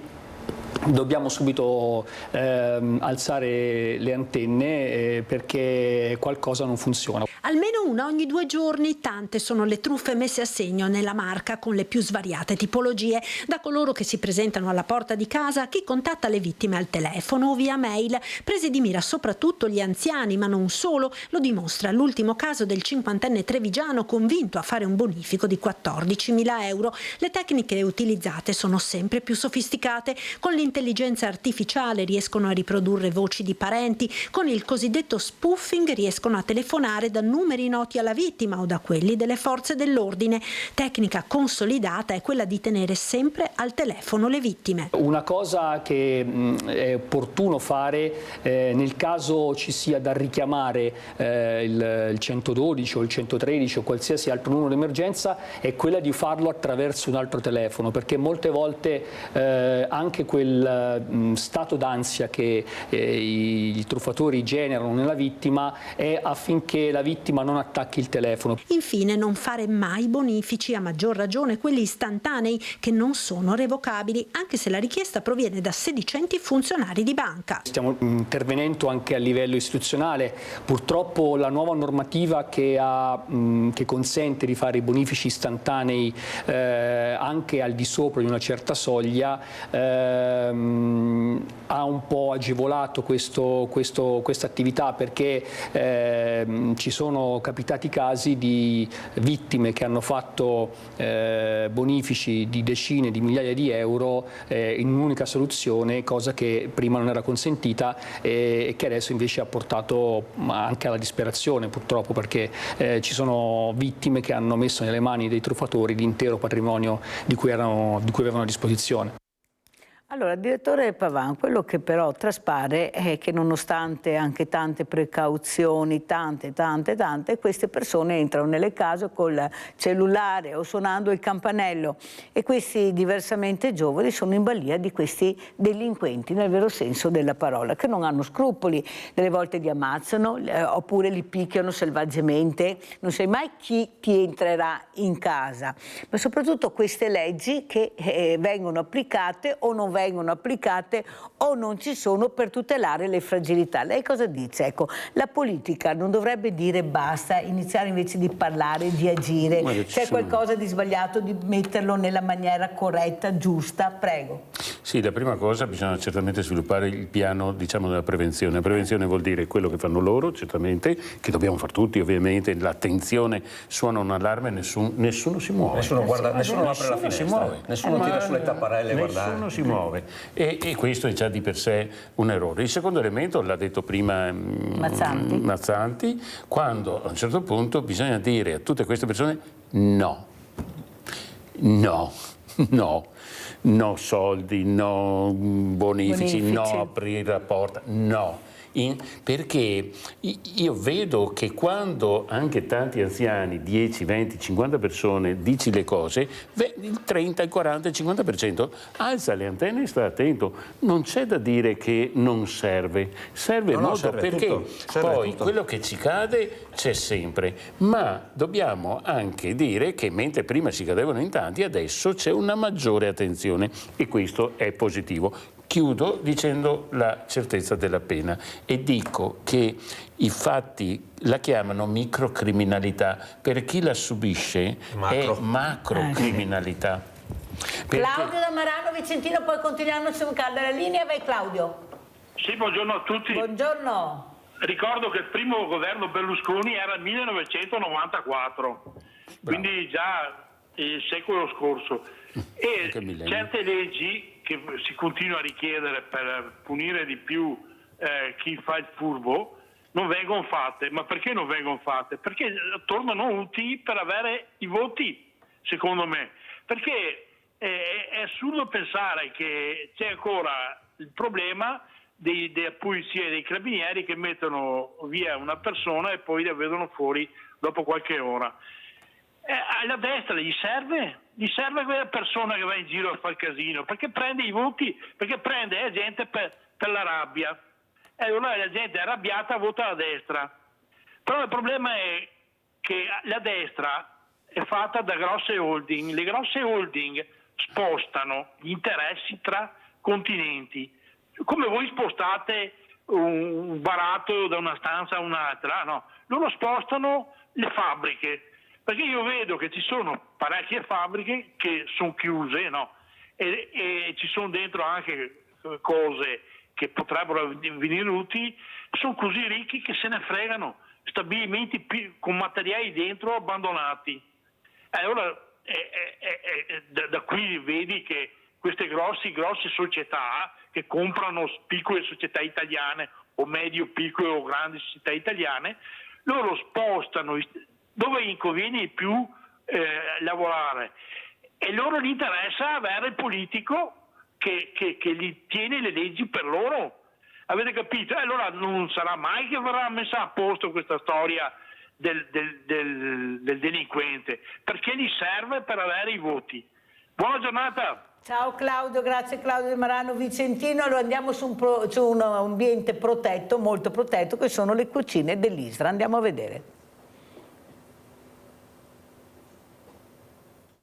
dobbiamo subito alzare le antenne perché qualcosa non funziona. Almeno una ogni 2 giorni, tante sono le truffe messe a segno nella Marca, con le più svariate tipologie, da coloro che si presentano alla porta di casa a chi contatta le vittime al telefono o via mail, presi di mira soprattutto gli anziani, ma non solo, lo dimostra l'ultimo caso del 50enne trevigiano convinto a fare un bonifico di 14.000 euro. Le tecniche utilizzate sono sempre più sofisticate, con l'intelligenza artificiale riescono a riprodurre voci di parenti, con il cosiddetto spoofing riescono a telefonare da numeri noti alla vittima o da quelli delle forze dell'ordine. Tecnica consolidata è quella di tenere sempre al telefono le vittime. Una cosa che è opportuno fare nel caso ci sia da richiamare il 112 o il 113 o qualsiasi altro numero di emergenza è quella di farlo attraverso un altro telefono, perché molte volte anche quel stato d'ansia che i truffatori generano nella vittima è affinché la vittima non attacchi il telefono. Infine, non fare mai bonifici, a maggior ragione quelli istantanei che non sono revocabili, anche se la richiesta proviene da sedicenti funzionari di banca. Stiamo intervenendo anche a livello istituzionale. Purtroppo la nuova normativa che consente di fare i bonifici istantanei anche al di sopra di una certa soglia ha un po' agevolato questa attività, perché ci sono capitati casi di vittime che hanno fatto bonifici di decine di migliaia di euro in un'unica soluzione, cosa che prima non era consentita e che adesso invece ha portato anche alla disperazione, purtroppo, perché ci sono vittime che hanno messo nelle mani dei truffatori l'intero patrimonio di cui avevano a disposizione. Allora, direttore Pavan, quello che però traspare è che nonostante anche tante precauzioni, tante, queste persone entrano nelle case col cellulare o suonando il campanello, e questi diversamente giovani sono in balia di questi delinquenti, nel vero senso della parola, che non hanno scrupoli, delle volte li ammazzano oppure li picchiano selvaggiamente, non sai mai chi ti entrerà in casa, ma soprattutto queste leggi che vengono applicate o non vengono applicate o non ci sono per tutelare le fragilità. Lei cosa dice? Ecco, la politica non dovrebbe dire basta, iniziare invece di parlare, di agire? C'è qualcosa di sbagliato, di metterlo nella maniera corretta, giusta? Prego. Sì, la prima cosa, bisogna certamente sviluppare il piano, diciamo, della prevenzione. La prevenzione vuol dire quello che fanno loro, certamente, che dobbiamo fare tutti, ovviamente. L'attenzione, suona un allarme, nessuno si muove. Nessuno apre la finestra, nessuno tira sulle tapparelle e guarda. Nessuno si muove. E questo è già di per sé un errore. Il secondo elemento, l'ha detto prima Mazzanti, quando a un certo punto bisogna dire a tutte queste persone no. no soldi, no bonifici, no aprire la porta, no. Perché io vedo che quando anche tanti anziani, 10, 20, 50 persone, dici le cose, il 30, il 40, il 50% alza le antenne e sta attento. Non c'è da dire che non serve, serve molto, serve perché tutto, serve poi tutto. quello che ci cade c'è sempre, ma dobbiamo anche dire che mentre prima ci cadevano in tanti, adesso c'è una maggiore attenzione e questo è positivo. Chiudo dicendo la certezza della pena e dico che i fatti la chiamano microcriminalità, per chi la subisce è macrocriminalità. Claudio da Marano Vicentino, poi continuiamo su calda la linea, vai Claudio. Sì, buongiorno a tutti. Buongiorno. Ricordo che il primo governo Berlusconi era il 1994, quindi già il secolo scorso. E certe leggi che si continua a richiedere per punire di più chi fa il furbo non vengono fatte. Ma perché non vengono fatte? Perché tornano utili per avere i voti, secondo me. Perché è assurdo pensare che c'è ancora il problema della polizia e dei carabinieri che mettono via una persona e poi la vedono fuori dopo qualche ora. Alla destra gli serve quella persona che va in giro a fare casino, perché prende i voti, perché prende la gente per la rabbia, e allora la gente è arrabbiata, vota alla destra. Però il problema è che la destra è fatta da grosse holding, le grosse holding spostano gli interessi tra continenti, come voi spostate un baratto da una stanza a un'altra, no, loro spostano le fabbriche. Perché io vedo che ci sono parecchie fabbriche che sono chiuse, no? E ci sono dentro anche cose che potrebbero venire utili, sono così ricchi che se ne fregano, stabilimenti con materiali dentro abbandonati. Allora da qui vedi che queste grosse società che comprano piccole società italiane o medio piccole o grandi società italiane, loro spostano dove gli conviene di più lavorare, e loro gli interessa avere il politico che gli tiene le leggi per loro. Avete capito? Allora non sarà mai che verrà messa a posto questa storia del delinquente, perché gli serve per avere i voti. Buona giornata. Ciao Claudio, grazie Claudio di Marano Vicentino. Allora andiamo su un ambiente protetto, molto protetto, che sono le cucine dell'Isra. Andiamo a vedere.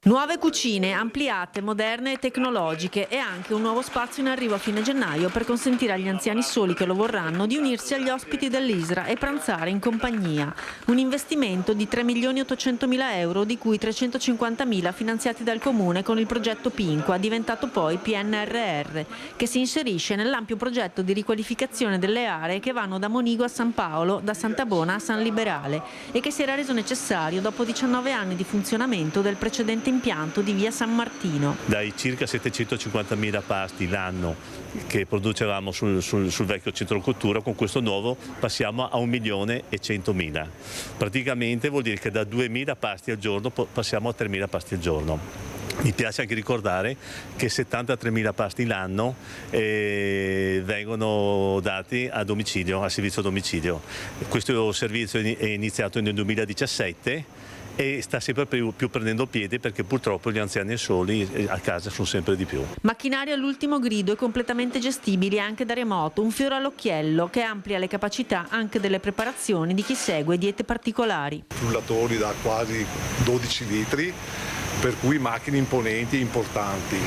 Nuove cucine, ampliate, moderne e tecnologiche, e anche un nuovo spazio in arrivo a fine gennaio per consentire agli anziani soli che lo vorranno di unirsi agli ospiti dell'Isra e pranzare in compagnia. Un investimento di 3.800.000 euro, di cui 350.000 finanziati dal Comune con il progetto Pinqua, diventato poi PNRR, che si inserisce nell'ampio progetto di riqualificazione delle aree che vanno da Monigo a San Paolo, da Santabona a San Liberale, e che si era reso necessario dopo 19 anni di funzionamento del precedente impianto di via San Martino. Dai circa 750.000 pasti l'anno che producevamo sul vecchio centro cultura, con questo nuovo passiamo a 1.100.000. Praticamente vuol dire che da 2.000 pasti al giorno passiamo a 3.000 pasti al giorno. Mi piace anche ricordare che 73.000 pasti l'anno vengono dati a domicilio, a servizio a domicilio. Questo servizio è iniziato nel 2017 e sta sempre più prendendo piede, perché purtroppo gli anziani soli a casa sono sempre di più. Macchinari all'ultimo grido e completamente gestibili anche da remoto, un fiore all'occhiello che amplia le capacità anche delle preparazioni di chi segue diete particolari. Frullatori da quasi 12 litri, per cui macchine imponenti e importanti.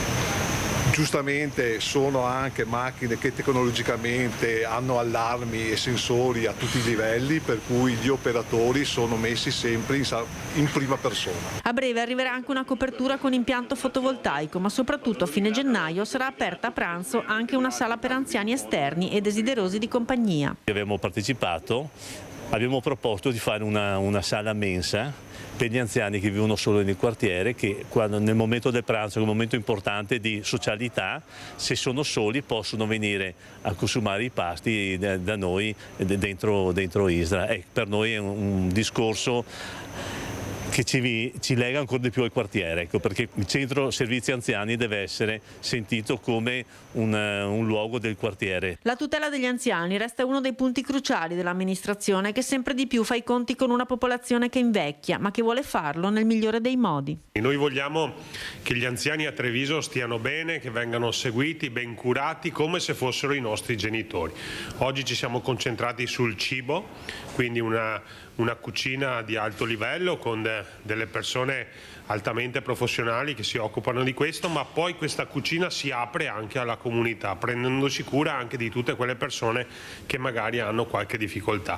Giustamente sono anche macchine che tecnologicamente hanno allarmi e sensori a tutti i livelli, per cui gli operatori sono messi sempre in prima persona. A breve arriverà anche una copertura con impianto fotovoltaico, ma soprattutto a fine gennaio sarà aperta a pranzo anche una sala per anziani esterni e desiderosi di compagnia. Abbiamo partecipato, abbiamo proposto di fare una sala mensa per gli anziani che vivono solo nel quartiere, che nel momento del pranzo, che è un momento importante di socialità, se sono soli possono venire a consumare i pasti da noi dentro Isra. Per noi è un discorso che ci lega ancora di più al quartiere, ecco, perché il centro servizi anziani deve essere sentito come un luogo del quartiere. La tutela degli anziani resta uno dei punti cruciali dell'amministrazione, che sempre di più fa i conti con una popolazione che invecchia, ma che vuole farlo nel migliore dei modi. Noi vogliamo che gli anziani a Treviso stiano bene, che vengano seguiti, ben curati, come se fossero i nostri genitori. Oggi ci siamo concentrati sul cibo, quindi una cucina di alto livello con delle persone altamente professionali che si occupano di questo, ma poi questa cucina si apre anche alla comunità, prendendosi cura anche di tutte quelle persone che magari hanno qualche difficoltà.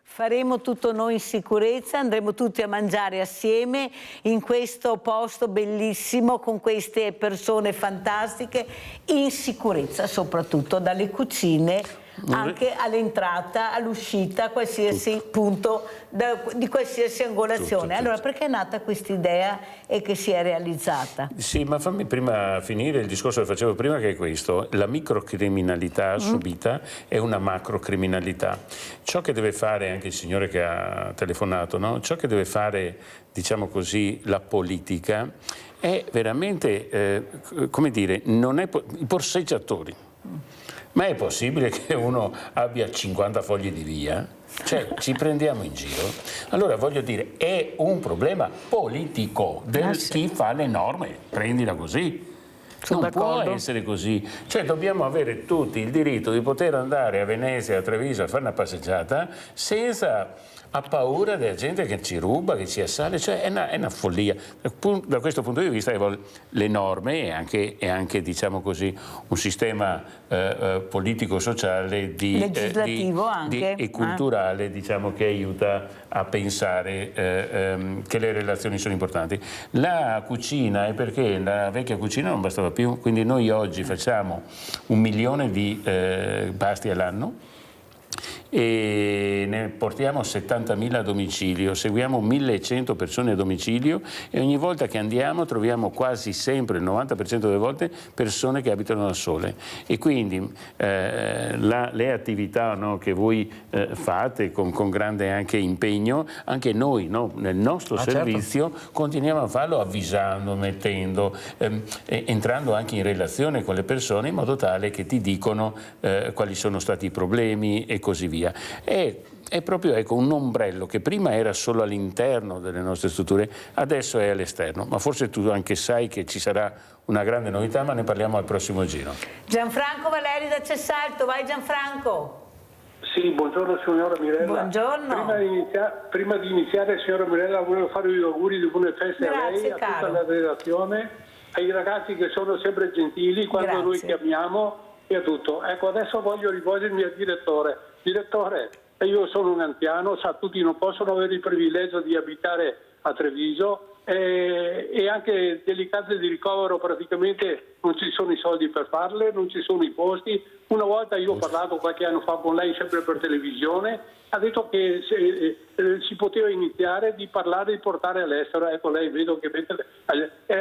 Faremo tutto noi in sicurezza, andremo tutti a mangiare assieme in questo posto bellissimo con queste persone fantastiche, in sicurezza soprattutto dalle cucine anche all'entrata, all'uscita, a qualsiasi punto di qualsiasi angolazione. Allora, perché è nata questa idea e che si è realizzata? Sì, ma fammi prima finire il discorso che facevo prima, che è questo: la microcriminalità subita è una macrocriminalità. Ciò che deve fare anche il signore che ha telefonato, no? Ciò che deve fare, diciamo così, la politica è veramente, come dire, non è i borseggiatori. Ma è possibile che uno abbia 50 fogli di via? Cioè, ci prendiamo in giro? Allora, voglio dire, è un problema politico del chi fa le norme, prendila così. Non può essere così. Cioè, dobbiamo avere tutti il diritto di poter andare a Venezia, a Treviso a fare una passeggiata senza ha paura della gente che ci ruba, che ci assale, cioè è una follia. Da questo punto di vista le norme e anche diciamo così, un sistema politico-sociale legislativo anche e culturale, diciamo, che aiuta a pensare che le relazioni sono importanti. La cucina è perché la vecchia cucina non bastava più, quindi noi oggi facciamo 1 milione di pasti all'anno e ne portiamo 70.000 a domicilio, seguiamo 1.100 persone a domicilio e ogni volta che andiamo troviamo quasi sempre, il 90% delle volte, persone che abitano da sole. E quindi le attività, no, che voi fate con grande anche impegno, anche noi, no, nel nostro servizio continuiamo a farlo avvisando, mettendo, entrando anche in relazione con le persone in modo tale che ti dicono quali sono stati i problemi e così via. È proprio, ecco, un ombrello che prima era solo all'interno delle nostre strutture, adesso è all'esterno, ma forse tu anche sai che ci sarà una grande novità, ma ne parliamo al prossimo giro. Gianfranco Valeri da Cessalto, vai Gianfranco. Sì, buongiorno signora Mirella. Buongiorno. Prima di iniziare, signora Mirella, volevo farvi gli auguri di buone feste. Grazie, a lei, a tutta la redazione, ai ragazzi che sono sempre gentili quando noi chiamiamo e a tutto. Ecco, adesso voglio rivolgermi al direttore. Direttore, io sono un anziano, sa, tutti non possono avere il privilegio di abitare a Treviso e anche delle case di ricovero praticamente non ci sono i soldi per farle, non ci sono i posti. Una volta io ho parlato qualche anno fa con lei sempre per televisione, ha detto che si poteva iniziare di parlare di portare all'estero. Ecco, lei vedo che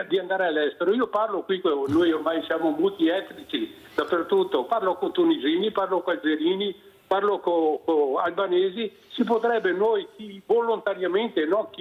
di andare all'estero. Io parlo qui, noi ormai siamo multietnici dappertutto, parlo con tunisini, parlo con algerini, parlo con albanesi. Si potrebbe noi volontariamente, no,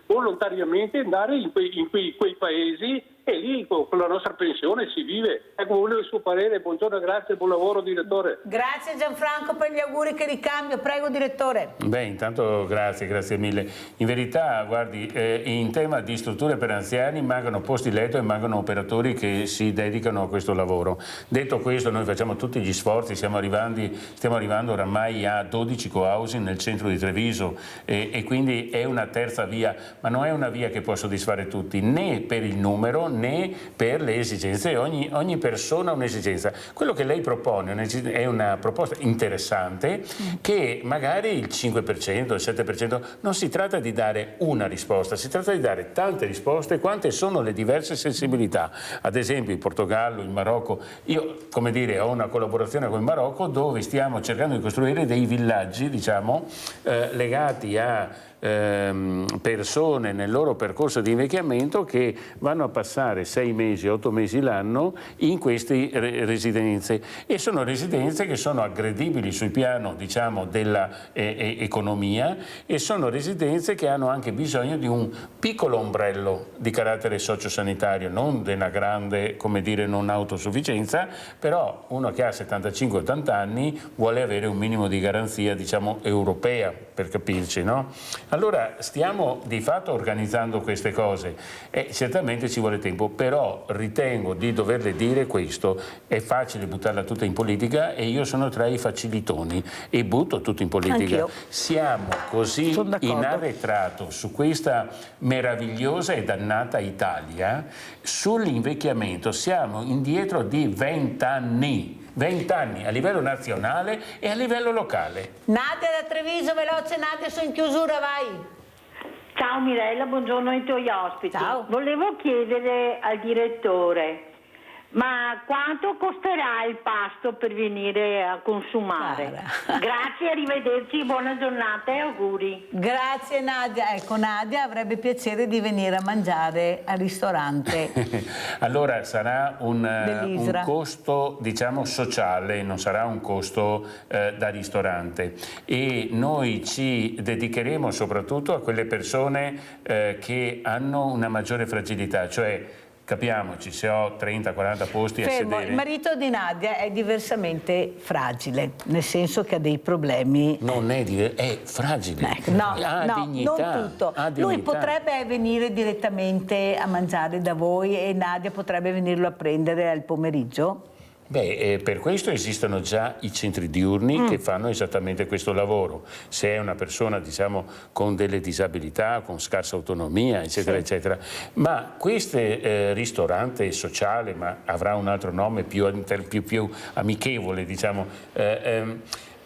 volontariamente andare in quei paesi e lì con la nostra pensione si vive. Ecco, volevo il suo parere. Buongiorno, grazie, buon lavoro direttore. Grazie Gianfranco per gli auguri che ricambio, prego direttore. Beh, intanto grazie mille. In verità, guardi, in tema di strutture per anziani mancano posti letto e mancano operatori che si dedicano a questo lavoro. Detto questo, noi facciamo tutti gli sforzi, stiamo arrivando oramai a 12 co-housing nel centro di Treviso e quindi è una terza via, ma non è una via che può soddisfare tutti, né per il numero né per le esigenze. Ogni persona ha un'esigenza. Quello che lei propone è una proposta interessante che magari il 5%, il 7%, non si tratta di dare una risposta, si tratta di dare tante risposte quante sono le diverse sensibilità. Ad esempio il Portogallo, il Marocco, io come dire ho una collaborazione con il Marocco dove stiamo cercando di costruire dei villaggi, diciamo, legati a persone nel loro percorso di invecchiamento che vanno a passare passare 6 mesi, 8 mesi l'anno in queste residenze, e sono residenze che sono aggredibili sul piano, diciamo, dell'economia, e sono residenze che hanno anche bisogno di un piccolo ombrello di carattere sociosanitario, non di una grande, come dire, non autosufficienza, però uno che ha 75-80 anni vuole avere un minimo di garanzia, diciamo, europea, per capirci, no? Allora stiamo di fatto organizzando queste cose e certamente ci vuole tempo, però ritengo di doverle dire questo: è facile buttarla tutta in politica e io sono tra i facilitoni e butto tutto in politica. Anch'io. Siamo così in arretrato su questa meravigliosa e dannata Italia, sull'invecchiamento siamo indietro di 20 anni. 20 anni a livello nazionale e a livello locale. Nadia da Treviso, veloce Nadia, sono in chiusura, vai. Ciao Mirella, buongiorno ai tuoi ospiti. Ciao. Volevo chiedere al direttore, ma quanto costerà il pasto per venire a consumare? Grazie, arrivederci, buona giornata e auguri. Grazie Nadia. Ecco, Nadia avrebbe piacere di venire a mangiare al ristorante. Allora sarà un costo, diciamo, sociale, non sarà un costo da ristorante, e noi ci dedicheremo soprattutto a quelle persone che hanno una maggiore fragilità, cioè, capiamoci, se ho 30-40 posti a sedere... Il marito di Nadia è diversamente fragile, nel senso che ha dei problemi... Non è fragile, no, dignità, non tutto. ha Lui dignità. potrebbe venire direttamente a mangiare da voi e Nadia potrebbe venirlo a prendere al pomeriggio? Beh, per questo esistono già i centri diurni che fanno esattamente questo lavoro. Se è una persona, diciamo, con delle disabilità, con scarsa autonomia, eccetera, eccetera. Ma questo ristorante sociale, ma avrà un altro nome più amichevole, diciamo,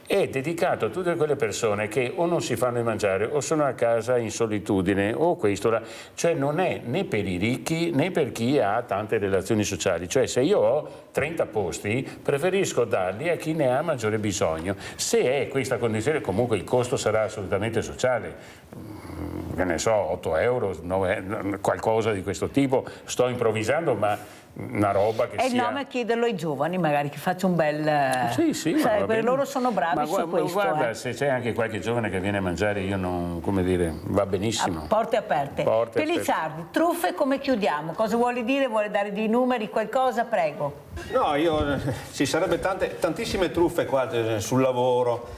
è dedicato a tutte quelle persone che o non si fanno mangiare o sono a casa in solitudine o questo, cioè non è né per i ricchi né per chi ha tante relazioni sociali, cioè se io ho 30 posti preferisco darli a chi ne ha maggiore bisogno. Se è questa condizione, comunque il costo sarà assolutamente sociale, che ne so, 8 euro, 9, qualcosa di questo tipo, sto improvvisando, ma una roba che è sia... il nome a chiederlo ai giovani, magari, che faccia un bel... Sì, loro sono bravi su questo. Guarda, se c'è anche qualche giovane che viene a mangiare, io non, come dire, va benissimo. Porte aperte. Pellizzardi, truffe, come chiudiamo? Cosa vuole dire? Vuole dare dei numeri, qualcosa? Prego. No, ci sarebbe tantissime truffe qua sul lavoro,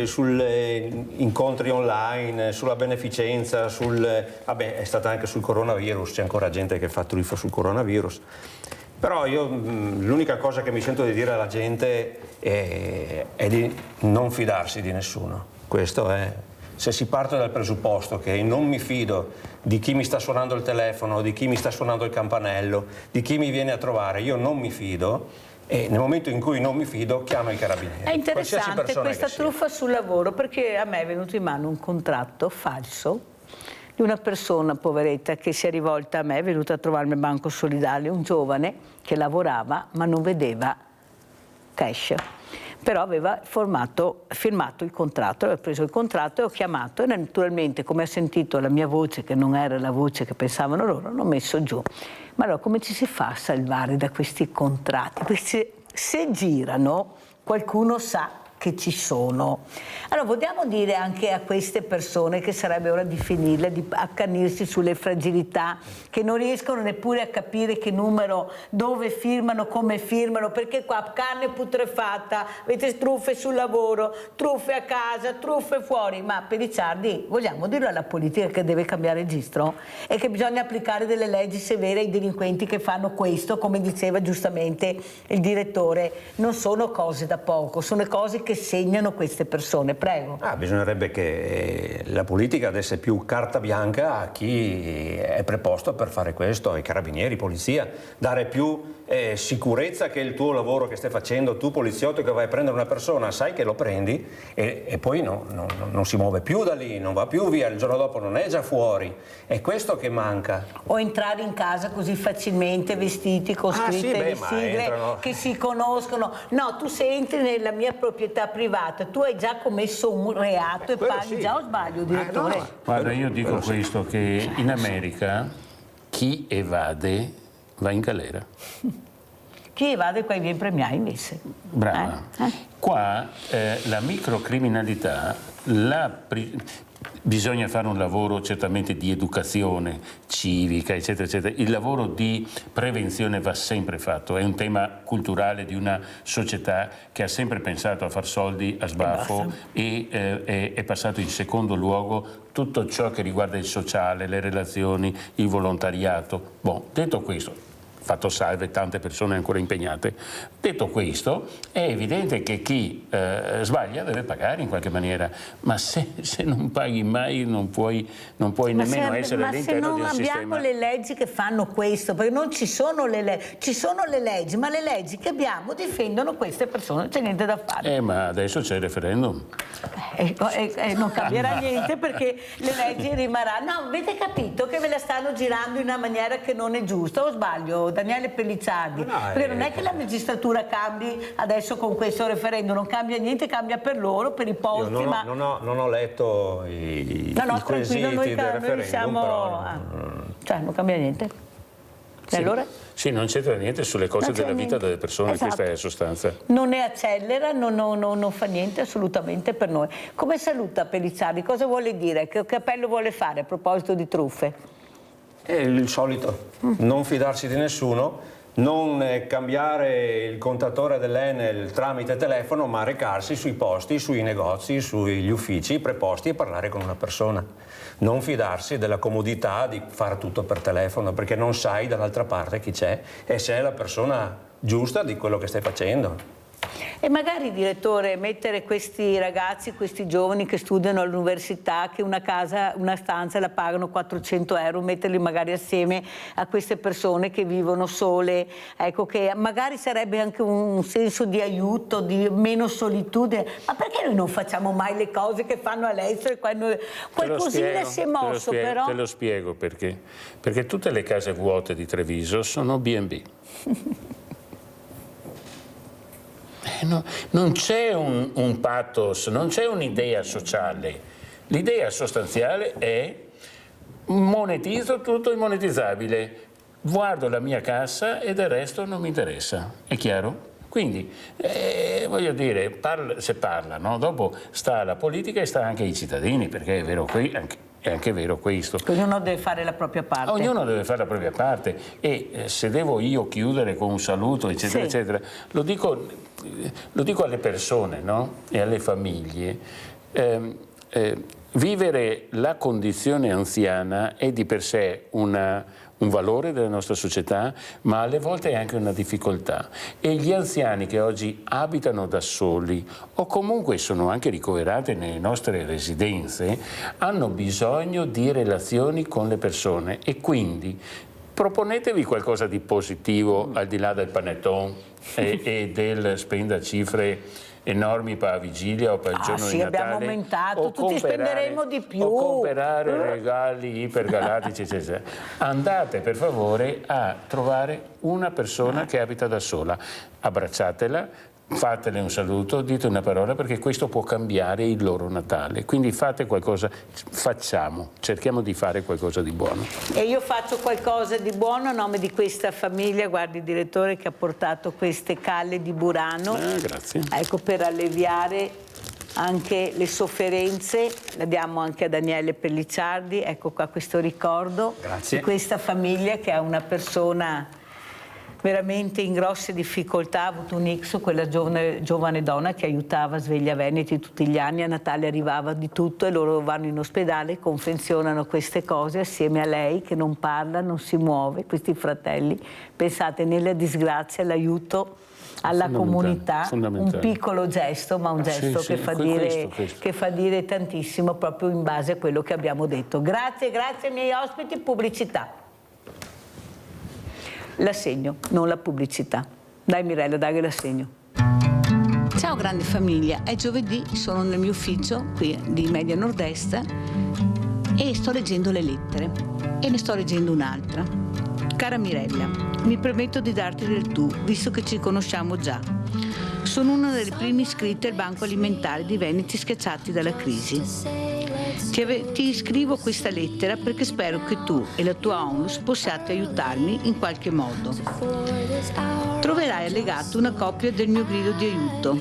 sugli incontri online, sulla beneficenza, vabbè, è stata anche sul coronavirus, c'è ancora gente che fa truffa sul coronavirus. Però io l'unica cosa che mi sento di dire alla gente è di non fidarsi di nessuno. Questo è. Se si parte dal presupposto che non mi fido di chi mi sta suonando il telefono, di chi mi sta suonando il campanello, di chi mi viene a trovare, io non mi fido, e nel momento in cui non mi fido chiamo i carabinieri. È interessante questa truffa sul lavoro, perché a me è venuto in mano un contratto falso di una persona poveretta che si è rivolta a me, è venuta a trovarmi al Banco Solidale, un giovane che lavorava ma non vedeva cash. Però aveva firmato il contratto, aveva preso il contratto e ho chiamato, e naturalmente, come ha sentito la mia voce, che non era la voce che pensavano loro, l'ho messo giù. Ma allora come ci si fa a salvare da questi contratti? Perché se girano, qualcuno sa che ci sono. Allora vogliamo dire anche a queste persone che sarebbe ora di finirla, di accanirsi sulle fragilità, che non riescono neppure a capire che numero, dove firmano, come firmano, perché qua carne putrefatta, avete truffe sul lavoro, truffe a casa, truffe fuori. Ma Pellizzardi, vogliamo dirlo alla politica che deve cambiare registro e che bisogna applicare delle leggi severe ai delinquenti che fanno questo, come diceva giustamente il direttore, non sono cose da poco, sono cose che segnano queste persone. Prego. Bisognerebbe che la politica desse più carta bianca a chi è preposto per fare questo, ai carabinieri, polizia, dare più sicurezza che il tuo lavoro che stai facendo, tu poliziotto che vai a prendere una persona, sai che lo prendi e poi non si muove più da lì, non va più via, il giorno dopo non è già fuori. È questo che manca. O entrare in casa così facilmente, vestiti con scritte le sigle che si conoscono. No, tu se entri nella mia proprietà privata, tu hai già commesso un reato e paghi già, o sbaglio, direttore? Guarda, io dico questo, che in America chi evade va in galera. Chi evade qua viene premiato invece. Brava. Qua la microcriminalità, bisogna fare un lavoro certamente di educazione civica, eccetera, eccetera. Il lavoro di prevenzione va sempre fatto, è un tema culturale di una società che ha sempre pensato a far soldi a sbaffo e è passato in secondo luogo tutto ciò che riguarda il sociale, le relazioni, il volontariato. Detto questo, fatto salve tante persone ancora impegnate. Detto questo, è evidente che chi sbaglia deve pagare in qualche maniera, ma se non paghi mai non puoi nemmeno essere all'interno di un sistema. Ma se non abbiamo le leggi che fanno questo, perché non ci sono le leggi, ci sono le leggi, ma le leggi che abbiamo difendono queste persone, non c'è niente da fare. Ma adesso c'è il referendum. Non cambierà niente perché le leggi rimarranno. No, avete capito che ve la stanno girando in una maniera che non è giusta, o sbaglio? Daniele Pellicciardi, perché non è che la magistratura cambi adesso con questo referendum, non cambia niente, cambia per loro, per i posti. Non ho letto i quesiti del referendum, cioè non cambia niente. Sì, allora? Sì, non c'entra niente sulle cose della vita delle persone, questa è la sostanza. Non ne accelera, non fa niente assolutamente per noi. Come saluta Pellicciardi? Cosa vuole dire? Che appello vuole fare a proposito di truffe? È il solito, non fidarsi di nessuno, non cambiare il contatore dell'Enel tramite telefono, ma recarsi sui posti, sui negozi, sugli uffici preposti e parlare con una persona. Non fidarsi della comodità di fare tutto per telefono, perché non sai dall'altra parte chi c'è e se è la persona giusta di quello che stai facendo. E magari, direttore, mettere questi ragazzi, questi giovani che studiano all'università, che una stanza la pagano 400 euro, metterli magari assieme a queste persone che vivono sole, ecco, che magari sarebbe anche un senso di aiuto, di meno solitudine. Ma perché noi non facciamo mai le cose che fanno all'estero? Qualcosina si è mosso, però. Te lo spiego perché. Perché tutte le case vuote di Treviso sono B&B. Non c'è un pathos, non c'è un'idea sociale. L'idea sostanziale è monetizzo tutto il monetizzabile, guardo la mia cassa e del resto non mi interessa. È chiaro? Quindi, voglio dire, se parla, no? Dopo sta la politica e sta anche ai cittadini, perché è vero è anche vero questo. Ognuno deve fare la propria parte. Ognuno deve fare la propria parte e se devo io chiudere con un saluto, eccetera, sì, eccetera, lo dico alle persone, no? E alle famiglie. Vivere la condizione anziana è di per sé un valore della nostra società, ma alle volte è anche una difficoltà. E gli anziani che oggi abitano da soli o comunque sono anche ricoverati nelle nostre residenze hanno bisogno di relazioni con le persone e quindi proponetevi qualcosa di positivo al di là del panettone e del spenda cifre enormi per la vigilia o per il giorno di Natale. Abbiamo aumentato, tutti spenderemo di più. O comprare regali ipergalattici, eccetera. Andate per favore a trovare una persona che abita da sola, abbracciatela, fatele un saluto, dite una parola perché questo può cambiare il loro Natale. Quindi fate qualcosa, cerchiamo di fare qualcosa di buono. E io faccio qualcosa di buono a nome di questa famiglia, guardi il direttore che ha portato queste calle di Burano. Grazie. Ecco, per alleviare anche le sofferenze, la diamo anche a Daniele Pellicciardi, ecco qua questo ricordo. Grazie. Di questa famiglia che ha una persona veramente in grosse difficoltà, ha avuto un ictus, quella giovane donna che aiutava Sveglia Veneti tutti gli anni, a Natale arrivava di tutto e loro vanno in ospedale, confezionano queste cose assieme a lei che non parla, non si muove, questi fratelli, pensate nella disgrazia, l'aiuto alla comunità, un piccolo gesto, ma un gesto che fa dire tantissimo proprio in base a quello che abbiamo detto. Grazie ai miei ospiti, pubblicità. L'assegno, non la pubblicità. Dai Mirella, dai l'assegno. Ciao grande famiglia, è giovedì, sono nel mio ufficio qui di Media Nord-Est e sto leggendo le lettere e ne sto leggendo un'altra. Cara Mirella, mi permetto di darti del tu, visto che ci conosciamo già. sono una delle prime iscritte al Banco Alimentare di Veneti schiacciati dalla crisi. Ti scrivo questa lettera perché spero che tu e la tua onlus possiate aiutarmi in qualche modo. Troverai allegato una copia del mio grido di aiuto,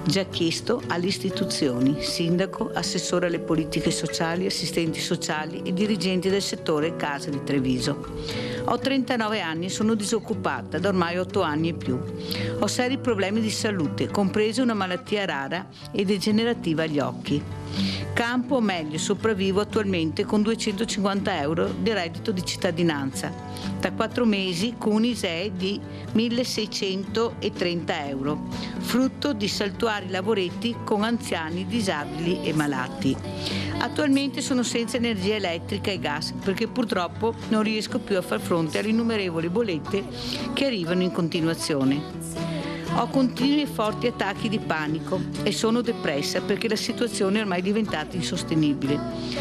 già chiesto alle istituzioni, sindaco, assessore alle politiche sociali, assistenti sociali e dirigenti del settore casa di Treviso. Ho 39 anni e sono disoccupata da ormai 8 anni e più. Ho seri problemi di salute, compresa una malattia rara e degenerativa agli occhi. Campo, o meglio, sopravvivo attualmente con 250 euro di reddito di cittadinanza. Da 4 mesi con un ISEE di 1.630 euro, frutto di saltuari lavoretti con anziani, disabili e malati. Attualmente sono senza energia elettrica e gas perché purtroppo non riesco più a far fronte alle innumerevoli bollette che arrivano in continuazione. Ho continui e forti attacchi di panico e sono depressa perché la situazione è ormai diventata insostenibile.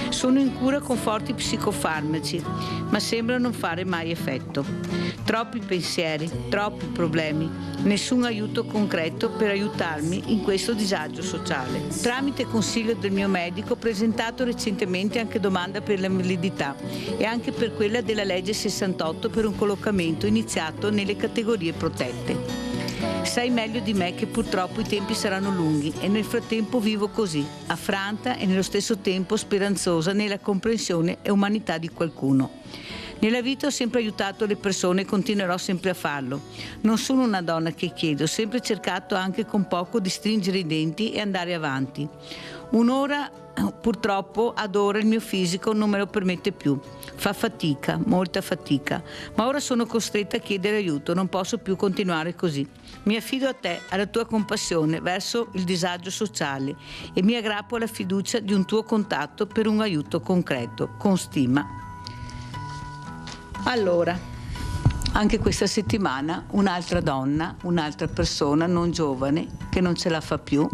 Sono in cura con forti psicofarmaci, ma sembra non fare mai effetto. Troppi pensieri, troppi problemi, nessun aiuto concreto per aiutarmi in questo disagio sociale. Tramite consiglio del mio medico ho presentato recentemente anche domanda per la validità e anche per quella della legge 68 per un collocamento iniziato nelle categorie protette. Sai meglio di me che purtroppo i tempi saranno lunghi e nel frattempo vivo così, affranta e nello stesso tempo speranzosa nella comprensione e umanità di qualcuno. Nella vita ho sempre aiutato le persone e continuerò sempre a farlo. Non sono una donna che chiede, ho sempre cercato anche con poco di stringere i denti e andare avanti. Un'ora, purtroppo, ad ora il mio fisico non me lo permette più. Fa fatica, molta fatica, ma ora sono costretta a chiedere aiuto, non posso più continuare così. Mi affido a te, alla tua compassione verso il disagio sociale e mi aggrappo alla fiducia di un tuo contatto per un aiuto concreto, con stima. Allora, anche questa settimana un'altra donna, un'altra persona non giovane che non ce la fa più.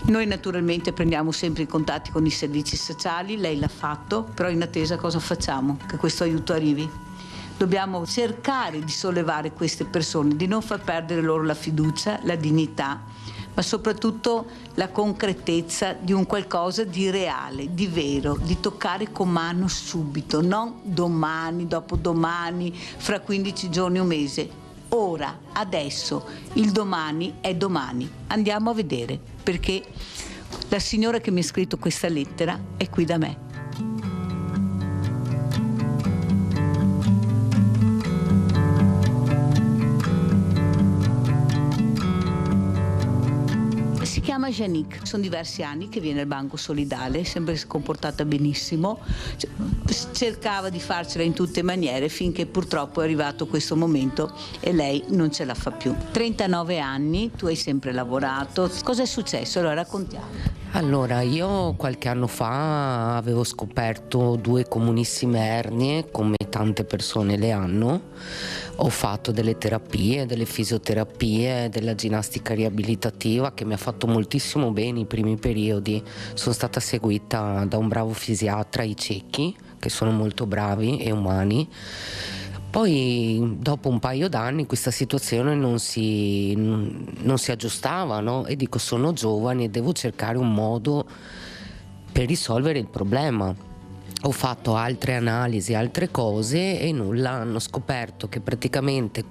Noi naturalmente prendiamo sempre i contatti con i servizi sociali, lei l'ha fatto, però in attesa cosa facciamo? Che questo aiuto arrivi. Dobbiamo cercare di sollevare queste persone, di non far perdere loro la fiducia, la dignità, ma soprattutto la concretezza di un qualcosa di reale, di vero, di toccare con mano subito, non domani, dopodomani, fra 15 giorni o un mese. Ora, adesso, il domani è domani. Andiamo a vedere, perché la signora che mi ha scritto questa lettera è qui da me. Si chiama Janique, sono diversi anni che viene al Banco Solidale, sempre si è comportata benissimo, cercava di farcela in tutte maniere finché purtroppo è arrivato questo momento e lei non ce la fa più. 39 anni, tu hai sempre lavorato, cosa è successo? Allora raccontiamo. Allora, io qualche anno fa avevo scoperto 2 comunissime ernie, come tante persone le hanno. Ho fatto delle terapie, delle fisioterapie, della ginnastica riabilitativa che mi ha fatto moltissimo bene i primi periodi. Sono stata seguita da un bravo fisiatra, i ciechi, che sono molto bravi e umani. Poi dopo un paio d'anni questa situazione non si aggiustava, no? E dico, sono giovane e devo cercare un modo per risolvere il problema. Ho fatto altre analisi, altre cose e nulla, hanno scoperto che praticamente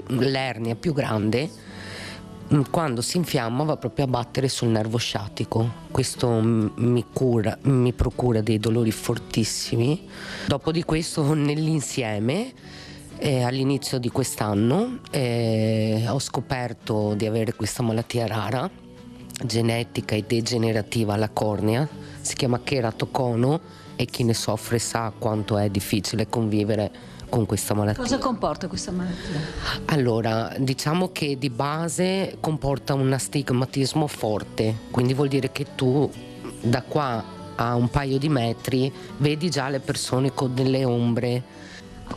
l'ernia più grande quando si infiamma va proprio a battere sul nervo sciatico. Questo mi procura dei dolori fortissimi. Dopo di questo, nell'insieme, all'inizio di quest'anno ho scoperto di avere questa malattia rara, genetica e degenerativa alla cornea, si chiama keratocono e chi ne soffre sa quanto è difficile convivere con questa malattia. Cosa comporta questa malattia? Allora, diciamo che di base comporta un astigmatismo forte, quindi vuol dire che tu da qua a un paio di metri vedi già le persone con delle ombre.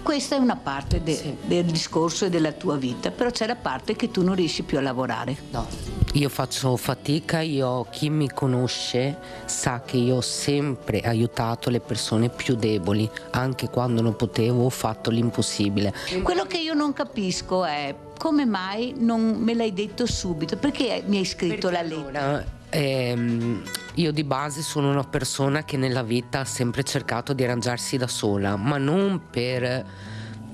Questa è una parte del discorso e della tua vita, però c'è la parte che tu non riesci più a lavorare. No, io faccio fatica, chi mi conosce sa che io ho sempre aiutato le persone più deboli, anche quando non potevo ho fatto l'impossibile. Quello che io non capisco è come mai non me l'hai detto subito? Perché mi hai scritto la lettera? Io di base sono una persona che nella vita ha sempre cercato di arrangiarsi da sola, ma non per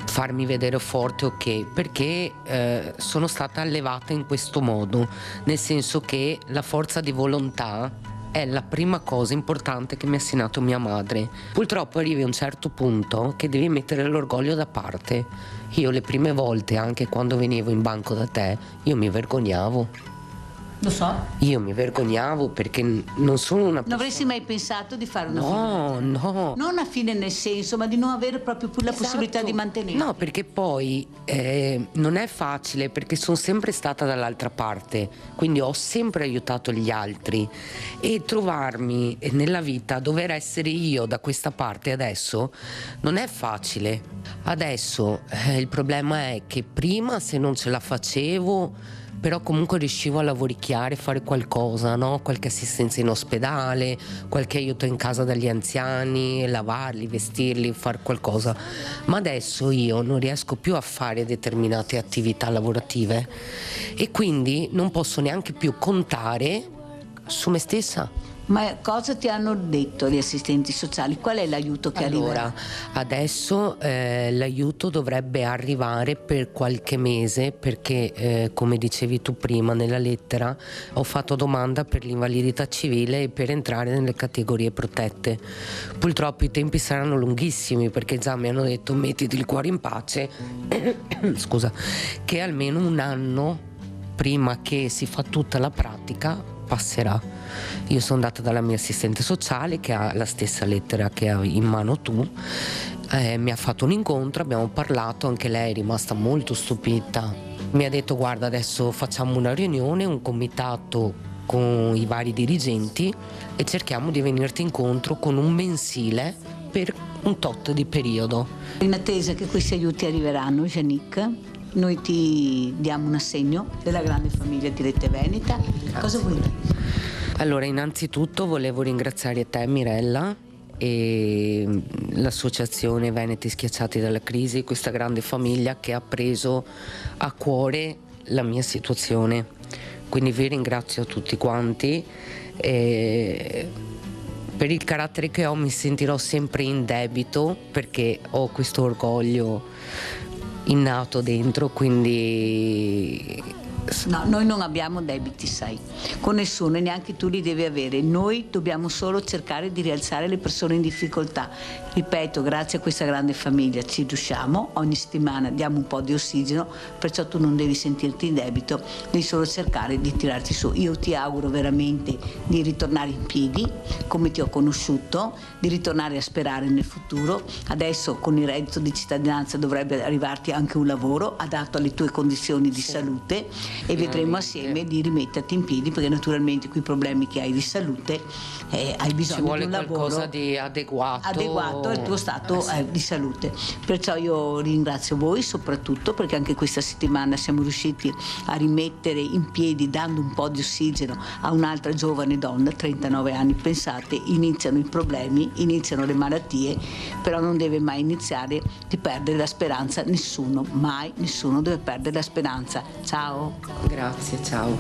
farmi vedere forte, ok, perché sono stata allevata in questo modo, nel senso che la forza di volontà è la prima cosa importante che mi ha insegnato mia madre. Purtroppo arrivi a un certo punto che devi mettere l'orgoglio da parte. Io le prime volte, anche quando venivo in banco da te, io mi vergognavo. Lo so. Io mi vergognavo perché non sono una persona... Non avresti mai pensato di fare una fine? No. Non a fine nel senso, ma di non avere proprio più la possibilità di mantenere. No, perché poi non è facile, perché sono sempre stata dall'altra parte, quindi ho sempre aiutato gli altri, e trovarmi nella vita a dover essere io da questa parte adesso non è facile. Adesso il problema è che prima, se non ce la facevo, però comunque riuscivo a lavoricchiare, fare qualcosa, no? Qualche assistenza in ospedale, qualche aiuto in casa dagli anziani, lavarli, vestirli, fare qualcosa. Ma adesso io non riesco più a fare determinate attività lavorative e quindi non posso neanche più contare su me stessa. Ma cosa ti hanno detto gli assistenti sociali? Qual è l'aiuto che arriverà? Adesso l'aiuto dovrebbe arrivare per qualche mese, perché come dicevi tu prima nella lettera, ho fatto domanda per l'invalidità civile e per entrare nelle categorie protette. Purtroppo i tempi saranno lunghissimi, perché già mi hanno detto mettiti il cuore in pace scusa, che almeno un anno prima che si fa tutta la pratica passerà. Io sono andata dalla mia assistente sociale, che ha la stessa lettera che hai in mano tu, mi ha fatto un incontro, abbiamo parlato, anche lei è rimasta molto stupita. Mi ha detto guarda, adesso facciamo una riunione, un comitato con i vari dirigenti e cerchiamo di venirti incontro con un mensile per un tot di periodo. In attesa che questi aiuti arriveranno, Janik, noi ti diamo un assegno della grande famiglia di Rete Veneta. Cosa vuoi dire? Allora, innanzitutto volevo ringraziare te, Mirella, e l'associazione Veneti Schiacciati dalla Crisi, questa grande famiglia che ha preso a cuore la mia situazione. Quindi vi ringrazio tutti quanti. Per il carattere che ho mi sentirò sempre in debito, perché ho questo orgoglio innato dentro, quindi... No, noi non abbiamo debiti, sai, con nessuno, e neanche tu li devi avere. Noi dobbiamo solo cercare di rialzare le persone in difficoltà. Ripeto, grazie a questa grande famiglia ci riusciamo, ogni settimana diamo un po' di ossigeno, perciò tu non devi sentirti in debito, devi solo cercare di tirarti su. Io ti auguro veramente di ritornare in piedi, come ti ho conosciuto, di ritornare a sperare nel futuro. Adesso con il reddito di cittadinanza dovrebbe arrivarti anche un lavoro adatto alle tue condizioni di salute, e vedremo assieme di rimetterti in piedi, perché naturalmente con i problemi che hai di salute hai bisogno di un lavoro qualcosa di adeguato al tuo stato di salute. Perciò io ringrazio voi soprattutto perché anche questa settimana siamo riusciti a rimettere in piedi, dando un po' di ossigeno a un'altra giovane donna, 39 anni. Pensate, iniziano i problemi, iniziano le malattie, però non deve mai iniziare di perdere la speranza, nessuno, mai nessuno deve perdere la speranza. Ciao. Grazie, ciao.